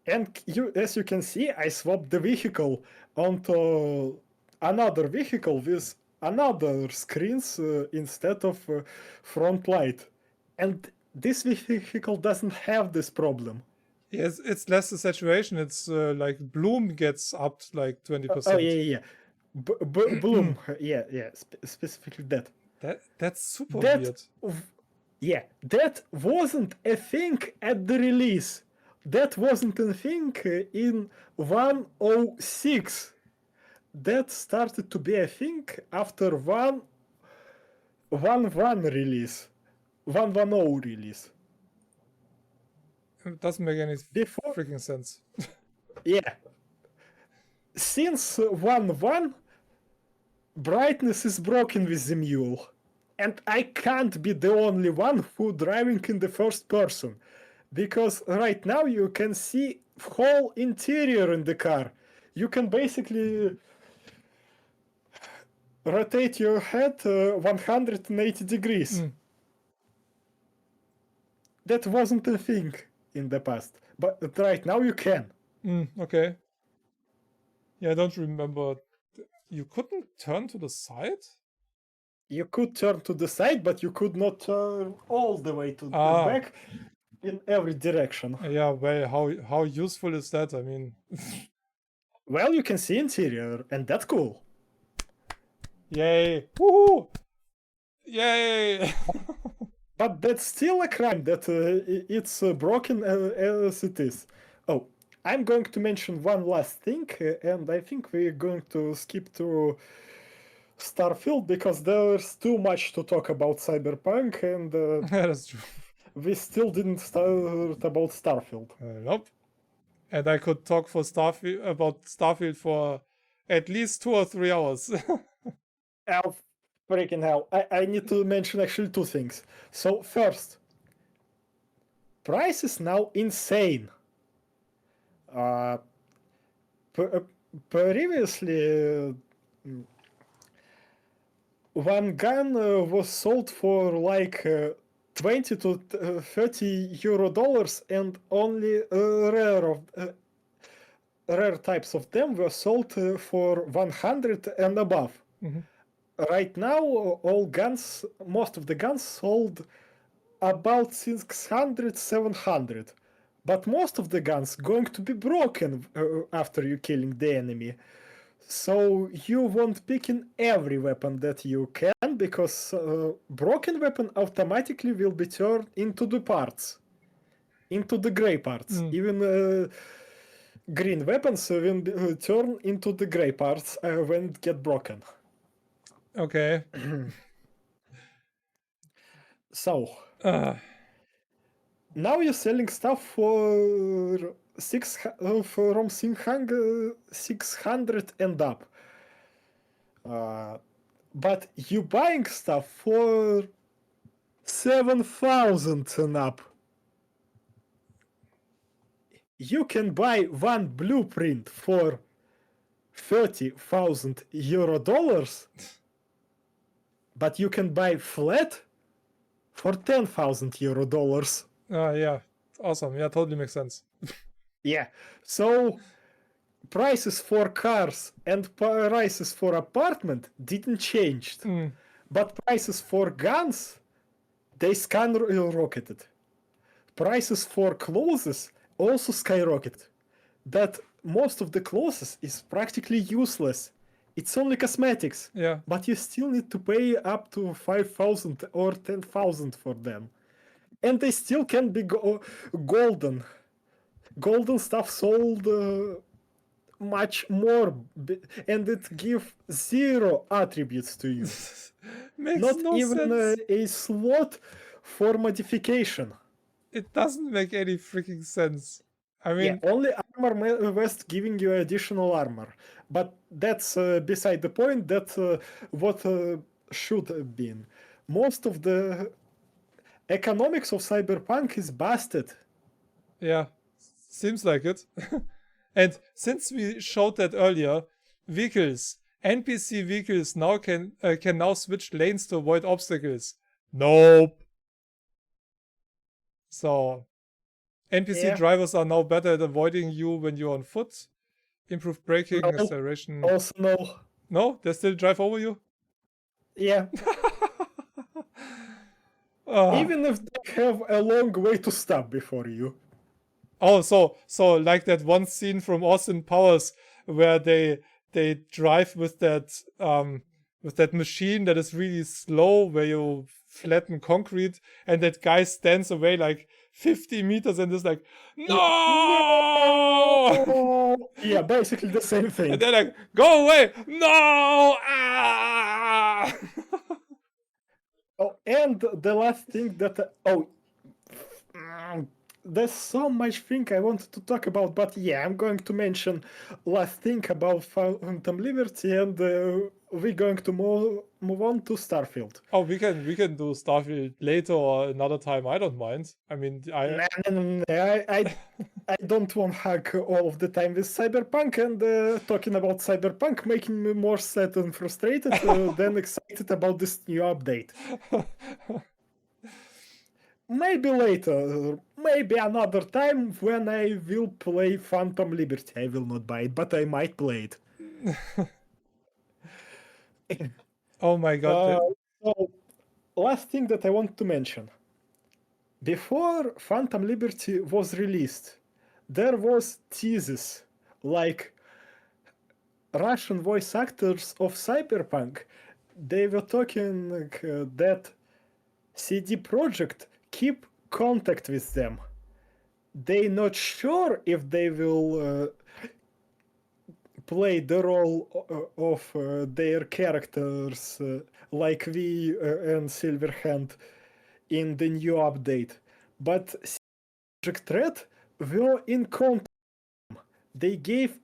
[SPEAKER 2] And as you can see, I swapped the vehicle onto another vehicle with another screens instead of front light. And this vehicle doesn't have this problem.
[SPEAKER 1] Yes, it's less the saturation. It's like bloom gets up to like 20%.
[SPEAKER 2] Oh, yeah. Bloom, yeah, specifically that.
[SPEAKER 1] That's super weird.
[SPEAKER 2] Yeah, that wasn't a thing at the release. That wasn't a thing in 106. That started to be a thing after 1.1 release. 1.10 release.
[SPEAKER 1] It doesn't make any
[SPEAKER 2] Before,
[SPEAKER 1] freaking sense.
[SPEAKER 2] yeah. Since 1.1, brightness is broken with the Mule. And I can't be the only one who driving in the first person. Because right now you can see whole interior in the car. You can basically rotate your head 180 degrees. That wasn't a thing in the past, but right now you can.
[SPEAKER 1] Okay. Yeah, I don't remember. You couldn't turn to the side?
[SPEAKER 2] You could turn to the side, but you could not turn all the way to the back in every direction.
[SPEAKER 1] Yeah, well, how useful is that? I mean...
[SPEAKER 2] Well, you can see interior, and that's cool.
[SPEAKER 1] Yay! Woohoo! Yay!
[SPEAKER 2] But that's still a crime that it's broken as it is. Oh, I'm going to mention one last thing, and I think we're going to skip to Starfield because there's too much to talk about Cyberpunk, and
[SPEAKER 1] That's true.
[SPEAKER 2] we still didn't start about Starfield.
[SPEAKER 1] Nope. And I could talk about Starfield for at least 2 or 3 hours.
[SPEAKER 2] Oh, freaking hell. I need to mention actually 2 things. So first, price is now insane. Previously, one gun was sold for like 20 to 30 euro dollars, and only rare types of them were sold for 100 and above. Right now, most of the guns sold about 600, 700. But most of the guns going to be broken after you killing the enemy. So you won't pick in every weapon that you can, because broken weapon automatically will be turned into the parts. Into the gray parts. Even green weapons will be turned into the gray parts when it get broken.
[SPEAKER 1] Okay.
[SPEAKER 2] So now you're selling stuff for from 600 and up. But you buying stuff for 7,000 and up. You can buy one blueprint for 30,000 euro dollars, but you can buy flat for 10,000 euro dollars.
[SPEAKER 1] Yeah, awesome. Yeah, totally makes sense.
[SPEAKER 2] Yeah, so prices for cars and prices for apartment didn't change, but prices for guns, they skyrocketed. Prices for clothes also skyrocketed. That most of the clothes is practically useless It's only cosmetics.
[SPEAKER 1] Yeah.
[SPEAKER 2] But you still need to pay up to 5,000 or 10,000 for them. And they still can be golden. Golden stuff sold much more, and it give 0 attributes to you.
[SPEAKER 1] Makes
[SPEAKER 2] Not
[SPEAKER 1] no
[SPEAKER 2] even
[SPEAKER 1] sense.
[SPEAKER 2] a slot for modification.
[SPEAKER 1] It doesn't make any freaking sense. I mean,
[SPEAKER 2] Yeah, only armor vest giving you additional armor, but that's beside the point. That's what should have been. Most of the economics of Cyberpunk is busted.
[SPEAKER 1] yeah, seems like it. And since we showed that earlier, vehicles, NPC vehicles now can now switch lanes to avoid obstacles. Nope. So, NPC
[SPEAKER 2] Yeah.
[SPEAKER 1] drivers are now better at avoiding you when you're on foot. Improved braking,
[SPEAKER 2] No.
[SPEAKER 1] acceleration.
[SPEAKER 2] Also, no.
[SPEAKER 1] No, they still drive over you.
[SPEAKER 2] Yeah.
[SPEAKER 1] Ah.
[SPEAKER 2] Even if they have a long way to stop before you.
[SPEAKER 1] Oh, so like that one scene from Austin Powers where they drive with that machine that is really slow, where you flatten concrete, and that guy stands away like 50 meters and is like, no!
[SPEAKER 2] Yeah, basically the same thing.
[SPEAKER 1] And they're like, go away! No! Ah!
[SPEAKER 2] Oh, and the last thing that there's so much thing I wanted to talk about, but yeah, I'm going to mention last thing about Phantom Liberty, and we're going to move on to Starfield.
[SPEAKER 1] Oh, we can do Starfield later or another time. I don't mind. I mean,
[SPEAKER 2] I don't want to hug all of the time with Cyberpunk, and talking about Cyberpunk making me more sad and frustrated than excited about this new update. Maybe later, maybe another time when I will play Phantom Liberty. I will not buy it, but I might play it.
[SPEAKER 1] Oh my god.
[SPEAKER 2] So, last thing that I want to mention. Before Phantom Liberty was released, there was teases like Russian voice actors of Cyberpunk. They were talking that CD Projekt keep contact with them. They not sure if they will play the role of their characters like V and Silverhand in the new update. But Projekt Red were in contact. They gave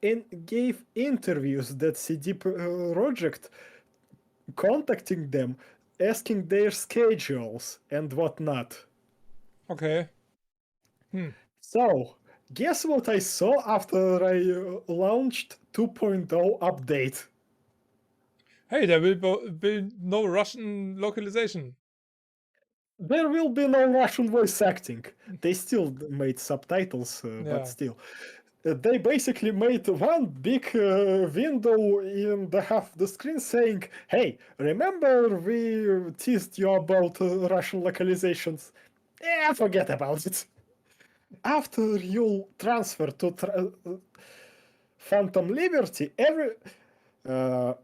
[SPEAKER 2] interviews that CD Projekt contacting them, asking their schedules and whatnot.
[SPEAKER 1] Okay.
[SPEAKER 2] So, guess what I saw after I launched 2.0 update?
[SPEAKER 1] Hey, there will be no Russian localization.
[SPEAKER 2] There will be no Russian voice acting. They still made subtitles,
[SPEAKER 1] Yeah.
[SPEAKER 2] but still. They basically made one big window in the half the screen saying, hey, remember we teased you about Russian localizations? Yeah, forget about it. After you transfer to Phantom Liberty, every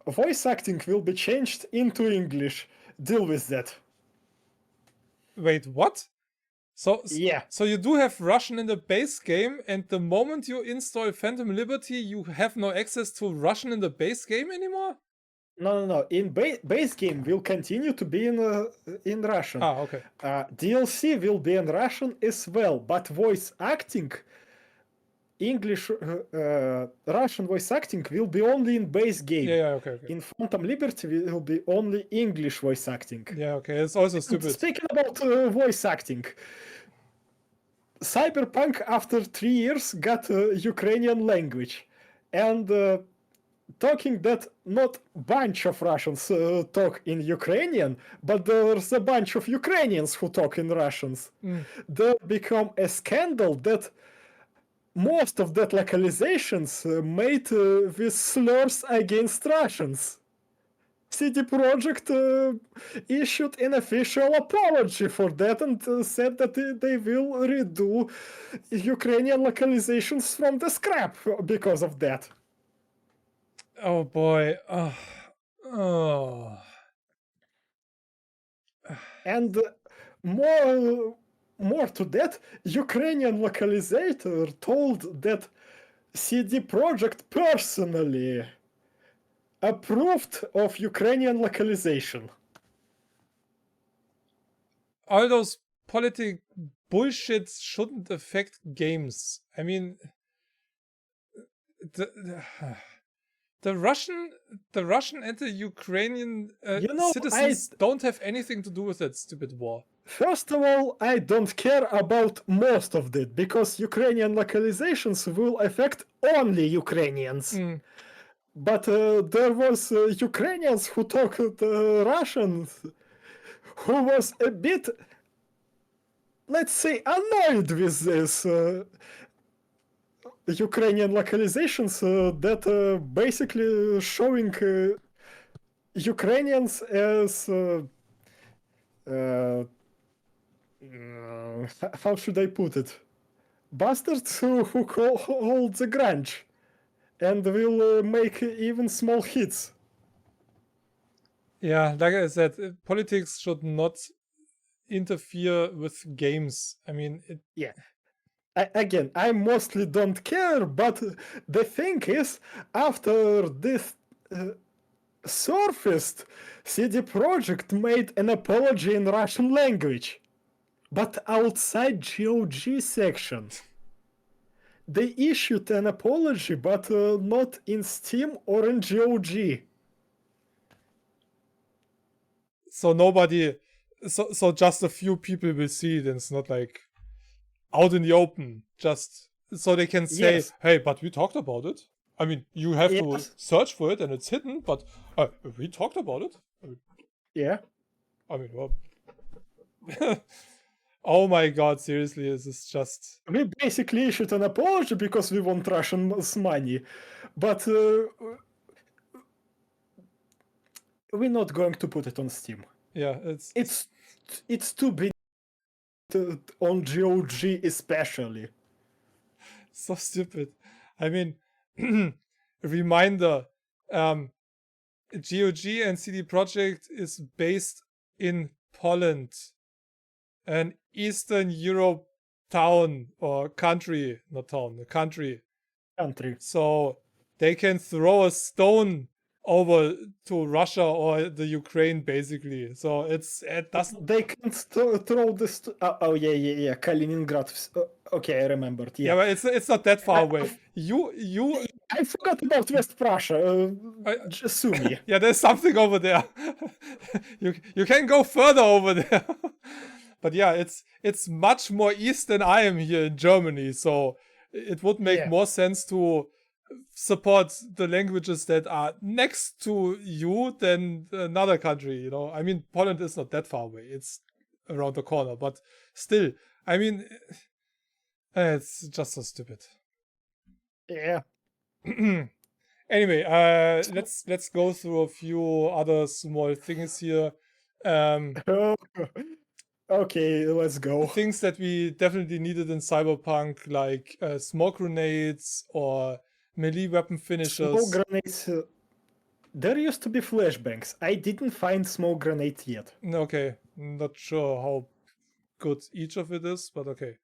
[SPEAKER 2] voice acting will be changed into English. Deal with that.
[SPEAKER 1] Wait, what? So
[SPEAKER 2] Yeah.
[SPEAKER 1] So you do have Russian in the base game, and the moment you install Phantom Liberty, you have no access to Russian in the base game anymore?
[SPEAKER 2] No. In base game will continue to be in Russian.
[SPEAKER 1] Ah, okay.
[SPEAKER 2] DLC will be in Russian as well, but voice acting, English, Russian voice acting will be only in base game.
[SPEAKER 1] Yeah, okay.
[SPEAKER 2] In Phantom Liberty will be only English voice acting.
[SPEAKER 1] Yeah, okay. It's also stupid.
[SPEAKER 2] Speaking about voice acting, Cyberpunk after 3 years got Ukrainian language, and talking that not bunch of Russians talk in Ukrainian, but there's a bunch of Ukrainians who talk in Russians. There become a scandal that most of that localizations made with slurs against Russians. CD Projekt issued an official apology for that and said that they will redo Ukrainian localizations from the scrap because of that.
[SPEAKER 1] Oh boy. Oh.
[SPEAKER 2] And more to that, Ukrainian localizator told that CD Projekt personally approved of Ukrainian localization.
[SPEAKER 1] All those politic bullshit shouldn't affect games. I mean, the Russian and the Ukrainian citizens don't have anything to do with that stupid war.
[SPEAKER 2] First of all, I don't care about most of it because Ukrainian localizations will affect only Ukrainians. But there was Ukrainians who talked Russian who was a bit, let's say, annoyed with this Ukrainian localizations that basically showing Ukrainians as how should I put it? Bastards who hold the grunge and will make even small hits.
[SPEAKER 1] Yeah, like I said, politics should not interfere with games. I mean,
[SPEAKER 2] yeah. Again, I mostly don't care, but the thing is, after this surfaced, CD Projekt made an apology in Russian language, but outside GOG section. They issued an apology, but not in Steam or in GOG.
[SPEAKER 1] So nobody, so just a few people will see it, and it's not like out in the open, just so they can say, hey, but we talked about it. I mean, you have to search for it and it's hidden, but we talked about it.
[SPEAKER 2] Yeah.
[SPEAKER 1] I mean, well, oh my god, seriously, this is just...
[SPEAKER 2] We basically issued an apology because we want Russians money, but we're not going to put it on Steam.
[SPEAKER 1] Yeah,
[SPEAKER 2] it's too big on GOG especially.
[SPEAKER 1] So stupid. I mean, reminder, GOG and CD Projekt is based in Poland, an Eastern Europe town or country, not town, a country.
[SPEAKER 2] Country.
[SPEAKER 1] So they can throw a stone over to Russia or the Ukraine, basically. So it doesn't.
[SPEAKER 2] They can throw this. Oh yeah. Kaliningrad. Okay, I remembered.
[SPEAKER 1] Yeah, but it's not that far away. You.
[SPEAKER 2] I forgot about West Prussia. Just sue me.
[SPEAKER 1] Yeah, there's something over there. you can go further over there. But yeah, it's much more east than I am here in Germany. So it would make more sense to support the languages that are next to you than another country, you know. I mean, Poland is not that far away. It's around the corner, but still, I mean, it's just so stupid.
[SPEAKER 2] Yeah.
[SPEAKER 1] Anyway, let's go through a few other small things here.
[SPEAKER 2] Okay, let's go.
[SPEAKER 1] Things that we definitely needed in Cyberpunk, like smoke grenades or melee weapon finishers.
[SPEAKER 2] Smoke grenades. There used to be flashbangs. I didn't find smoke grenade yet.
[SPEAKER 1] Okay, not sure how good each of it is, but okay.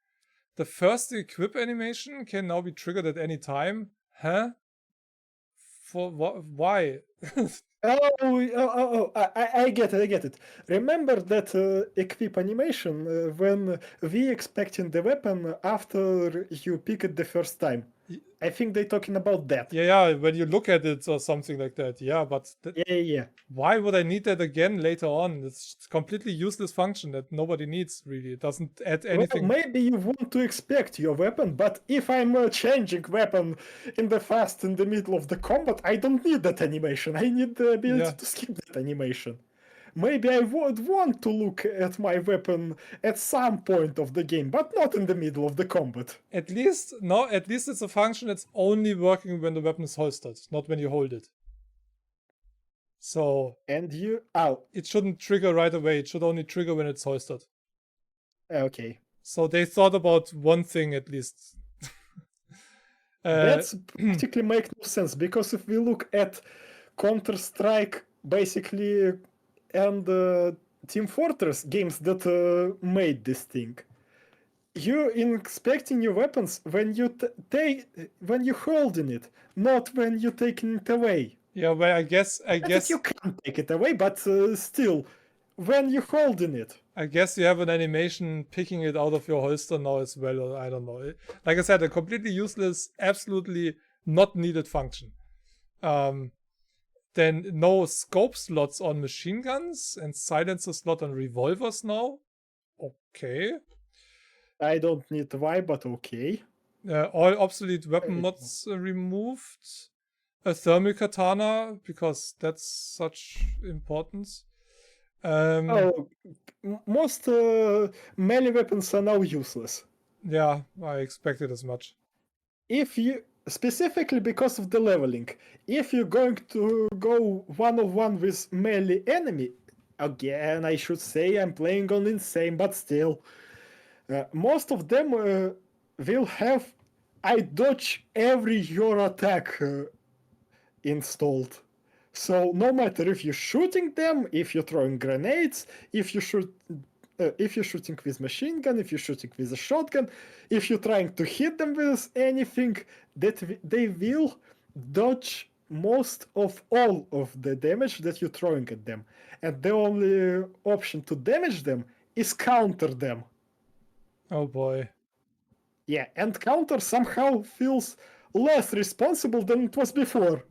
[SPEAKER 1] The first equip animation can now be triggered at any time. Huh? For what? Why?
[SPEAKER 2] I get it. Remember that equip animation when we expecting the weapon after you pick it the first time. I think they're talking about that.
[SPEAKER 1] Yeah, when you look at it or something like that. Yeah, but...
[SPEAKER 2] Yeah.
[SPEAKER 1] Why would I need that again later on? It's a completely useless function that nobody needs, really. It doesn't add anything.
[SPEAKER 2] Well, maybe you want to expect your weapon, but if I'm changing weapon in the middle of the combat, I don't need that animation. I need the ability to skip that animation. Maybe I would want to look at my weapon at some point of the game, but not in the middle of the combat.
[SPEAKER 1] At least it's a function that's only working when the weapon is holstered, not when you hold it. So...
[SPEAKER 2] And you...
[SPEAKER 1] It shouldn't trigger right away. It should only trigger when it's holstered.
[SPEAKER 2] Okay.
[SPEAKER 1] So they thought about one thing at least.
[SPEAKER 2] That's practically make no sense, because if we look at Counter-Strike, basically, and Team Fortress games that made this thing, you inspecting new weapons when you when you holding it, not when you taking it away.
[SPEAKER 1] Yeah, well, I guess
[SPEAKER 2] You can't take it away, but still, when you holding it.
[SPEAKER 1] I guess you have an animation picking it out of your holster now as well, or I don't know. Like I said, a completely useless, absolutely not needed function. Then no scope slots on machine guns and silencer slot on revolvers now. Okay.
[SPEAKER 2] I don't need why, but okay.
[SPEAKER 1] All obsolete weapon mods removed. A thermal katana, because that's such importance.
[SPEAKER 2] Most melee weapons are now useless.
[SPEAKER 1] Yeah, I expected as much.
[SPEAKER 2] If you specifically because of the leveling, if you're going to go 1-on-1 with melee enemy, again, I should say I'm playing on insane, but still, most of them will have I dodge every your attack installed. So no matter if you're shooting them, if you're throwing grenades, if you're shooting with machine gun, if you're shooting with a shotgun, if you're trying to hit them with anything, that they will dodge most of all of the damage that you're throwing at them. And the only option to damage them is counter them.
[SPEAKER 1] Oh boy.
[SPEAKER 2] Yeah, and counter somehow feels less responsible than it was before.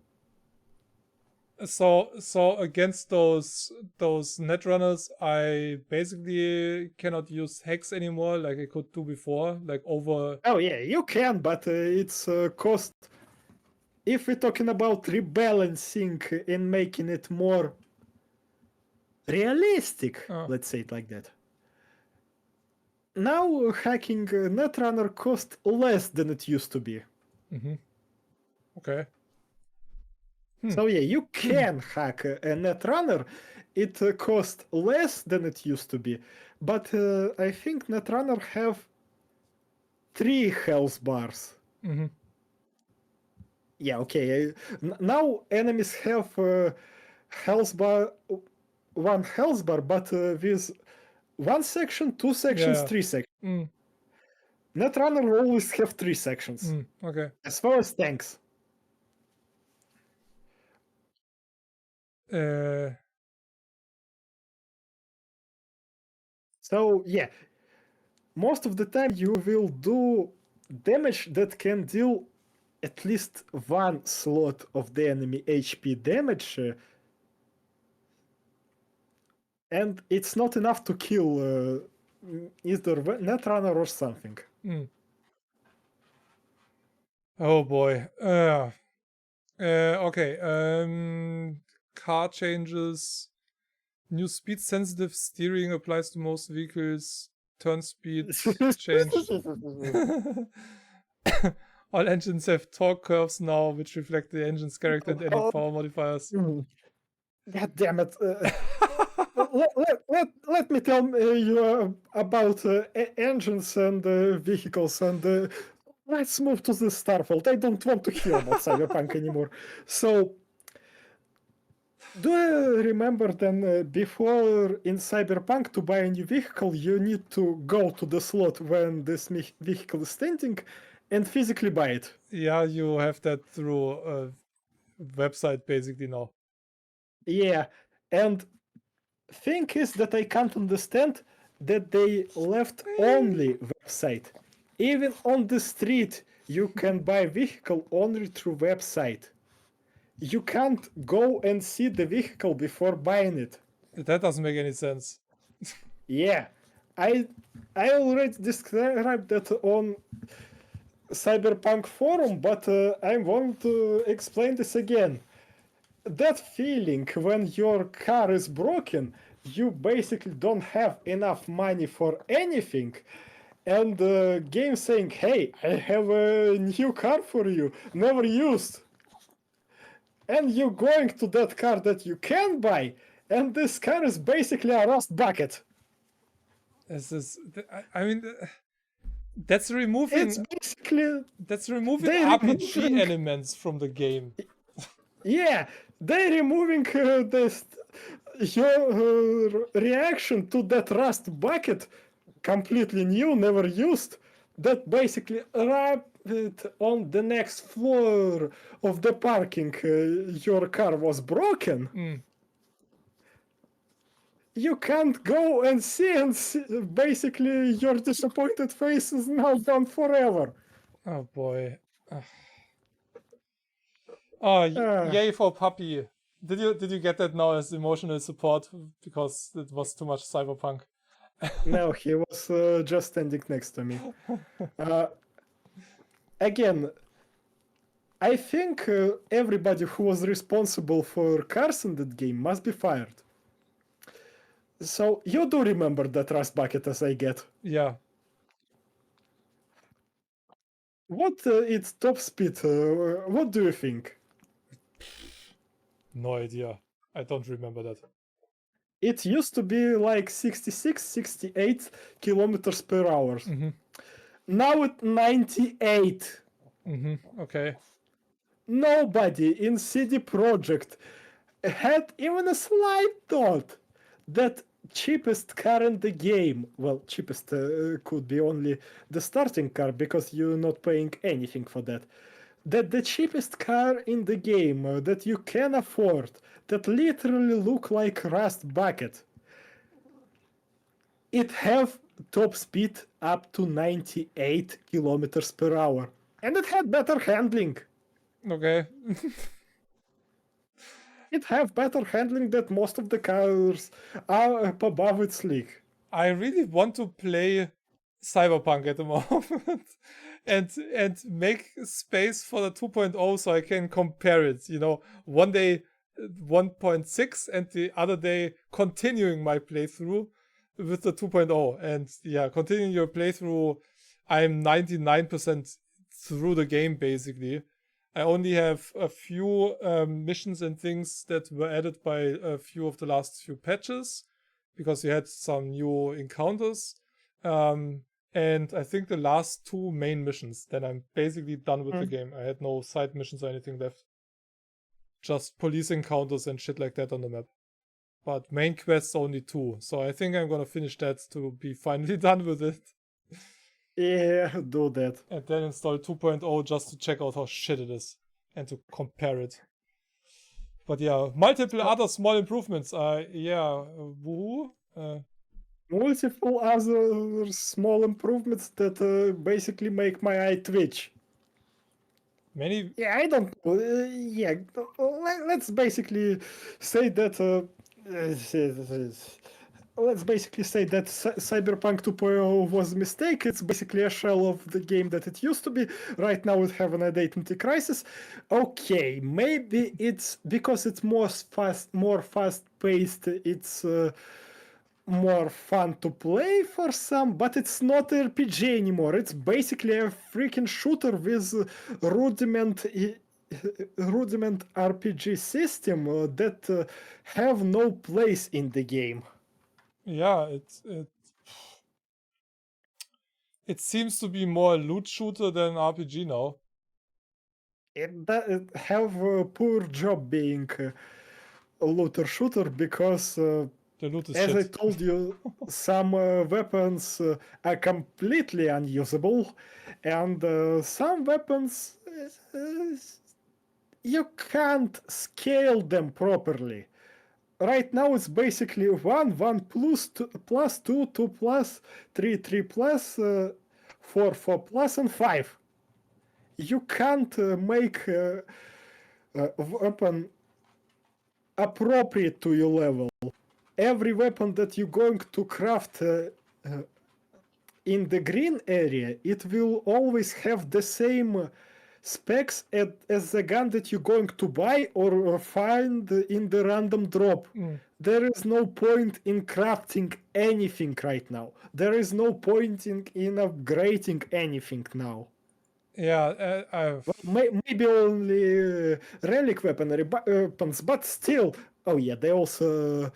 [SPEAKER 1] So against those netrunners, I basically cannot use hex anymore like I could do before, like over.
[SPEAKER 2] Oh yeah, you can, but it's cost. If we're talking about rebalancing and making it more realistic, let's say it like that. Now hacking Netrunner costs less than it used to be.
[SPEAKER 1] Mm-hmm. Okay.
[SPEAKER 2] So yeah, you can hack a Netrunner. It costs less than it used to be, but I think Netrunner have 3 health bars.
[SPEAKER 1] Mm-hmm.
[SPEAKER 2] Yeah, okay. Now enemies have health bar, 1 health bar, but with 1 section, 2 sections, 3 sections. Netrunner will always have 3 sections.
[SPEAKER 1] Okay.
[SPEAKER 2] As far as tanks. So yeah, most of the time you will do damage that can deal at least 1 slot of the enemy HP damage, and it's not enough to kill either Netrunner or something.
[SPEAKER 1] Oh boy. Okay. Car changes. New speed sensitive steering applies to most vehicles. Turn speed change. All engines have torque curves now, which reflect the engine's character and any power modifiers.
[SPEAKER 2] God damn it. Let me tell you about engines and vehicles, and let's move to the Starfield. I don't want to hear about Cyberpunk anymore. So, do you remember then before in Cyberpunk to buy a new vehicle, you need to go to the slot when this vehicle is standing and physically buy it?
[SPEAKER 1] Yeah, you have that through a website basically now.
[SPEAKER 2] Yeah, and thing is that I can't understand that they left only website. Even on the street, you can buy vehicle only through website. You can't go and see the vehicle before buying it.
[SPEAKER 1] That doesn't make any sense.
[SPEAKER 2] Yeah, I already described that on Cyberpunk forum, but I want to explain this again. That feeling when your car is broken, you basically don't have enough money for anything, and the game saying, hey, I have a new car for you, never used. And you're going to that car that you can buy, and this car is basically a rust bucket.
[SPEAKER 1] This is, I mean, That's removing
[SPEAKER 2] It's basically they
[SPEAKER 1] RPG
[SPEAKER 2] removing-
[SPEAKER 1] elements from the game.
[SPEAKER 2] yeah, they're removing your reaction to that rust bucket, completely new, never used. That basically wrapped it on the next floor of the parking. Your car was broken. You can't go and see, and basically your disappointed face is now gone forever.
[SPEAKER 1] Oh boy. Oh, yay for Puppy. Did you get that now as emotional support because it was too much Cyberpunk?
[SPEAKER 2] No, he was just standing next to me. Again, I think everybody who was responsible for cars in that game must be fired. So you do remember that rust bucket as I get.
[SPEAKER 1] Yeah.
[SPEAKER 2] What its top speed? What do you think?
[SPEAKER 1] No idea. I don't remember that.
[SPEAKER 2] It used to be like 66, 68 kilometers per hour. Now it's 98.
[SPEAKER 1] Okay.
[SPEAKER 2] Nobody in CD Projekt had even a slight thought that cheapest car in the game, well, cheapest could be only the starting car because you're not paying anything for that, that the cheapest car in the game that you can afford, that literally look like rust bucket, it have top speed up to 98 kilometers per hour, and it had better handling.
[SPEAKER 1] Okay.
[SPEAKER 2] It have better handling than most of the cars are up above its league.
[SPEAKER 1] I really want to play Cyberpunk at the moment and make space for the 2.0 so I can compare it. You know, one day 1.6 and the other day continuing my playthrough with the 2.0. And yeah, continuing your playthrough, I'm 99% through the game basically. I only have a few missions and things that were added by a few of the last few patches because we had some new encounters. And I think the last two main missions, then I'm basically done with the game. I had no side missions or anything left. Just police encounters and shit like that on the map. But main quests only 2. So I think I'm gonna finish that to be finally done with it.
[SPEAKER 2] Yeah, do that.
[SPEAKER 1] And then install 2.0 just to check out how shit it is and to compare it. But yeah, multiple other small improvements. Woohoo.
[SPEAKER 2] Multiple other small improvements that basically make my eye twitch.
[SPEAKER 1] Many.
[SPEAKER 2] Yeah, I don't. Let's basically say that. Let's basically say that Cyberpunk 2.0 was a mistake. It's basically a shell of the game that it used to be. Right now it have an identity crisis. Okay, maybe it's because it's more fast-paced. It's more fun to play for some, but it's not RPG anymore. It's basically a freaking shooter with rudiment RPG system that have no place in the game.
[SPEAKER 1] Yeah, it seems to be more a loot shooter than RPG now.
[SPEAKER 2] It have a poor job being a looter shooter because
[SPEAKER 1] the loot is
[SPEAKER 2] as
[SPEAKER 1] shit.
[SPEAKER 2] I told you, some weapons are completely unusable, and some weapons you can't scale them properly. Right now it's basically 1 plus 2 plus 2 2 plus 3 3 plus 4 4 plus and 5. You can't make a weapon appropriate to your level. Every weapon that you're going to craft in the green area, it will always have the same specs as the gun that you're going to buy or find in the random drop. There is no point in crafting anything right now. There is no point in upgrading anything now.
[SPEAKER 1] Yeah,
[SPEAKER 2] Maybe only relic weapons, but still. Oh yeah, they also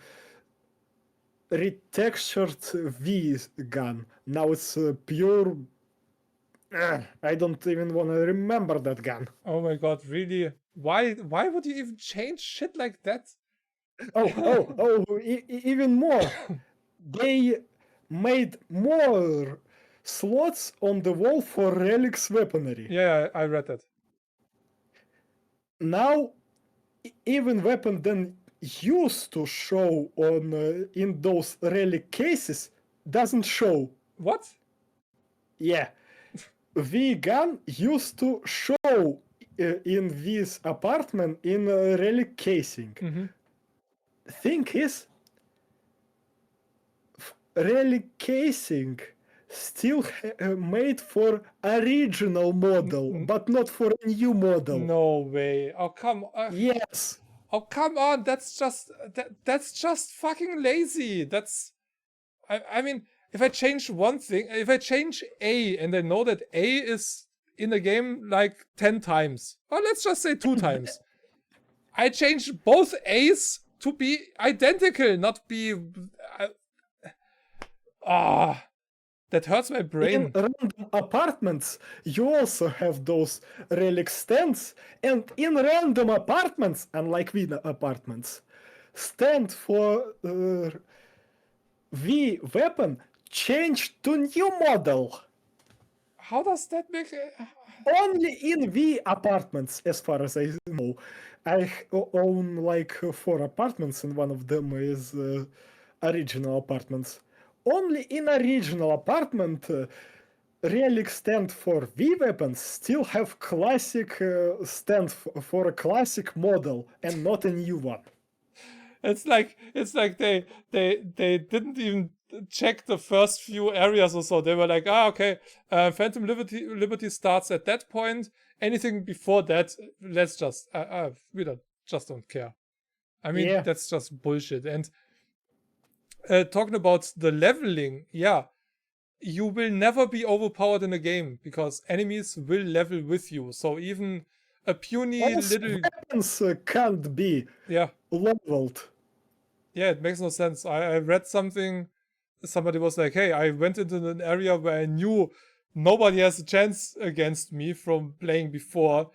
[SPEAKER 2] retextured V gun. Now it's pure I don't even want to remember that gun.
[SPEAKER 1] Oh my god, really? Why would you even change shit like that?
[SPEAKER 2] Even more. They made more slots on the wall for relics weaponry.
[SPEAKER 1] Yeah, I read that.
[SPEAKER 2] Now, even weapon than used to show on in those relic cases doesn't show.
[SPEAKER 1] What?
[SPEAKER 2] Yeah, the gun used to show in this apartment in relic casing.
[SPEAKER 1] Mm-hmm.
[SPEAKER 2] Thing is, relic casing still made for original model, but not for a new model.
[SPEAKER 1] No way. Oh come on.
[SPEAKER 2] Yes.
[SPEAKER 1] Oh come on. That's just fucking lazy. I mean, if I change one thing, if I change A and I know that A is in the game like 10 times, or let's just say 2 times, I change both A's to be identical, not be. That hurts my brain.
[SPEAKER 2] In random apartments, you also have those relic stands, and in random apartments, unlike Vina apartments, stand for the weapon changed to new model.
[SPEAKER 1] How does that make
[SPEAKER 2] Only in the apartments, as far as I know. I own like 4 apartments, and one of them is original apartments. Only in original apartment, relic stand for V weapons still have classic stand for a classic model and not a new one.
[SPEAKER 1] It's like they didn't even check the first few areas or so. They were like, okay, Phantom Liberty starts at that point. Anything before that, let's just we don't care. I mean,
[SPEAKER 2] Yeah.
[SPEAKER 1] that's just bullshit. And talking about the leveling, yeah, you will never be overpowered in a game because enemies will level with you. So even a puny
[SPEAKER 2] Also,
[SPEAKER 1] little
[SPEAKER 2] weapons can't be leveled.
[SPEAKER 1] Yeah, it makes no sense. I read something. Somebody was like, hey, I went into an area where I knew nobody has a chance against me from playing before.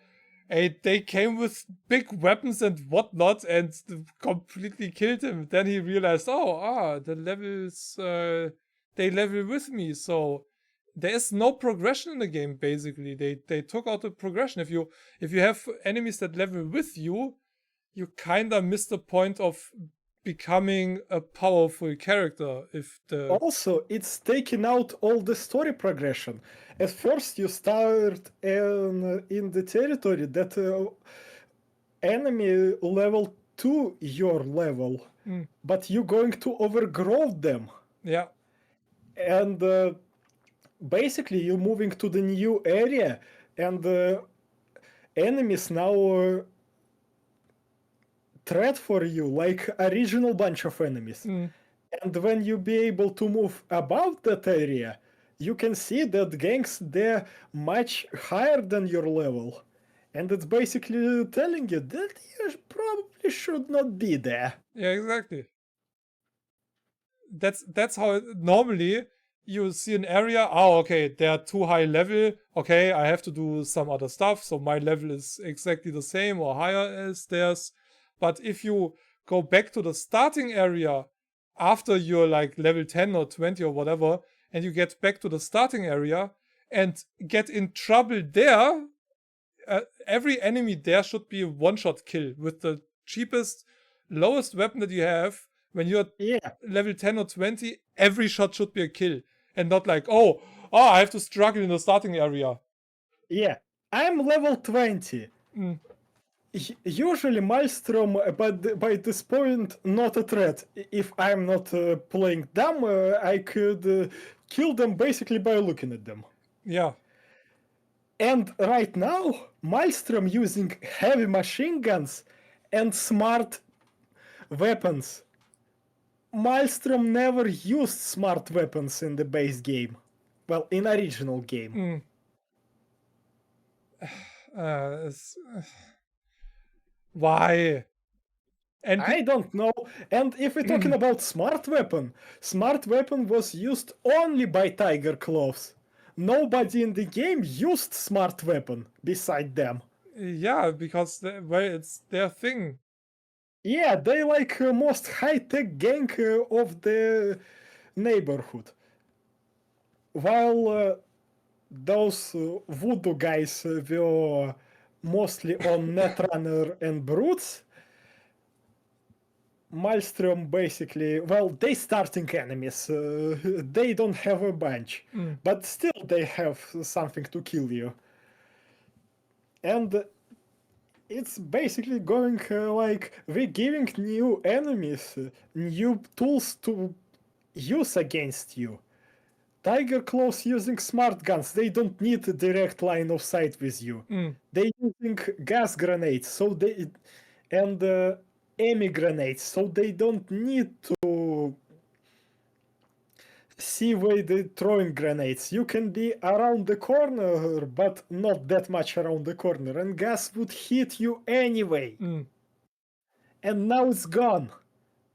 [SPEAKER 1] And they came with big weapons and whatnot and completely killed him. Then he realized, the levels, they level with me. So there is no progression in the game, basically. They took out the progression. If you have enemies that level with you, you kinda miss the point of becoming a powerful character.
[SPEAKER 2] Also, it's taking out all the story progression. At first, you start in the territory that enemy level to your level, but you're going to overgrow them.
[SPEAKER 1] Yeah.
[SPEAKER 2] And basically, you're moving to the new area, and enemies now threat for you, like original bunch of enemies. And when you be able to move about that area, you can see that gangs, they're much higher than your level. And it's basically telling you that you probably should not be there.
[SPEAKER 1] Yeah, exactly. That's how normally you see an area, okay, they're too high level, okay, I have to do some other stuff, so my level is exactly the same or higher as theirs. But if you go back to the starting area after you're like level 10 or 20 or whatever, and you get back to the starting area and get in trouble there, every enemy there should be a one-shot kill with the cheapest, lowest weapon that you have. When you're level 10 or 20, every shot should be a kill. And not like, I have to struggle in the starting area.
[SPEAKER 2] Yeah, I'm level 20. Usually Maelstrom, but by this point, not a threat. If I'm not playing dumb, I could kill them basically by looking at them.
[SPEAKER 1] Yeah.
[SPEAKER 2] And right now, Maelstrom using heavy machine guns and smart weapons. Maelstrom never used smart weapons in the base game. Well, in original game.
[SPEAKER 1] Why? And
[SPEAKER 2] I don't know. And if we're talking about smart weapon was used only by Tiger Claws, nobody in the game used smart weapon beside them.
[SPEAKER 1] Yeah, because it's their thing.
[SPEAKER 2] Yeah, they like most high-tech gang of the neighborhood. While those voodoo guys were mostly on Netrunner and Brutes, Maelstrom basically, well, they starting enemies. They don't have a bunch, but still they have something to kill you. And it's basically going like we're giving new enemies new tools to use against you. Tiger Claws using smart guns, they don't need a direct line of sight with you. They using gas grenades, so they and Emi grenades, so they don't need to see where they're throwing grenades. You can be around the corner, but not that much around the corner, and gas would hit you anyway. And now it's gone.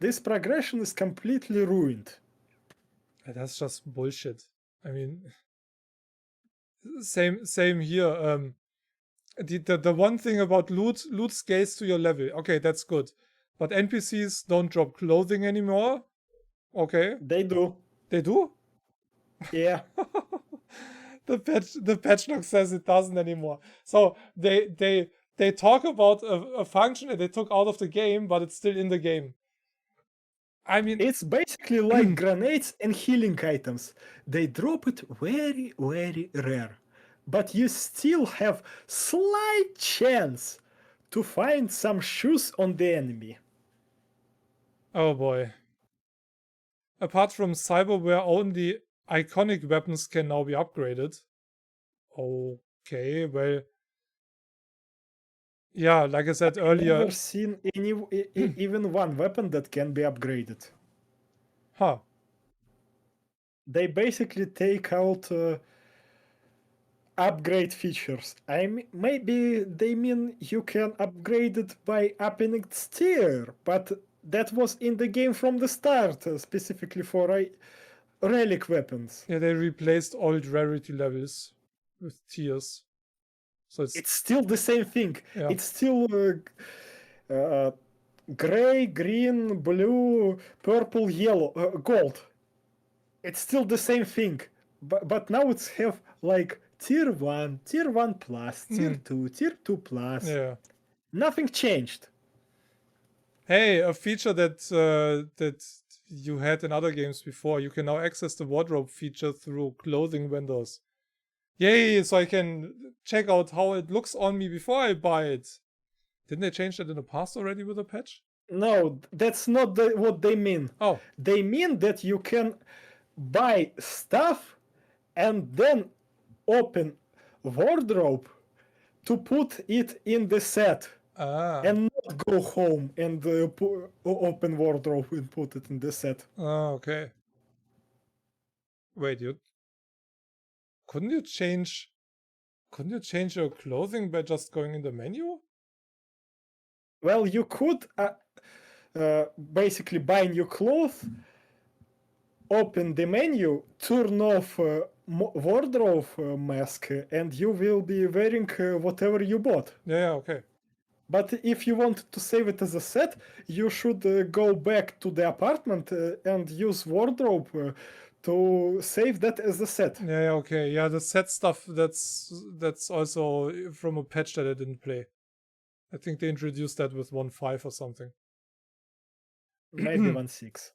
[SPEAKER 2] This progression is completely ruined.
[SPEAKER 1] That's just bullshit. I mean, same here. The one thing about loot scales to your level. Okay, that's good. But NPCs don't drop clothing anymore. Okay.
[SPEAKER 2] They do.
[SPEAKER 1] They do?
[SPEAKER 2] Yeah.
[SPEAKER 1] The patch log says it doesn't anymore. So they talk about a function that they took out of the game, but it's still in the game. I mean,
[SPEAKER 2] it's basically like grenades and healing items. They drop it very, very rare. But you still have slight chance to find some shoes on the enemy.
[SPEAKER 1] Oh boy. Apart from cyberware, only iconic weapons can now be upgraded. Okay, well... Yeah, like I said earlier...
[SPEAKER 2] I've never seen even one weapon that can be upgraded.
[SPEAKER 1] Huh.
[SPEAKER 2] They basically take out upgrade features. Maybe they mean you can upgrade it by upping its tier, but that was in the game from the start, specifically for relic weapons.
[SPEAKER 1] Yeah, they replaced old rarity levels with tiers. So it's
[SPEAKER 2] still the same thing.
[SPEAKER 1] Yeah.
[SPEAKER 2] It's still gray, green, blue, purple, yellow, gold. It's still the same thing. But now it's have like tier 1, tier 1 plus, tier 2, tier 2 plus.
[SPEAKER 1] Yeah.
[SPEAKER 2] Nothing changed.
[SPEAKER 1] Hey, a feature that that you had in other games before. You can now access the wardrobe feature through clothing vendors. Yay, so I can check out how it looks on me before I buy it. Didn't they change that in the past already with a patch?
[SPEAKER 2] No, that's not what they mean.
[SPEAKER 1] Oh.
[SPEAKER 2] They mean that you can buy stuff and then open wardrobe to put it in the set. And not go home and open wardrobe and put it in the set.
[SPEAKER 1] Oh, okay. Wait, couldn't you change your clothing by just going in the menu?
[SPEAKER 2] Well, you could basically buy new clothes, open the menu, turn off wardrobe mask, and you will be wearing whatever you bought.
[SPEAKER 1] Yeah, okay.
[SPEAKER 2] But if you want to save it as a set, you should go back to the apartment and use wardrobe to save that as a set.
[SPEAKER 1] Yeah, okay. Yeah, the set stuff, that's also from a patch that I didn't play. I think they introduced that with 1.5 or something.
[SPEAKER 2] Maybe 1.6.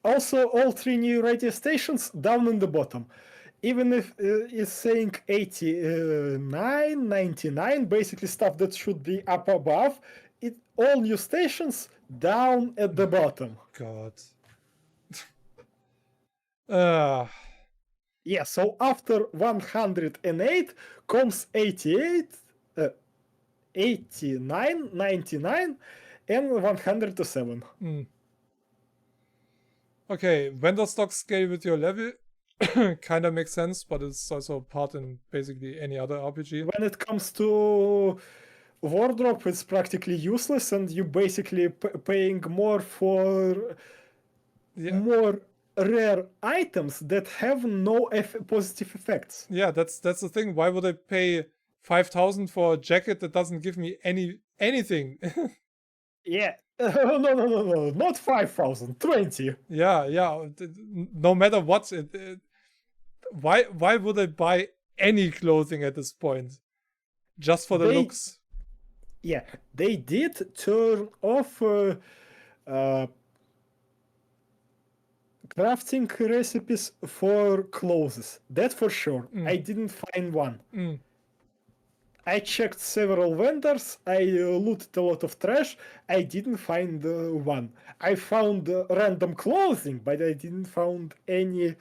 [SPEAKER 2] Also, all 3 new radio stations down in the bottom. Even if it's saying 89, 99, basically stuff that should be up above, all new stations down at the bottom.
[SPEAKER 1] God.
[SPEAKER 2] Yeah, so after 108 comes 88, 89, 99, and 107.
[SPEAKER 1] Okay, vendor stock scale with your level kind of makes sense, but it's also a part in basically any other RPG.
[SPEAKER 2] When it comes to wardrobe, it's practically useless, and you basically paying more for more rare items that have no positive effects.
[SPEAKER 1] Yeah, that's the thing. Why would I pay 5,000 for a jacket that doesn't give me anything?
[SPEAKER 2] Yeah. No, not 5,000, 20.
[SPEAKER 1] Yeah. No matter what, why would I buy any clothing at this point? Just for the looks?
[SPEAKER 2] Yeah, they did turn off crafting recipes for clothes. That for sure. I didn't find one. I checked several vendors. I looted a lot of trash. I didn't find one. I found random clothing, but I didn't find any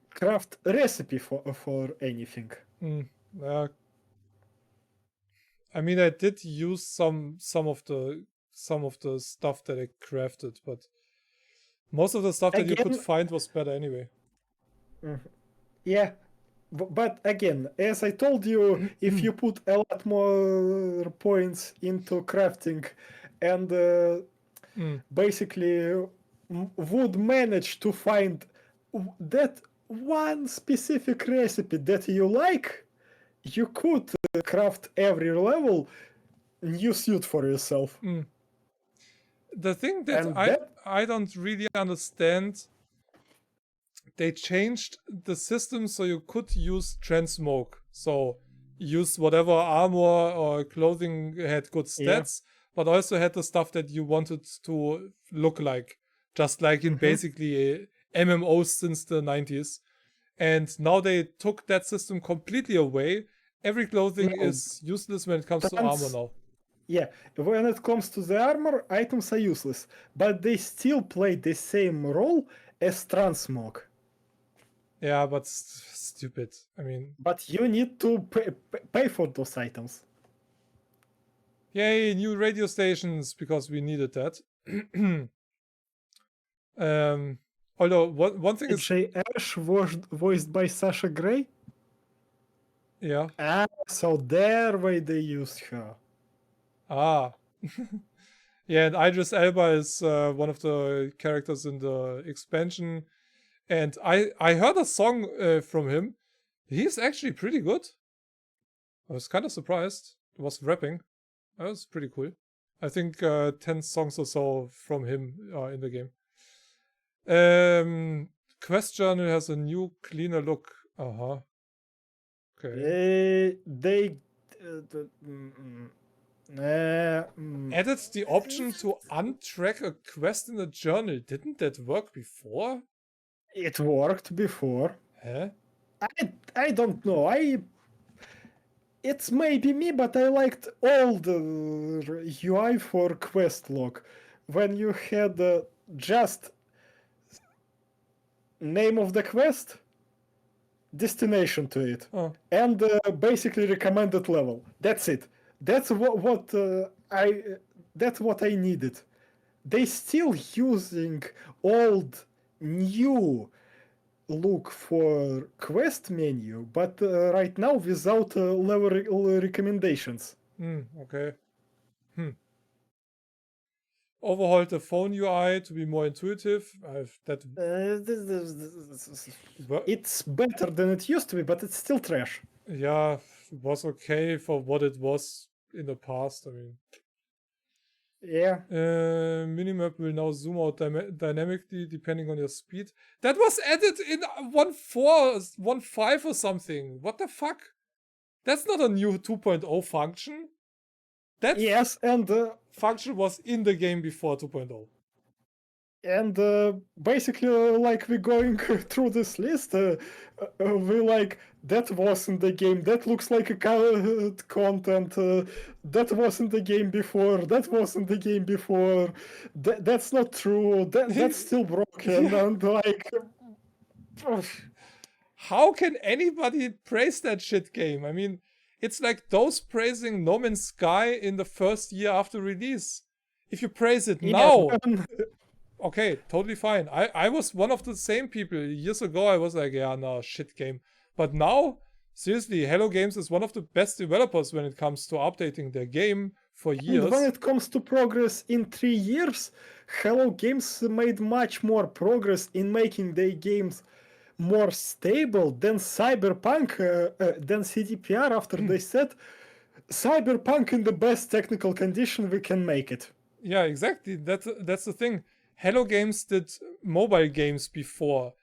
[SPEAKER 2] craft recipe for anything.
[SPEAKER 1] I mean, I did use some of the stuff that I crafted, but most of the stuff that you could find was better anyway.
[SPEAKER 2] Yeah, but again, as I told you, if you put a lot more points into crafting and basically would manage to find that one specific recipe that you like, you could craft every level new suit for yourself.
[SPEAKER 1] The thing that I don't really understand, they changed the system so you could use transmog. So use whatever armor or clothing had good stats, but also had the stuff that you wanted to look like. Just like in basically MMOs since the 90s. And now they took that system completely away. Every clothing is useless when it comes to armor now.
[SPEAKER 2] Yeah, when it comes to the armor, items are useless, but they still play the same role as transmog.
[SPEAKER 1] Yeah, but stupid. I mean...
[SPEAKER 2] But you need to pay for those items.
[SPEAKER 1] Yay, new radio stations, because we needed that. Although, one thing is...
[SPEAKER 2] J. Ash voiced by Sasha Grey?
[SPEAKER 1] Yeah.
[SPEAKER 2] So there way they used her.
[SPEAKER 1] Yeah, and Idris Elba is one of the characters in the expansion. And I heard a song from him. He's actually pretty good. I was kind of surprised. He was rapping. That was pretty cool. I think 10 songs or so from him are in the game. Quest Journal has a new, cleaner look. Okay. Added the option to untrack a quest in the journal. Didn't that work before?
[SPEAKER 2] It worked before.
[SPEAKER 1] Huh?
[SPEAKER 2] I don't know. It's maybe me, but I liked all the UI for quest log. When you had just name of the quest, destination to it, and basically recommended level. That's it. That's what I needed. They still using old, new look for quest menu, but right now without level recommendations.
[SPEAKER 1] Okay. Overhauled the phone UI to be more intuitive.
[SPEAKER 2] It's better than it used to be, but it's still trash.
[SPEAKER 1] Yeah, it was okay for what it was in the past. I mean,
[SPEAKER 2] yeah.
[SPEAKER 1] Minimap will now zoom out dynamically depending on your speed. That was added in 1.4, 1.5 or something. What the fuck? That's not a new 2.0 function. That
[SPEAKER 2] and
[SPEAKER 1] function was in the game before 2.0.
[SPEAKER 2] And basically, like we're going through this list, we're like, that was in the game, that looks like a content, that wasn't the game before, that wasn't the game before, that's not true, that's still broken, and like...
[SPEAKER 1] How can anybody praise that shit game? I mean, it's like those praising No Man's Sky in the first year after release. If you praise it now... Okay, totally fine. I was one of the same people. Years ago, I was like, yeah, no, shit game. But now, seriously, Hello Games is one of the best developers when it comes to updating their game for
[SPEAKER 2] And
[SPEAKER 1] years.
[SPEAKER 2] when it comes to progress in 3 years, Hello Games made much more progress in making their games more stable than Cyberpunk, than CDPR after they said Cyberpunk in the best technical condition we can make it.
[SPEAKER 1] Yeah, exactly. That's the thing. Hello Games did mobile games before.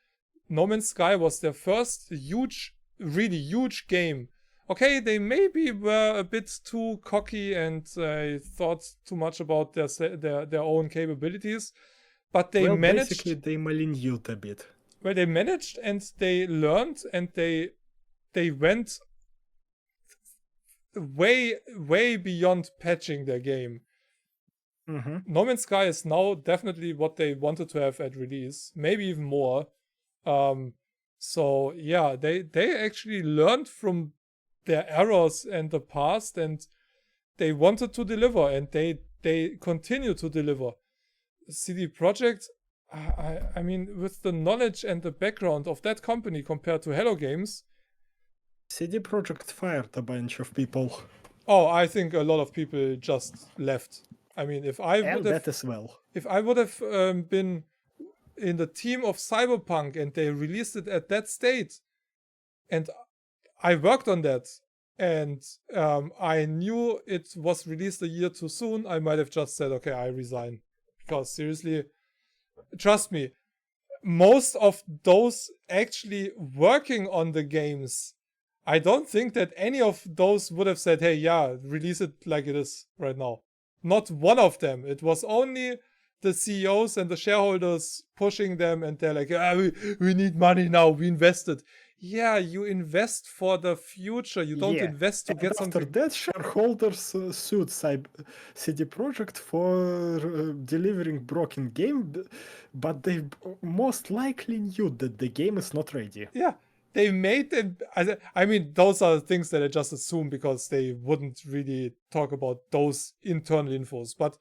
[SPEAKER 1] No Man's Sky was their first huge, really huge game. Okay, they maybe were a bit too cocky and thought too much about their own capabilities, but they managed.
[SPEAKER 2] Basically, they malingered a bit.
[SPEAKER 1] Well, they managed and they learned and they went way beyond patching their game.
[SPEAKER 2] Mm-hmm.
[SPEAKER 1] No Man's Sky is now definitely what they wanted to have at release, maybe even more. So yeah, they actually learned from their errors and the past, and they wanted to deliver, and they continue to deliver. CD Projekt, I mean, with the knowledge and the background of that company compared to Hello Games,
[SPEAKER 2] CD Projekt fired a bunch of people.
[SPEAKER 1] Oh, I think a lot of people just left. I mean, if I would have,
[SPEAKER 2] that as well.
[SPEAKER 1] If I would have been in the team of Cyberpunk and they released it at that state, and I worked on that, and I knew it was released a year too soon, I might have just said, okay, I resign. Because seriously, trust me, most of those actually working on the games, I don't think that any of those would have said, hey, yeah, release it like it is right now. Not one of them. It was only the CEOs and the shareholders pushing them, and they're like, we need money now, we invested. Yeah, you invest for the future. You don't invest to get something.
[SPEAKER 2] After that, shareholders sued CD Projekt for delivering broken game, but they most likely knew that the game is not ready.
[SPEAKER 1] Yeah, they made them. I mean, those are things that I just assume because they wouldn't really talk about those internal infos. But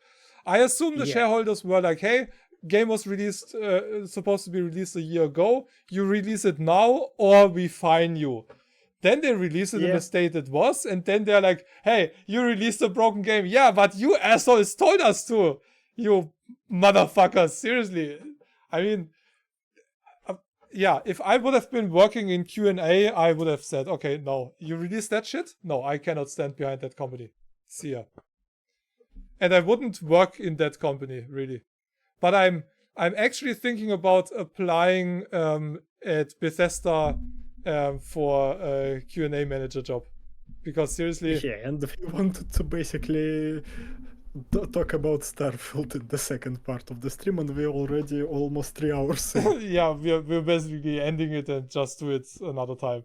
[SPEAKER 1] I assume the shareholders were like, hey, game was released, supposed to be released a year ago. You release it now or we fine you. Then they release it in the state it was. And then they're like, hey, you released a broken game. Yeah, but you assholes told us to. You motherfuckers. Seriously. I mean, yeah, if I would have been working in Q&A, I would have said, okay, no, you released that shit? No, I cannot stand behind that company. See ya. And I wouldn't work in that company, really. But I'm actually thinking about applying at Bethesda for a Q&A manager job. Because seriously...
[SPEAKER 2] Yeah, and we wanted to basically talk about Starfield in the second part of the stream, and we're already almost 3 hours in.
[SPEAKER 1] Yeah, we're basically ending it and just do it another time.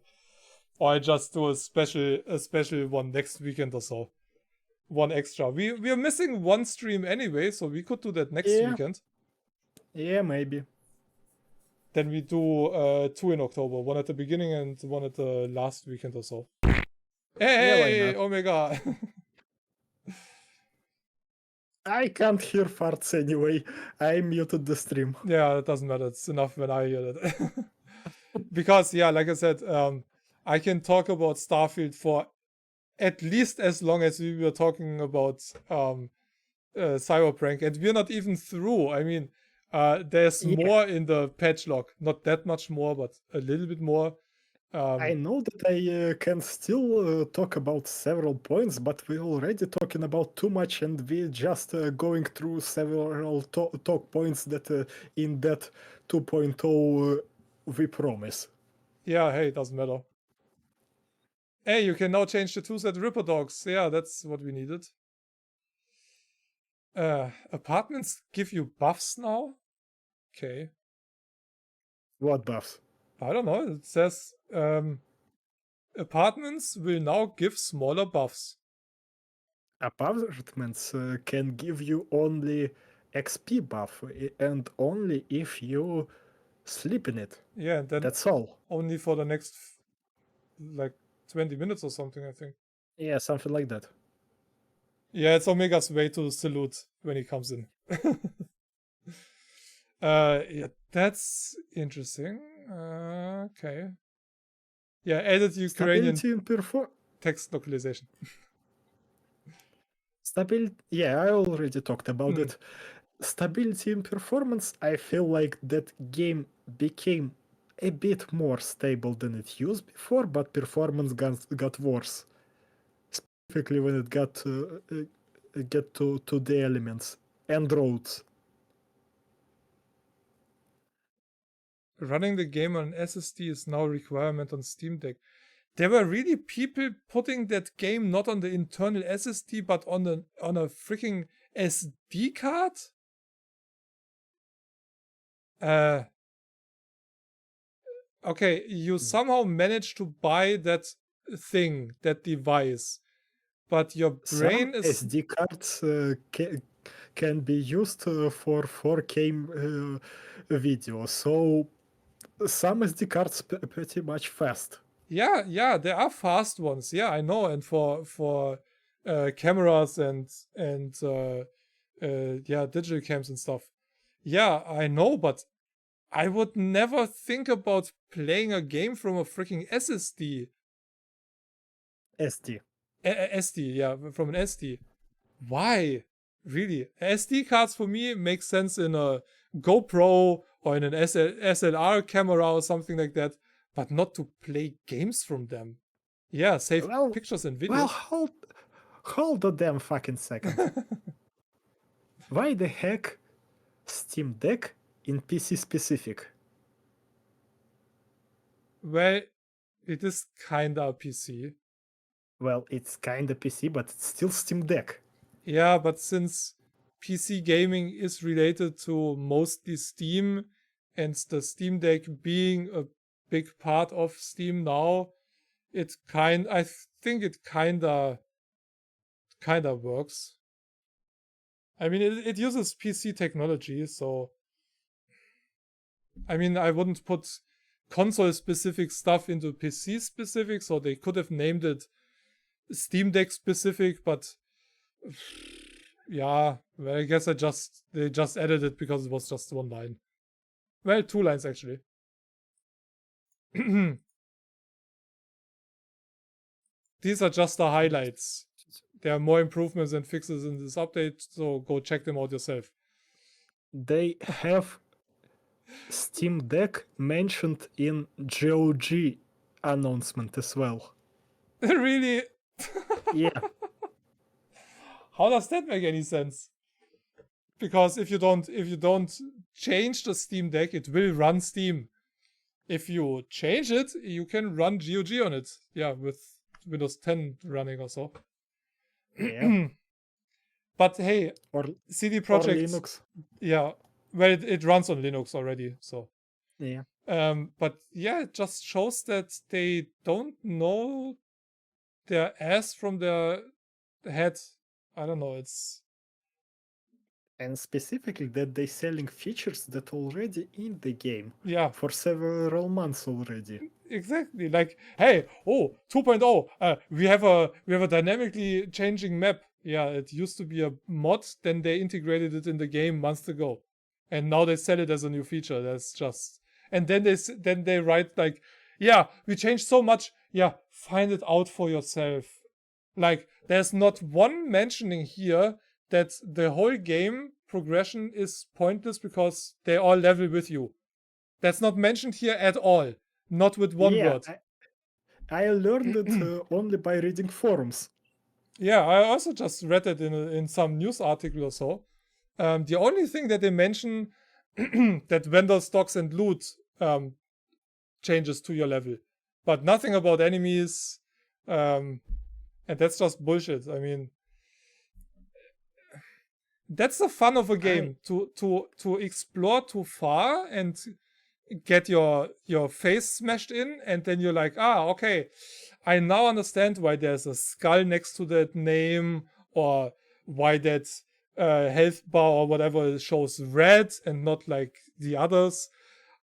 [SPEAKER 1] Or I just do a special one next weekend or so. One extra. We are missing one stream anyway, so we could do that next weekend.
[SPEAKER 2] Yeah, maybe.
[SPEAKER 1] Then we do 2 in October. One at the beginning and one at the last weekend or so. Hey, Omega!
[SPEAKER 2] I can't hear farts anyway. I muted the stream.
[SPEAKER 1] Yeah, it doesn't matter. It's enough when I hear that. Because, yeah, like I said, I can talk about Starfield for at least as long as we were talking about Cyberpunk, and we're not even through. I mean, there's more in the patch log. Not that much more, but a little bit more.
[SPEAKER 2] I know that I can still talk about several points, but we're already talking about too much, and we're just going through several talk points that in that 2.0 we promise.
[SPEAKER 1] Yeah, hey, it doesn't matter. Hey, you can now change the tools at Ripper Dogs. Yeah, that's what we needed. Apartments give you buffs now? Okay.
[SPEAKER 2] What buffs?
[SPEAKER 1] I don't know. It says apartments will now give smaller buffs.
[SPEAKER 2] Apartments can give you only XP buff, and only if you sleep in it.
[SPEAKER 1] Yeah, and then
[SPEAKER 2] that's all.
[SPEAKER 1] Only for the next like 20 minutes or something, I think.
[SPEAKER 2] Yeah, something like that.
[SPEAKER 1] Yeah, it's Omega's way to salute when he comes in. Yeah, that's interesting. Okay. Yeah, added Ukrainian text localization.
[SPEAKER 2] Stability. Yeah, I already talked about it. Stability and performance. I feel like that game became a bit more stable than it used before, but performance got worse. Specifically when it get to the elements and roads.
[SPEAKER 1] Running the game on an SSD is now a requirement on Steam Deck. There were really people putting that game not on the internal SSD but on a freaking SD card? Okay, you somehow managed to buy that thing, that device, but your brain
[SPEAKER 2] Some
[SPEAKER 1] is...
[SPEAKER 2] SD cards can be used for 4K video, so some SD cards pretty much fast.
[SPEAKER 1] Yeah, there are fast ones. Yeah, I know, and for cameras and digital cams and stuff. Yeah, I know, but I would never think about playing a game from a freaking SSD.
[SPEAKER 2] SD.
[SPEAKER 1] SD, yeah, from an SD. Why? Really? SD cards for me make sense in a GoPro or in an SLR camera or something like that, but not to play games from them. Yeah, save pictures and videos.
[SPEAKER 2] Well, hold a damn fucking second. Why the heck Steam Deck in PC specific?
[SPEAKER 1] Well, it is kinda a PC.
[SPEAKER 2] Well, it's kinda PC, but it's still Steam Deck.
[SPEAKER 1] Yeah, but since PC gaming is related to mostly Steam, and the Steam Deck being a big part of Steam now, I think it kinda works. I mean, it uses PC technology, so I mean, I wouldn't put console specific stuff into PC specific, so they could have named it Steam Deck specific, but yeah, well, I guess they just added it because it was just one line. Well, 2 lines actually. These are just the highlights. There are more improvements and fixes in this update, so go check them out yourself.
[SPEAKER 2] They have Steam Deck mentioned in GOG announcement as well.
[SPEAKER 1] Really?
[SPEAKER 2] Yeah.
[SPEAKER 1] How does that make any sense? Because if you don't change the Steam Deck, it will run Steam. If you change it, you can run GOG on it. Yeah, with Windows 10 running or so.
[SPEAKER 2] Yeah.
[SPEAKER 1] But hey,
[SPEAKER 2] or
[SPEAKER 1] CD Projekt,
[SPEAKER 2] or Linux.
[SPEAKER 1] Yeah, well, it runs on Linux already, so.
[SPEAKER 2] Yeah.
[SPEAKER 1] But yeah, it just shows that they don't know their ass from their head. I don't know, it's...
[SPEAKER 2] And specifically that they're selling features that already in the game.
[SPEAKER 1] Yeah.
[SPEAKER 2] For several months already.
[SPEAKER 1] Exactly. Like, hey, 2.0, we have a dynamically changing map. Yeah, it used to be a mod, then they integrated it in the game months ago. And now they sell it as a new feature. That's just... And then they write like, yeah, we changed so much. Yeah, find it out for yourself. Like, there's not one mentioning here that the whole game progression is pointless because they all level with you. That's not mentioned here at all. Not with one word.
[SPEAKER 2] I learned it only by reading forums.
[SPEAKER 1] Yeah, I also just read it in some news article or so. The only thing that they mention that vendor stocks and loot changes to your level, but nothing about enemies, and that's just bullshit. I mean, that's the fun of a game, to explore too far and get your face smashed in, and then you're like, okay, I now understand why there's a skull next to that name, or why that health bar or whatever shows red and not like the others.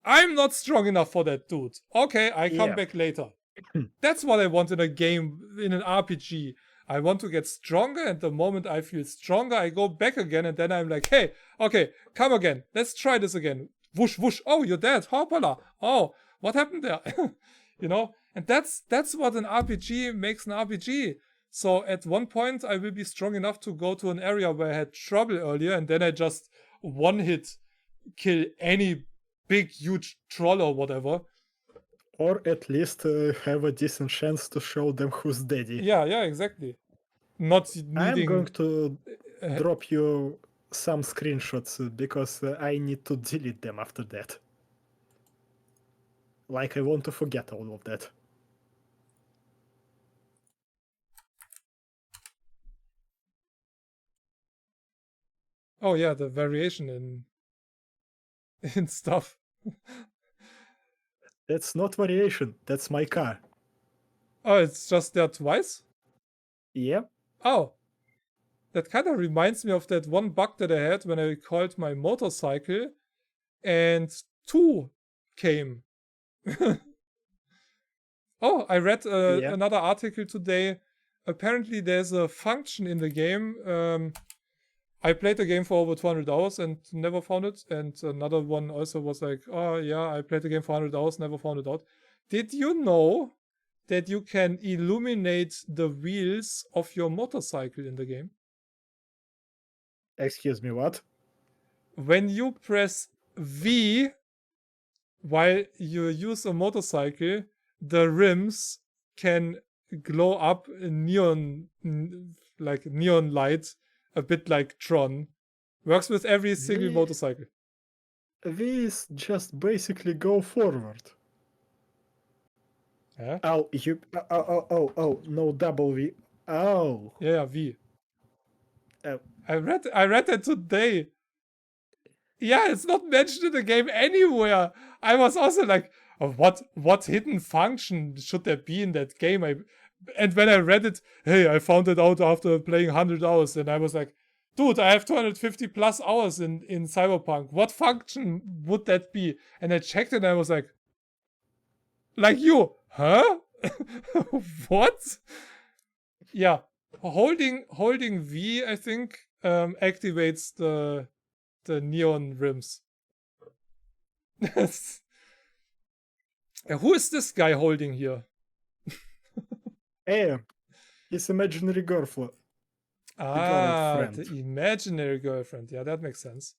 [SPEAKER 1] I'm not strong enough for that, dude. Okay, I come back later. That's what I want in a game, in an RPG. I want to get stronger, and the moment I feel stronger, I go back again, and then I'm like, hey, okay, come again. Let's try this again. Whoosh, whoosh. Oh, you're dead. Hoppala. Oh, what happened there? You know? And that's what an RPG makes an RPG. So at one point, I will be strong enough to go to an area where I had trouble earlier, and then I just one hit kill any big, huge troll or whatever.
[SPEAKER 2] Or at least have a decent chance to show them who's daddy.
[SPEAKER 1] Yeah, exactly. Not
[SPEAKER 2] I'm
[SPEAKER 1] needing.
[SPEAKER 2] going to drop you some screenshots because I need to delete them after that. Like I want to forget all of that.
[SPEAKER 1] Oh yeah, the variation in stuff.
[SPEAKER 2] That's not variation. That's my car.
[SPEAKER 1] Oh, it's just there twice?
[SPEAKER 2] Yep.
[SPEAKER 1] Oh. That kind of reminds me of that one bug that I had when I called my motorcycle and 2 came. Oh, I read another article today. Apparently there's a function in the game. I played the game for over 200 hours and never found it. And another one also was like, oh yeah, I played the game for 100 hours, never found it out. Did you know that you can illuminate the wheels of your motorcycle in the game?
[SPEAKER 2] Excuse me, what?
[SPEAKER 1] When you press V while you use a motorcycle, the rims can glow up neon, like neon light, a bit like Tron. Works with every single motorcycle.
[SPEAKER 2] These just basically go forward.
[SPEAKER 1] Yeah?
[SPEAKER 2] Oh, you. Oh, no double V. Oh.
[SPEAKER 1] Yeah, V.
[SPEAKER 2] Oh.
[SPEAKER 1] I read that today. Yeah, it's not mentioned in the game anywhere. I was also like, oh, what hidden function should there be in that game? And when I read it, hey, I found it out after playing 100 hours, and I was like, dude, I have 250 plus hours in Cyberpunk. What function would that be? And I checked it and I was like you, huh? What? Yeah, holding V, I think, activates the neon rims. Who is this guy holding here?
[SPEAKER 2] Hey, his imaginary girlfriend.
[SPEAKER 1] The imaginary girlfriend. Yeah, that makes sense.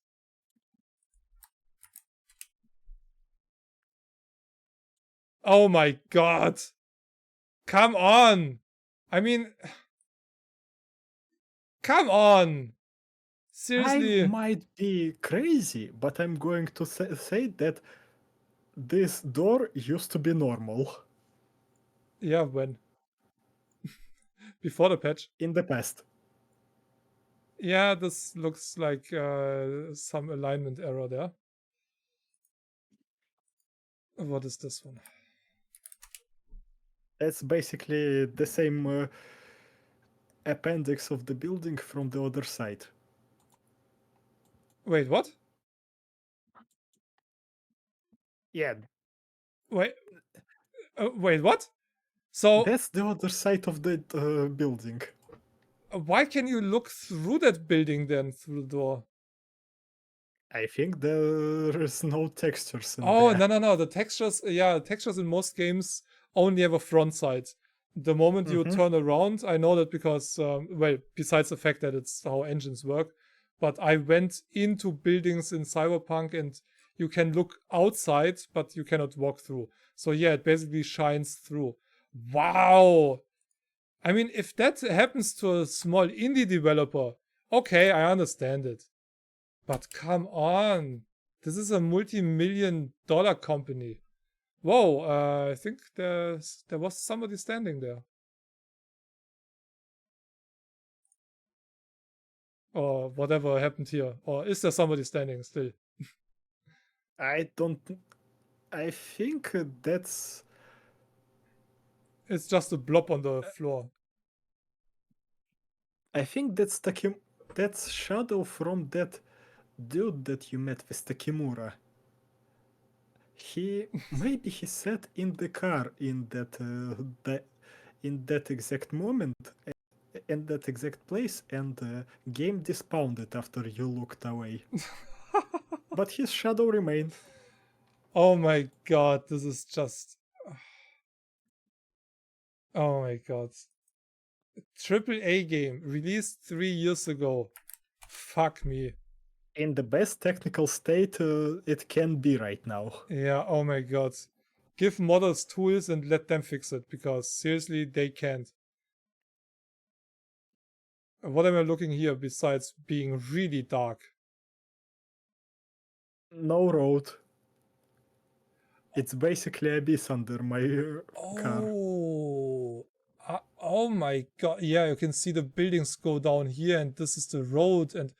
[SPEAKER 1] Oh my god. Come on. I mean, come on. Seriously.
[SPEAKER 2] I might be crazy, but I'm going to say that this door used to be normal.
[SPEAKER 1] Yeah, when? Before the patch?
[SPEAKER 2] In the past.
[SPEAKER 1] Yeah, this looks like some alignment error there. What is this one?
[SPEAKER 2] It's basically the same appendix of the building from the other side.
[SPEAKER 1] Wait, what?
[SPEAKER 2] Yeah.
[SPEAKER 1] Wait, what? So
[SPEAKER 2] that's the other side of the building.
[SPEAKER 1] Why can you look through that building then, through the door?
[SPEAKER 2] I think there is no textures in
[SPEAKER 1] there. No. The textures, textures in most games only have a front side. The moment you turn around, I know that because, besides the fact that it's how engines work, but I went into buildings in Cyberpunk and you can look outside, but you cannot walk through. So yeah, it basically shines through. Wow! I mean, if that happens to a small indie developer, okay, I understand it. But come on. This is a multi-million-dollar company. Whoa, I think there was somebody standing there. Or whatever happened here. Or is there somebody standing still?
[SPEAKER 2] I think that's...
[SPEAKER 1] It's just a blob on the floor.
[SPEAKER 2] I think that's that's Shadow from that dude that you met with Takemura. Maybe he sat in the car in that exact moment, in that exact place, and the game despawned it after you looked away. But his shadow remained.
[SPEAKER 1] Oh my god, this is just... Oh my god. AAA game released 3 years ago. Fuck me.
[SPEAKER 2] In the best technical state it can be right now.
[SPEAKER 1] Yeah, oh my god. Give modders tools and let them fix it, because seriously, they can't. What am I looking here besides being really dark?
[SPEAKER 2] No road. It's basically abyss under my car.
[SPEAKER 1] Oh. Oh my god. Yeah, you can see the buildings go down here, and this is the road. And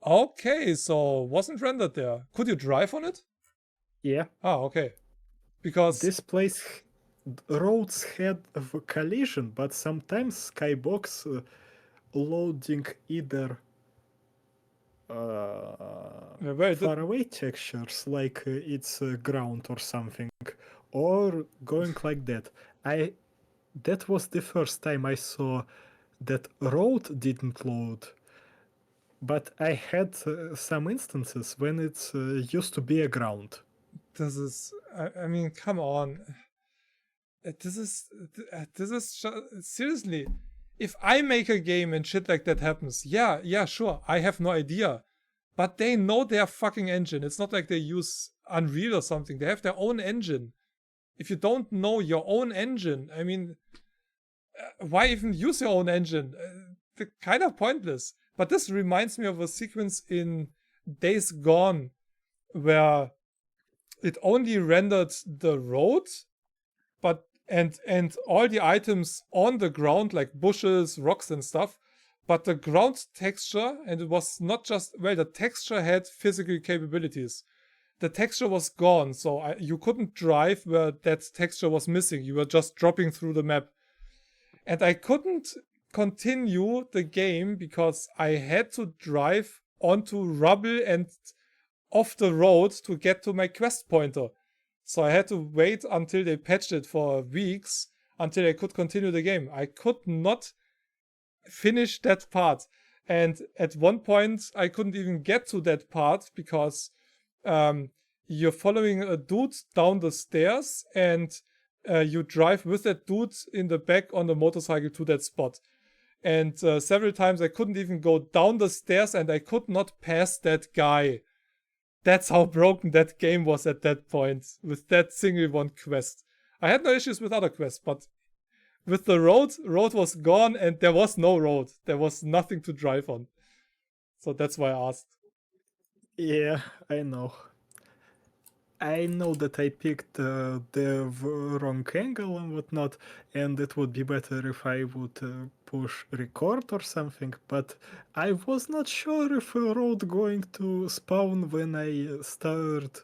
[SPEAKER 1] okay, so wasn't rendered there. Could you drive on it?
[SPEAKER 2] Yeah.
[SPEAKER 1] Ah, okay. Because
[SPEAKER 2] This place roads had a collision, but sometimes Skybox loading either far away textures like it's ground or something, or going like that. That was the first time I saw that road didn't load, but I had some instances when it's used to be a ground.
[SPEAKER 1] this is, I mean, come on. This is seriously. If I make a game and shit like that happens, yeah, sure, I have no idea. But they know their fucking engine. It's not like they use Unreal or something. They have their own engine. If you don't know your own engine, I mean, why even use your own engine? They're kind of pointless. But this reminds me of a sequence in Days Gone where it only rendered the road, but and all the items on the ground, like bushes, rocks and stuff, but the ground texture, and it was not just, well, the texture had physical capabilities. The texture was gone, so you couldn't drive where that texture was missing. You were just dropping through the map. And I couldn't continue the game because I had to drive onto rubble and off the road to get to my quest pointer. So I had to wait until they patched it for weeks until I could continue the game. I could not finish that part. And at one point, I couldn't even get to that part because you're following a dude down the stairs and you drive with that dude in the back on the motorcycle to that spot. And several times I couldn't even go down the stairs and I could not pass that guy. That's how broken that game was at that point with that single one quest. I had no issues with other quests, but with the road was gone and there was no road. There was nothing to drive on. So that's why I asked.
[SPEAKER 2] Yeah, I know. I know that I picked the wrong angle and whatnot, and it would be better if I would push record or something, but I was not sure if a road going to spawn when I start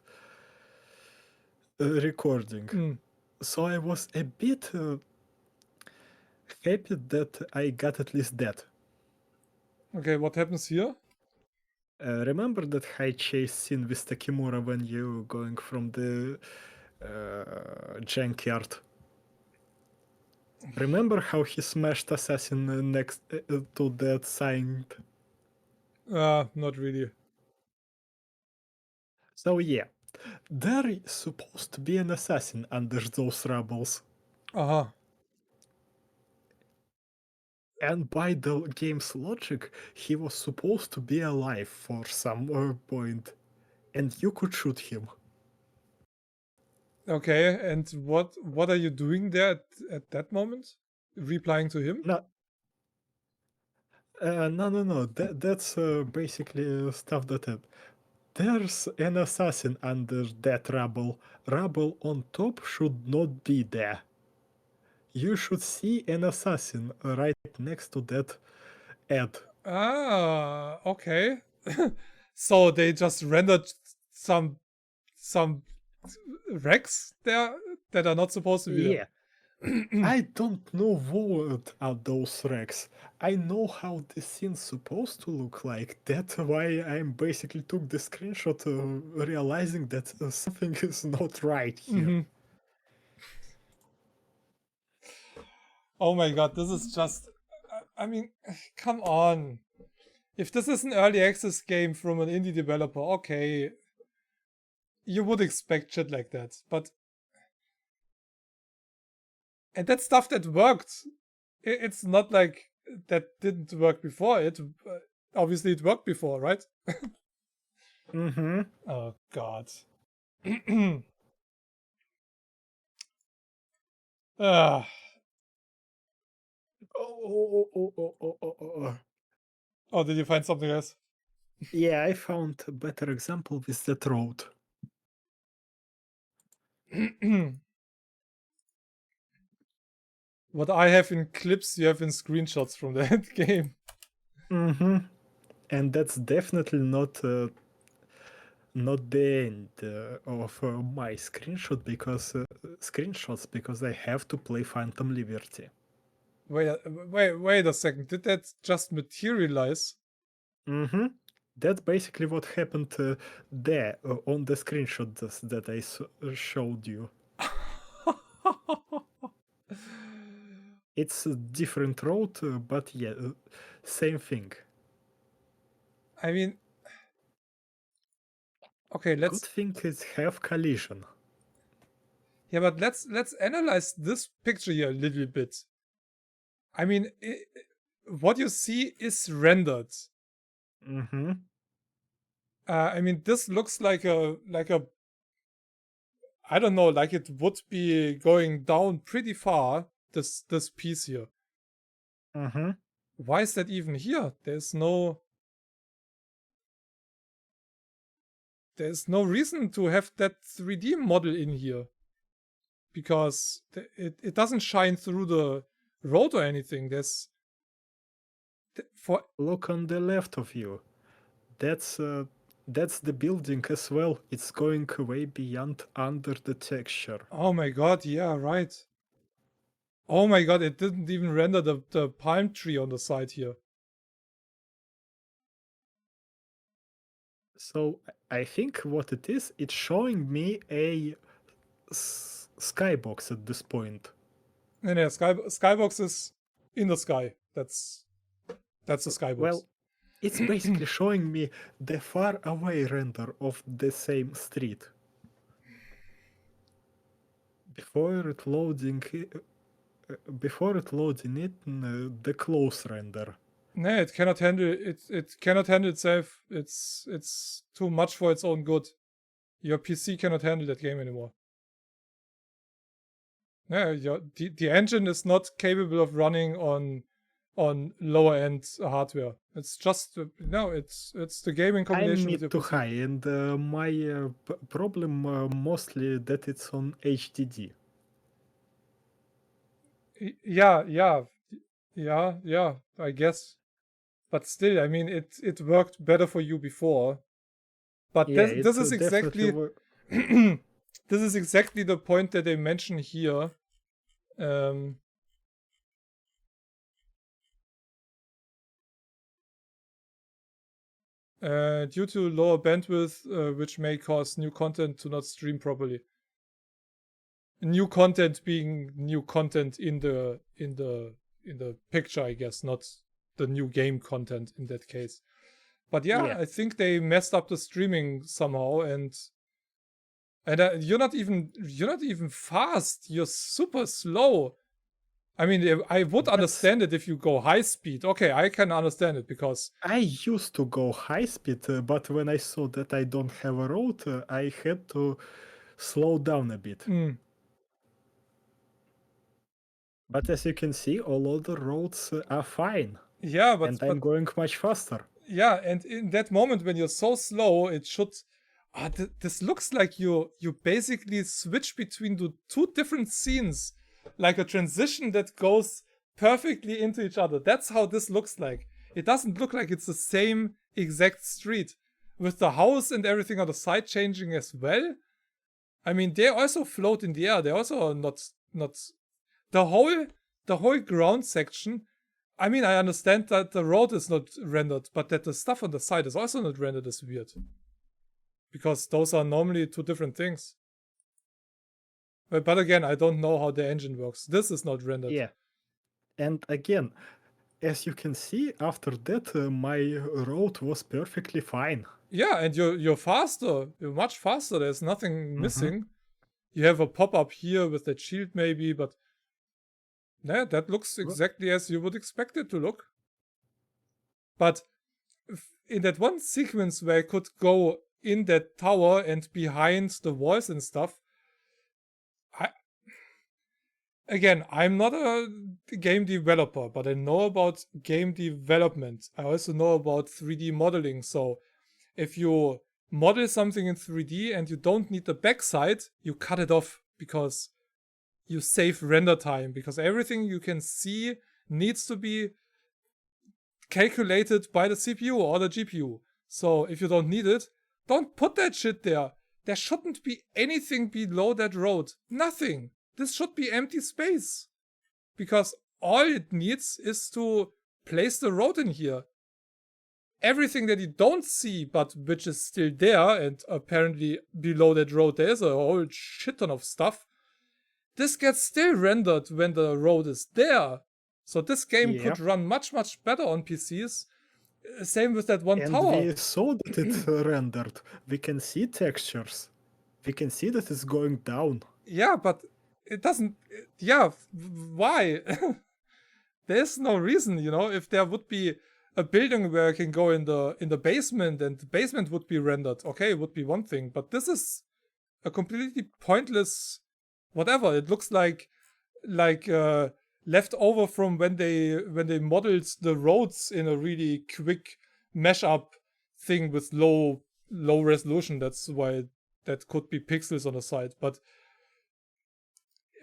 [SPEAKER 2] recording. So I was a bit happy that I got at least that.
[SPEAKER 1] Okay, what happens here?
[SPEAKER 2] Remember that high chase scene with Takimura when you going from the junkyard? Remember how he smashed assassin next to that sign?
[SPEAKER 1] Not really.
[SPEAKER 2] So yeah, there is supposed to be an assassin under those rubbles.
[SPEAKER 1] Uh-huh.
[SPEAKER 2] And by the game's logic, he was supposed to be alive for some point, and you could shoot him.
[SPEAKER 1] Okay, and what are you doing there at that moment? Replying to him?
[SPEAKER 2] No. No. That's basically stuff that there's an assassin under that rubble. Rubble on top should not be there. You should see an assassin right next to that ad.
[SPEAKER 1] Ah, okay. So they just rendered some wrecks there that are not supposed to be there.
[SPEAKER 2] I don't know what are those wrecks. I know how the scene's supposed to look like. That's why I basically took the screenshot realizing that something is not right here.
[SPEAKER 1] Oh my god, this is just... I mean, come on. If this is an early access game from an indie developer, okay, you would expect shit like that. But... And that's stuff that worked it's not like that didn't work before. It obviously it worked before, right?
[SPEAKER 2] Mm-hmm.
[SPEAKER 1] Oh God. Ah, oh, did you find something else?
[SPEAKER 2] Yeah, I found a better example with that road.
[SPEAKER 1] What I have in clips, you have in screenshots from that game.
[SPEAKER 2] Mm-hmm. And that's definitely not the end of my screenshots because I have to play Phantom Liberty.
[SPEAKER 1] Wait a second. Did that just materialize?
[SPEAKER 2] Mm-hmm. That's basically what happened there on the screenshot that I showed you. It's a different road, but yeah, same thing.
[SPEAKER 1] I mean, okay,
[SPEAKER 2] Good thing it's have collision.
[SPEAKER 1] Yeah, but let's analyze this picture here a little bit. I mean, what you see is rendered.
[SPEAKER 2] Mm-hmm.
[SPEAKER 1] I mean, this looks like a I don't know, like it would be going down pretty far. This piece here.
[SPEAKER 2] Mm-hmm.
[SPEAKER 1] Why is that even here? There's no reason to have that 3D model in here. Because it doesn't shine through the road or anything.
[SPEAKER 2] Look on the left of you. That's the building as well. It's going way beyond under the texture.
[SPEAKER 1] Oh my god, yeah, right. Oh my god, it didn't even render the palm tree on the side here.
[SPEAKER 2] So I think what it is, it's showing me a skybox at this point.
[SPEAKER 1] And yeah, skybox is in the sky. That's the skybox.
[SPEAKER 2] Well, it's basically showing me the far away render of the same street. Before it loading it, the close render.
[SPEAKER 1] No, it cannot handle it. It cannot handle itself. It's too much for its own good. Your PC cannot handle that game anymore. Yeah, the engine is not capable of running on lower end hardware. It's just it's the gaming combination
[SPEAKER 2] I'm
[SPEAKER 1] with your
[SPEAKER 2] mid to
[SPEAKER 1] PC.
[SPEAKER 2] high, and my problem mostly that it's on HDD.
[SPEAKER 1] Yeah, I guess. But still, I mean, it worked better for you before. But
[SPEAKER 2] Yeah,
[SPEAKER 1] this is exactly this is exactly the point that they mention here. Due to lower bandwidth, which may cause new content to not stream properly. New content being new content in the picture, I guess, not the new game content in that case. But yeah, I think they messed up the streaming somehow, and you're not even fast. You're super slow. I mean, I would understand it if you go high speed. Okay, I can understand it because
[SPEAKER 2] I used to go high speed, but when I saw that I don't have a road, I had to slow down a bit. But as you can see, all other roads are fine.
[SPEAKER 1] Yeah, but
[SPEAKER 2] I'm going much faster.
[SPEAKER 1] Yeah, and in that moment when you're so slow, it should. This looks like you basically switch between the two different scenes, like a transition that goes perfectly into each other. That's how this looks like. It doesn't look like it's the same exact street, with the house and everything on the side changing as well. I mean, they also float in the air. They also are not the whole ground section. I mean, I understand that the road is not rendered, but that the stuff on the side is also not rendered is weird. Because those are normally two different things. But again, I don't know how the engine works. This is not rendered.
[SPEAKER 2] Yeah. And again, as you can see, after that, my road was perfectly fine.
[SPEAKER 1] Yeah, and you're faster. You're much faster. There's nothing missing. You have a pop-up here with that shield maybe, but Yeah, that looks exactly as you would expect it to look. But in that one sequence where I could go in that tower and behind the walls and stuff, I'm not a game developer, but I know about game development. I also know about 3D modeling. So if you model something in 3D and you don't need the backside, you cut it off because you save render time, because everything you can see needs to be calculated by the CPU or the GPU. So if you don't need it, don't put that shit there. There shouldn't be anything below that road. Nothing. This should be empty space. Because all it needs is to place the road in here. Everything that you don't see, but which is still there, and apparently below that road there's a whole shit ton of stuff, this gets still rendered when the road is there. So this game could run much, much better on PCs. Same with that one tower.
[SPEAKER 2] And we saw that it rendered. We can see textures. We can see that it's going down.
[SPEAKER 1] Yeah, but it doesn't... Yeah, why? There's no reason, you know? If there would be a building where I can go in the basement and the basement would be rendered, okay, it would be one thing. But this is a completely pointless... whatever. It looks like left over from when they modeled the roads in a really quick mashup thing with low resolution. That's why that could be pixels on the side. But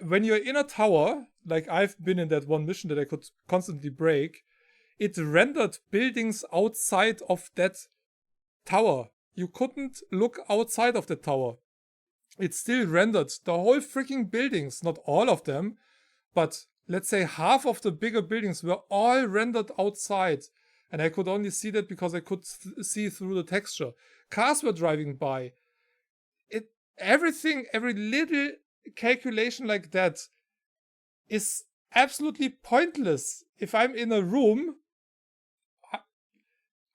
[SPEAKER 1] when you're in a tower, like I've been in that one mission that I could constantly break, it rendered buildings outside of that tower. You couldn't look outside of the tower. It still rendered the whole freaking buildings, not all of them, but let's say half of the bigger buildings were all rendered outside. And I could only see that because I could see through the texture. Cars were driving by. Everything, every little calculation like that is absolutely pointless. If I'm in a room,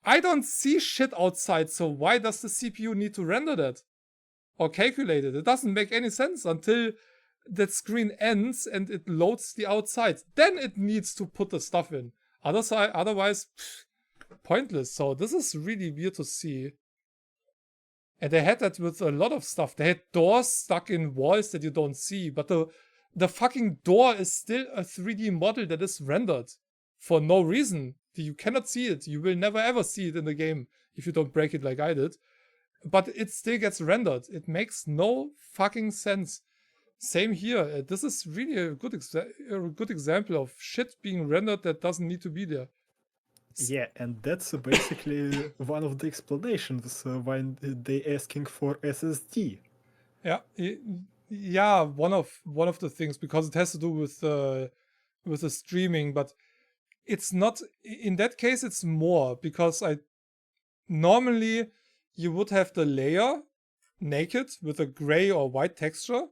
[SPEAKER 1] I don't see shit outside, so why does the CPU need to render that? Or calculate it? It doesn't make any sense until that screen ends and it loads the outside. Then it needs to put the stuff in. Otherwise, pointless. So this is really weird to see. And they had that with a lot of stuff. They had doors stuck in walls that you don't see, but the fucking door is still a 3D model that is rendered for no reason. You cannot see it. You will never ever see it in the game if you don't break it like I did. But it still gets rendered. It makes no fucking sense. Same here. This is really a good example of shit being rendered that doesn't need to be there.
[SPEAKER 2] Yeah, and that's basically one of the explanations why they asking for SSD.
[SPEAKER 1] Yeah, one of the things, because it has to do with the streaming, but it's not in that case. It's more because normally you would have the layer naked with a gray or white texture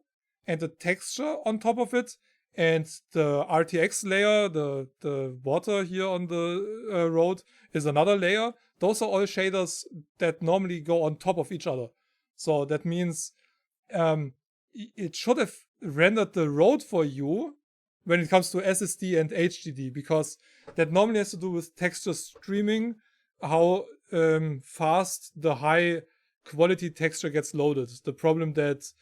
[SPEAKER 1] and the texture on top of it. And the RTX layer, the water here on the road, is another layer. Those are all shaders that normally go on top of each other. So that means it should have rendered the road for you when it comes to SSD and HDD, because that normally has to do with texture streaming, how fast the high quality texture gets loaded. The problem that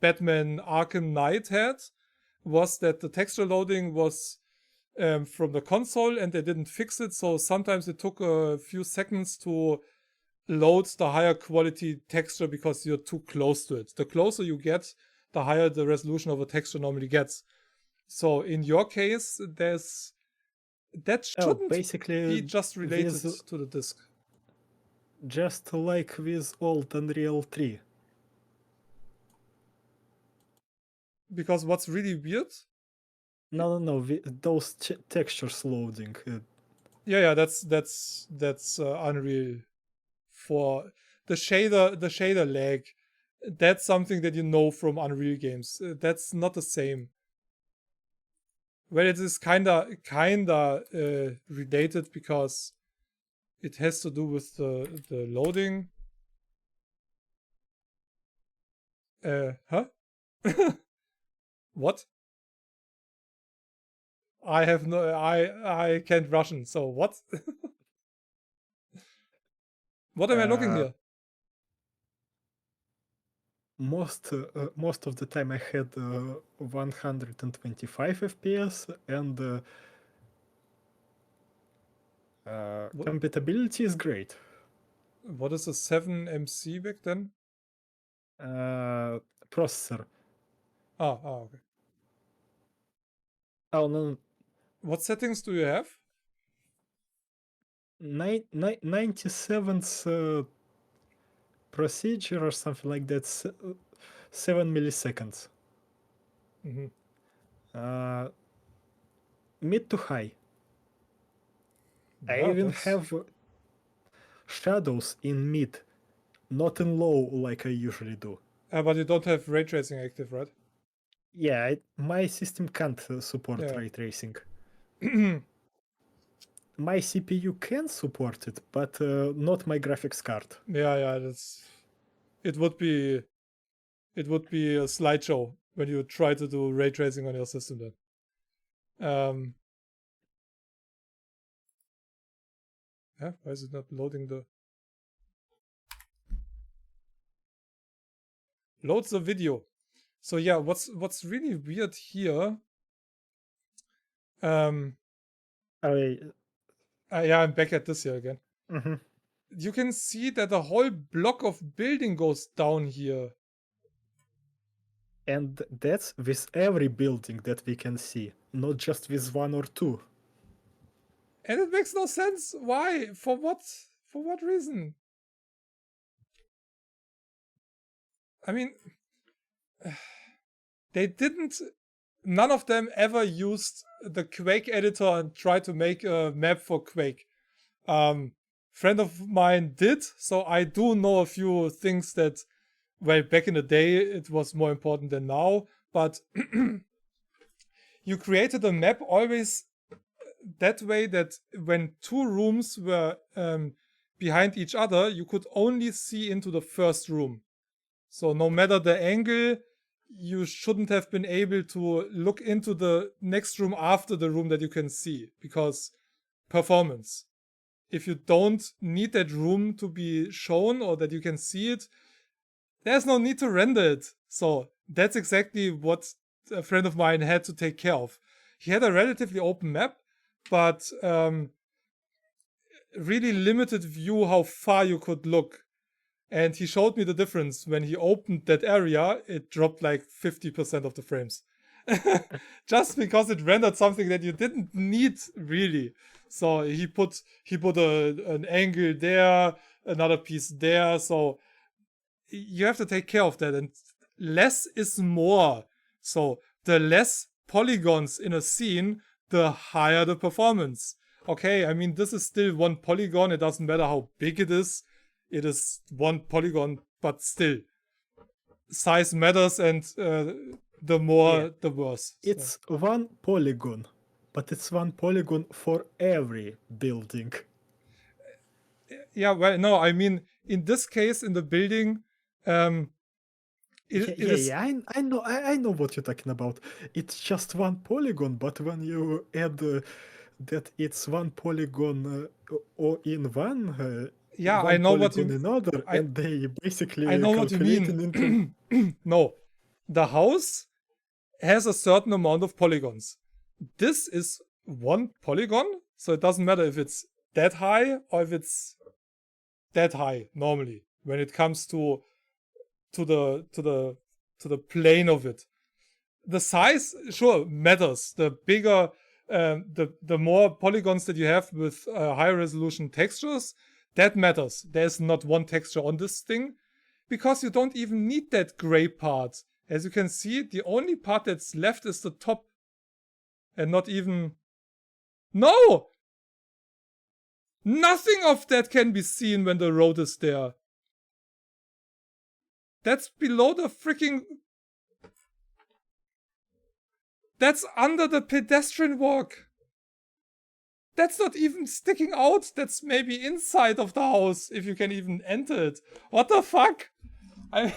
[SPEAKER 1] Batman Arkham Knight had was that the texture loading was from the console and they didn't fix it, so sometimes it took a few seconds to load the higher quality texture because you're too close to it. The closer you get, the higher the resolution of a texture normally gets. So in your case, that shouldn't be just related to the disk.
[SPEAKER 2] Just like with old Unreal 3.
[SPEAKER 1] Because what's really weird?
[SPEAKER 2] No. Those textures loading.
[SPEAKER 1] Yeah, that's Unreal. For the shader lag, that's something that you know from Unreal games. That's not the same. Well, it is kinda related because it has to do with the loading. Huh? What? I have no, I can't Russian. So what? What am I looking here?
[SPEAKER 2] Most of the time I had 125 FPS and compatibility is great.
[SPEAKER 1] What is a 7MC back then?
[SPEAKER 2] Processor.
[SPEAKER 1] Okay.
[SPEAKER 2] Oh no,
[SPEAKER 1] What settings do you have?
[SPEAKER 2] 97's procedure or something like that. 7 milliseconds.
[SPEAKER 1] Mm-hmm.
[SPEAKER 2] Mid to high. I
[SPEAKER 1] Yeah,
[SPEAKER 2] even
[SPEAKER 1] that's-
[SPEAKER 2] have shadows in mid, not in low like I usually do.
[SPEAKER 1] but you don't have ray tracing active, right?
[SPEAKER 2] Yeah, my system can't support
[SPEAKER 1] Yeah.
[SPEAKER 2] ray tracing. My CPU can support it, but not my graphics card.
[SPEAKER 1] Yeah, that's. It would be a slideshow when you try to do ray tracing on your system. Then. Yeah, why is it not loading the? Loads the video. So yeah, what's really weird here? Yeah, I'm back at this here again.
[SPEAKER 2] Mm-hmm.
[SPEAKER 1] You can see that a whole block of building goes down here.
[SPEAKER 2] And that's with every building that we can see, not just with one or two.
[SPEAKER 1] And it makes no sense. Why? For what? For what reason? I mean, they didn't. None of them ever used the Quake editor and tried to make a map for Quake. Friend of mine did, so I do know a few things that, well, back in the day it was more important than now. But you created a map always that way that when two rooms were behind each other, you could only see into the first room. So no matter the angle, you shouldn't have been able to look into the next room after the room that you can see, because performance. If you don't need that room to be shown or that you can see it, there's no need to render it. So that's exactly what a friend of mine had to take care of. He had a relatively open map, but really limited view how far you could look. And he showed me the difference. When he opened that area, it dropped like 50% of the frames. Just because it rendered something that you didn't need really. So he put an angle there, another piece there. So you have to take care of that. And less is more. So the less polygons in a scene, the higher the performance. Okay, I mean, this is still one polygon. It doesn't matter how big it is. It is one polygon, but still, size matters, and the more, the worse.
[SPEAKER 2] It's one polygon, but it's one polygon for every building.
[SPEAKER 1] Yeah, well, no, I mean, in this case, in the building,
[SPEAKER 2] I know what you're talking about. It's just one polygon, but when you add that it's one polygon or in one.
[SPEAKER 1] Yeah,
[SPEAKER 2] one
[SPEAKER 1] I know what you
[SPEAKER 2] mean. Another, and they basically
[SPEAKER 1] I know what you mean.
[SPEAKER 2] Into...
[SPEAKER 1] No, the house has a certain amount of polygons. This is one polygon, so it doesn't matter if it's that high or if it's that high normally when it comes to the plane of it. The size sure matters. The bigger the more polygons that you have with high resolution textures, that matters. There's not one texture on this thing because you don't even need that gray part. As you can see, the only part that's left is the top and not even... No! Nothing of that can be seen when the road is there. That's below the freaking... That's under the pedestrian walk. That's not even sticking out. That's maybe inside of the house, if you can even enter it. What the fuck? I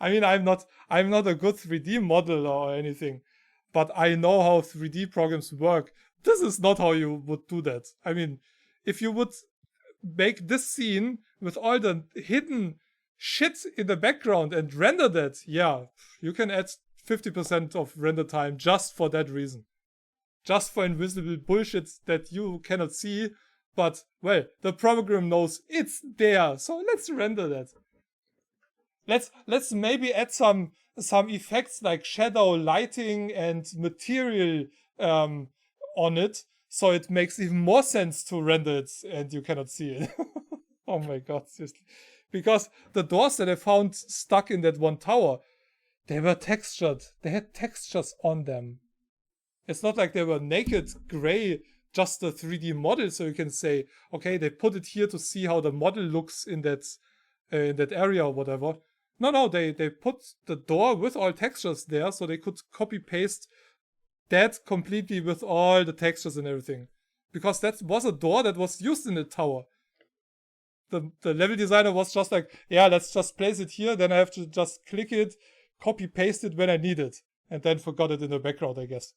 [SPEAKER 1] mean, I'm not a good 3D model or anything, but I know how 3D programs work. This is not how you would do that. I mean, if you would make this scene with all the hidden shit in the background and render that, yeah, you can add 50% of render time just for that reason. Just for invisible bullshit that you cannot see, but, well, the program knows it's there, so let's render that. Let's maybe add some effects like shadow, lighting, and material on it, so it makes even more sense to render it and you cannot see it. Oh my god, seriously. Because the doors that I found stuck in that one tower, they were textured. They had textures on them. It's not like they were naked, gray, just a 3D model, so you can say, okay, they put it here to see how the model looks in that area or whatever. No, they put the door with all textures there, so they could copy paste that completely with all the textures and everything. Because that was a door that was used in the tower. The level designer was just like, yeah, let's just place it here, then I have to just click it, copy paste it when I need it, and then forgot it in the background, I guess.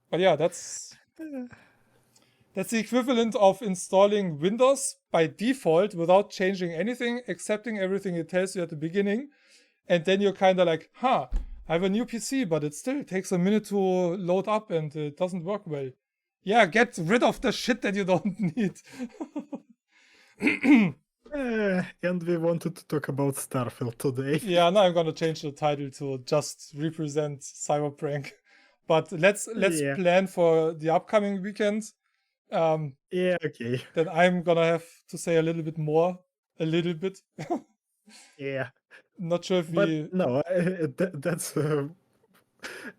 [SPEAKER 1] But yeah, that's the equivalent of installing Windows by default without changing anything, accepting everything it tells you at the beginning, and then you're kind of like, I have a new PC, but it still takes a minute to load up and it doesn't work well. Yeah, get rid of the shit that you don't need.
[SPEAKER 2] And we wanted to talk about Starfield today.
[SPEAKER 1] Yeah, now I'm gonna change the title to just represent Cyberpunk. But let's plan for the upcoming weekend.
[SPEAKER 2] Yeah, okay.
[SPEAKER 1] Then I'm gonna have to say a little bit more. A little bit.
[SPEAKER 2] Yeah.
[SPEAKER 1] Not sure if
[SPEAKER 2] But
[SPEAKER 1] we...
[SPEAKER 2] no, that's...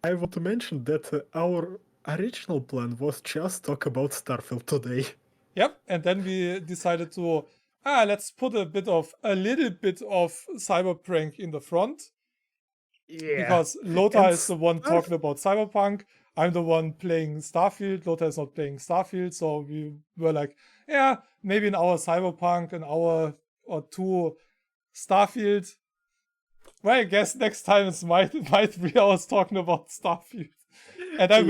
[SPEAKER 2] I want to mention that our original plan was just talk about Starfield today.
[SPEAKER 1] Yep, and then we decided to... let's put a little bit of Cyberpunk in the front.
[SPEAKER 2] Yeah.
[SPEAKER 1] Because Lothar is the one talking about Cyberpunk. I'm the one playing Starfield. Lothar is not playing Starfield. So we were like, yeah, maybe an hour Cyberpunk, an hour or two Starfield. Well, I guess next time it's my 3 hours talking about Starfield. And I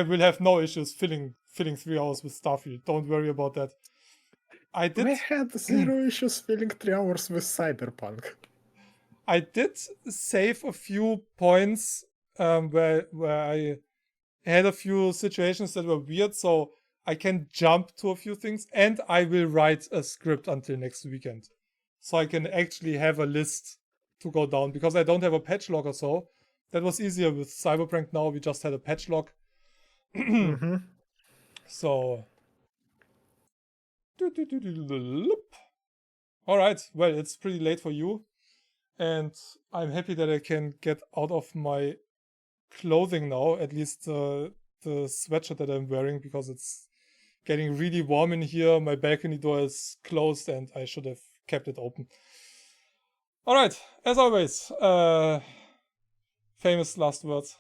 [SPEAKER 1] will have no issues filling 3 hours with Starfield. Don't worry about that.
[SPEAKER 2] We had 0 issues filling 3 hours with Cyberpunk.
[SPEAKER 1] I did save a few points where I had a few situations that were weird, so I can jump to a few things, and I will write a script until next weekend. So I can actually have a list to go down, because I don't have a patch log or so. That was easier with Cyberpunk now, we just had a patch log.
[SPEAKER 2] Mm-hmm.
[SPEAKER 1] So... Alright, well, it's pretty late for you. And I'm happy that I can get out of my clothing now, at least the sweatshirt that I'm wearing, because it's getting really warm in here. My balcony door is closed and I should have kept it open. Alright, as always, famous last words.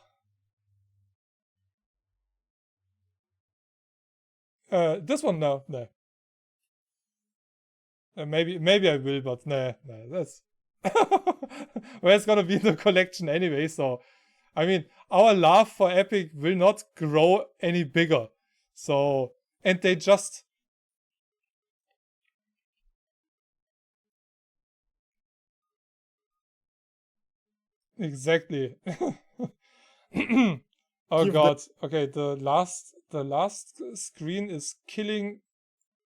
[SPEAKER 1] This one, no. Maybe I will, but no, that's... well, it's gonna be in the collection anyway, so... I mean, our love for Epic will not grow any bigger. So... And they just... Exactly. Oh god. Okay, the last screen is killing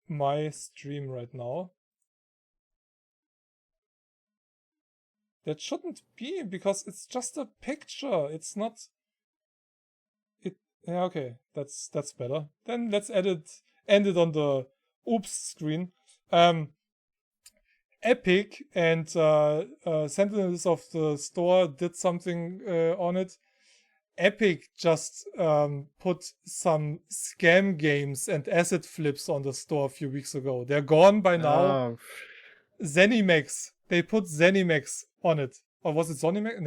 [SPEAKER 1] my stream right now. That shouldn't be, because it's just a picture. It's not... Yeah, okay. That's better. Then let's end it on the oops screen. Epic and Sentinels of the Store did something on it. Epic just put some scam games and asset flips on the store a few weeks ago. They're gone by now. ZeniMax. They put ZeniMax on it. Or was it Zonimax?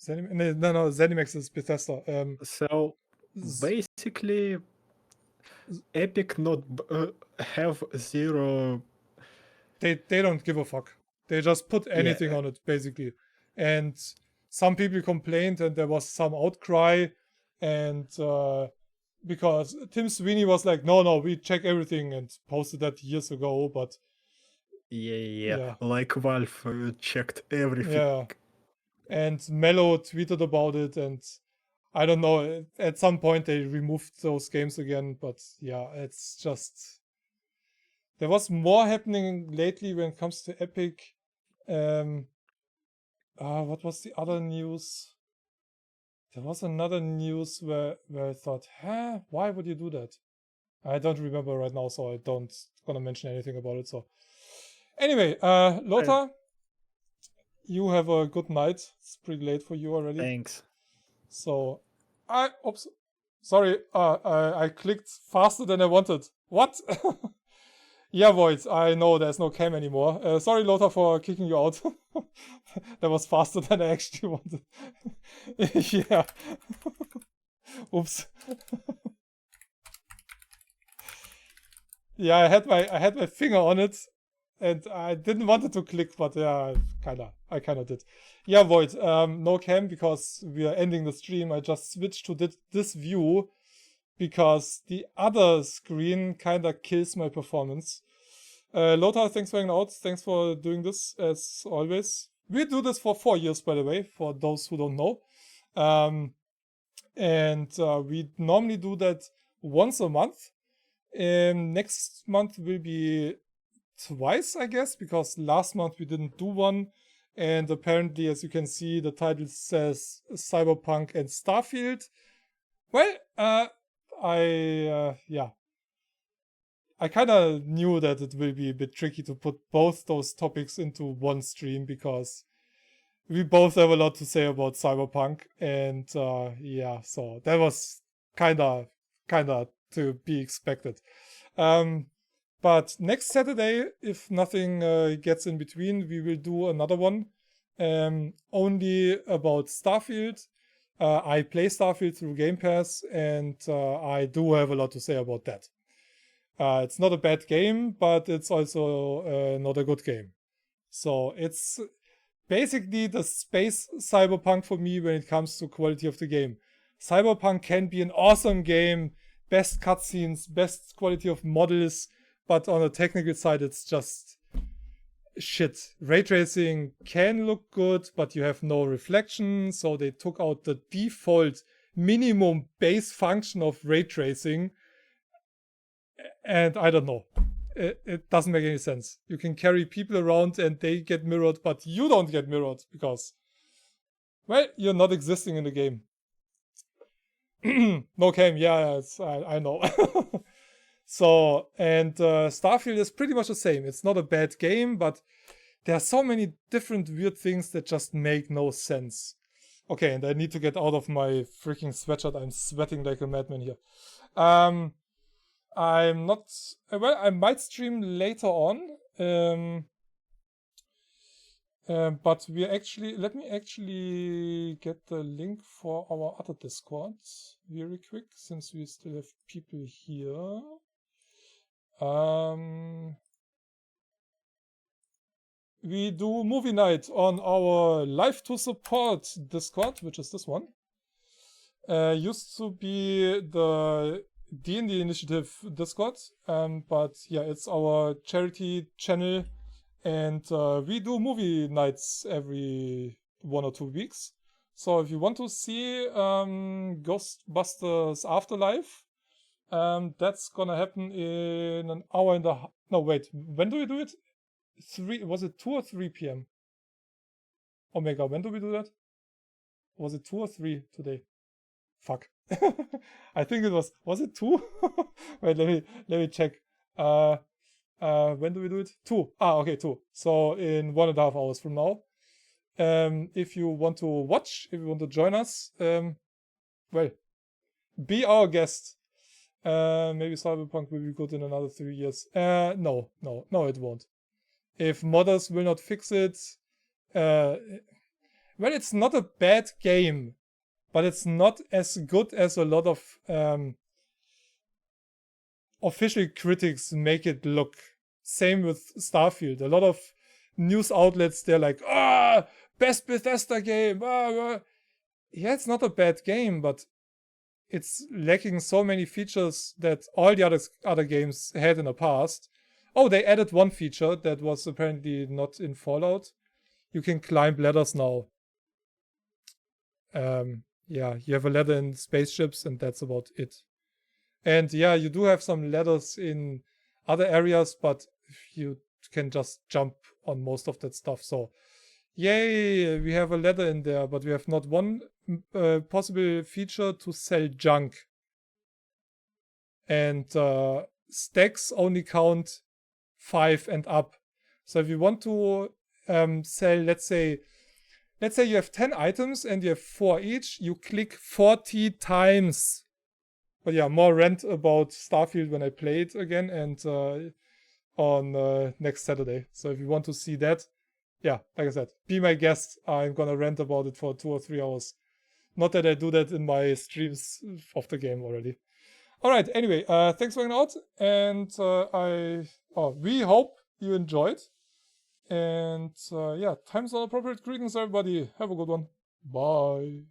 [SPEAKER 1] No, ZeniMax is Bethesda.
[SPEAKER 2] So basically, Epic not have 0.
[SPEAKER 1] They don't give a fuck. They just put anything on it, basically. And some people complained and there was some outcry, and because Tim Sweeney was like, no, we check everything, and posted that years ago, but
[SPEAKER 2] Yeah. Like Valve checked everything.
[SPEAKER 1] yeah. And Mello tweeted about it, and I don't know, at some point they removed those games again, but yeah, it's just... There was more happening lately when it comes to Epic. What was the other news? There was another news where I thought, why would you do that? I don't remember right now, so I don't gonna mention anything about it. So anyway, Lothar, you have a good night. It's pretty late for you already.
[SPEAKER 2] Thanks.
[SPEAKER 1] So oops, sorry, I clicked faster than I wanted. What? Yeah, Void, I know there's no cam anymore. Sorry, Lothar, for kicking you out. That was faster than I actually wanted. Yeah. Oops. Yeah, I had my finger on it, and I didn't want it to click, but yeah, I kinda did. Yeah, Void, no cam because we are ending the stream. I just switched to this view because the other screen kinda kills my performance. Lothar, thanks for hanging out. Thanks for doing this as always. We do this for 4 years, by the way, for those who don't know. And we normally do that once a month. Next month will be twice, I guess, because last month we didn't do one. And apparently, as you can see, the title says Cyberpunk and Starfield. Well, I kind of knew that it will be a bit tricky to put both those topics into one stream because we both have a lot to say about Cyberpunk, and so that was kind of to be expected. But next Saturday, if nothing gets in between, we will do another one only about Starfield. I play Starfield through Game Pass, and I do have a lot to say about that. It's not a bad game, but it's also not a good game. So it's basically the space Cyberpunk for me when it comes to quality of the game. Cyberpunk can be an awesome game, best cutscenes, best quality of models, but on the technical side, it's just shit. Ray tracing can look good, but you have no reflection, so they took out the default minimum base function of ray tracing. And I don't know. It doesn't make any sense. You can carry people around and they get mirrored, but you don't get mirrored because, well, you're not existing in the game. No cam, yeah, I know. So, and Starfield is pretty much the same. It's not a bad game, but there are so many different weird things that just make no sense. Okay, and I need to get out of my freaking sweatshirt. I'm sweating like a madman here. I'm not... Well, I might stream later on. But we actually... Let me actually get the link for our other Discord very quick, since we still have people here. We do movie night on our Live to Support Discord, which is this one. Used to be the D&D Initiative Discord, but yeah, it's our charity channel, and we do movie nights every 1 or 2 weeks. So if you want to see Ghostbusters Afterlife, that's gonna happen in an hour and a half. No, wait, when do we do it? Was it 2 or 3 p.m.? Oh my god, when do we do that? Was it 2 or 3 today? Fuck. I think it was it 2? Wait, let me check. When do we do it? 2. Okay, 2. So in 1.5 hours from now. If you want to watch, if you want to join us, well, be our guest. Maybe Cyberpunk will be good in another 3 years. No, it won't. If modders will not fix it, well, it's not a bad game, but it's not as good as a lot of official critics make it look. Same with Starfield. A lot of news outlets, they're like, best Bethesda game. Yeah, it's not a bad game, but it's lacking so many features that all the other games had in the past. Oh, they added one feature that was apparently not in Fallout. You can climb ladders now. Yeah, you have a ladder in spaceships, and that's about it. And yeah, you do have some ladders in other areas, but you can just jump on most of that stuff. So, yay, we have a ladder in there, but we have not one possible feature to sell junk. And stacks only count 5 and up. So if you want to sell, let's say you have 10 items and you have 4 each, you click 40 times. But yeah, more rant about Starfield when I play it again and on next Saturday. So if you want to see that, yeah, like I said, be my guest. I'm gonna rant about it for 2 or 3 hours. Not that I do that in my streams of the game already. Alright, anyway, thanks for hanging out, and we hope you enjoyed. And yeah, time's not appropriate. Greetings, everybody. Have a good one. Bye.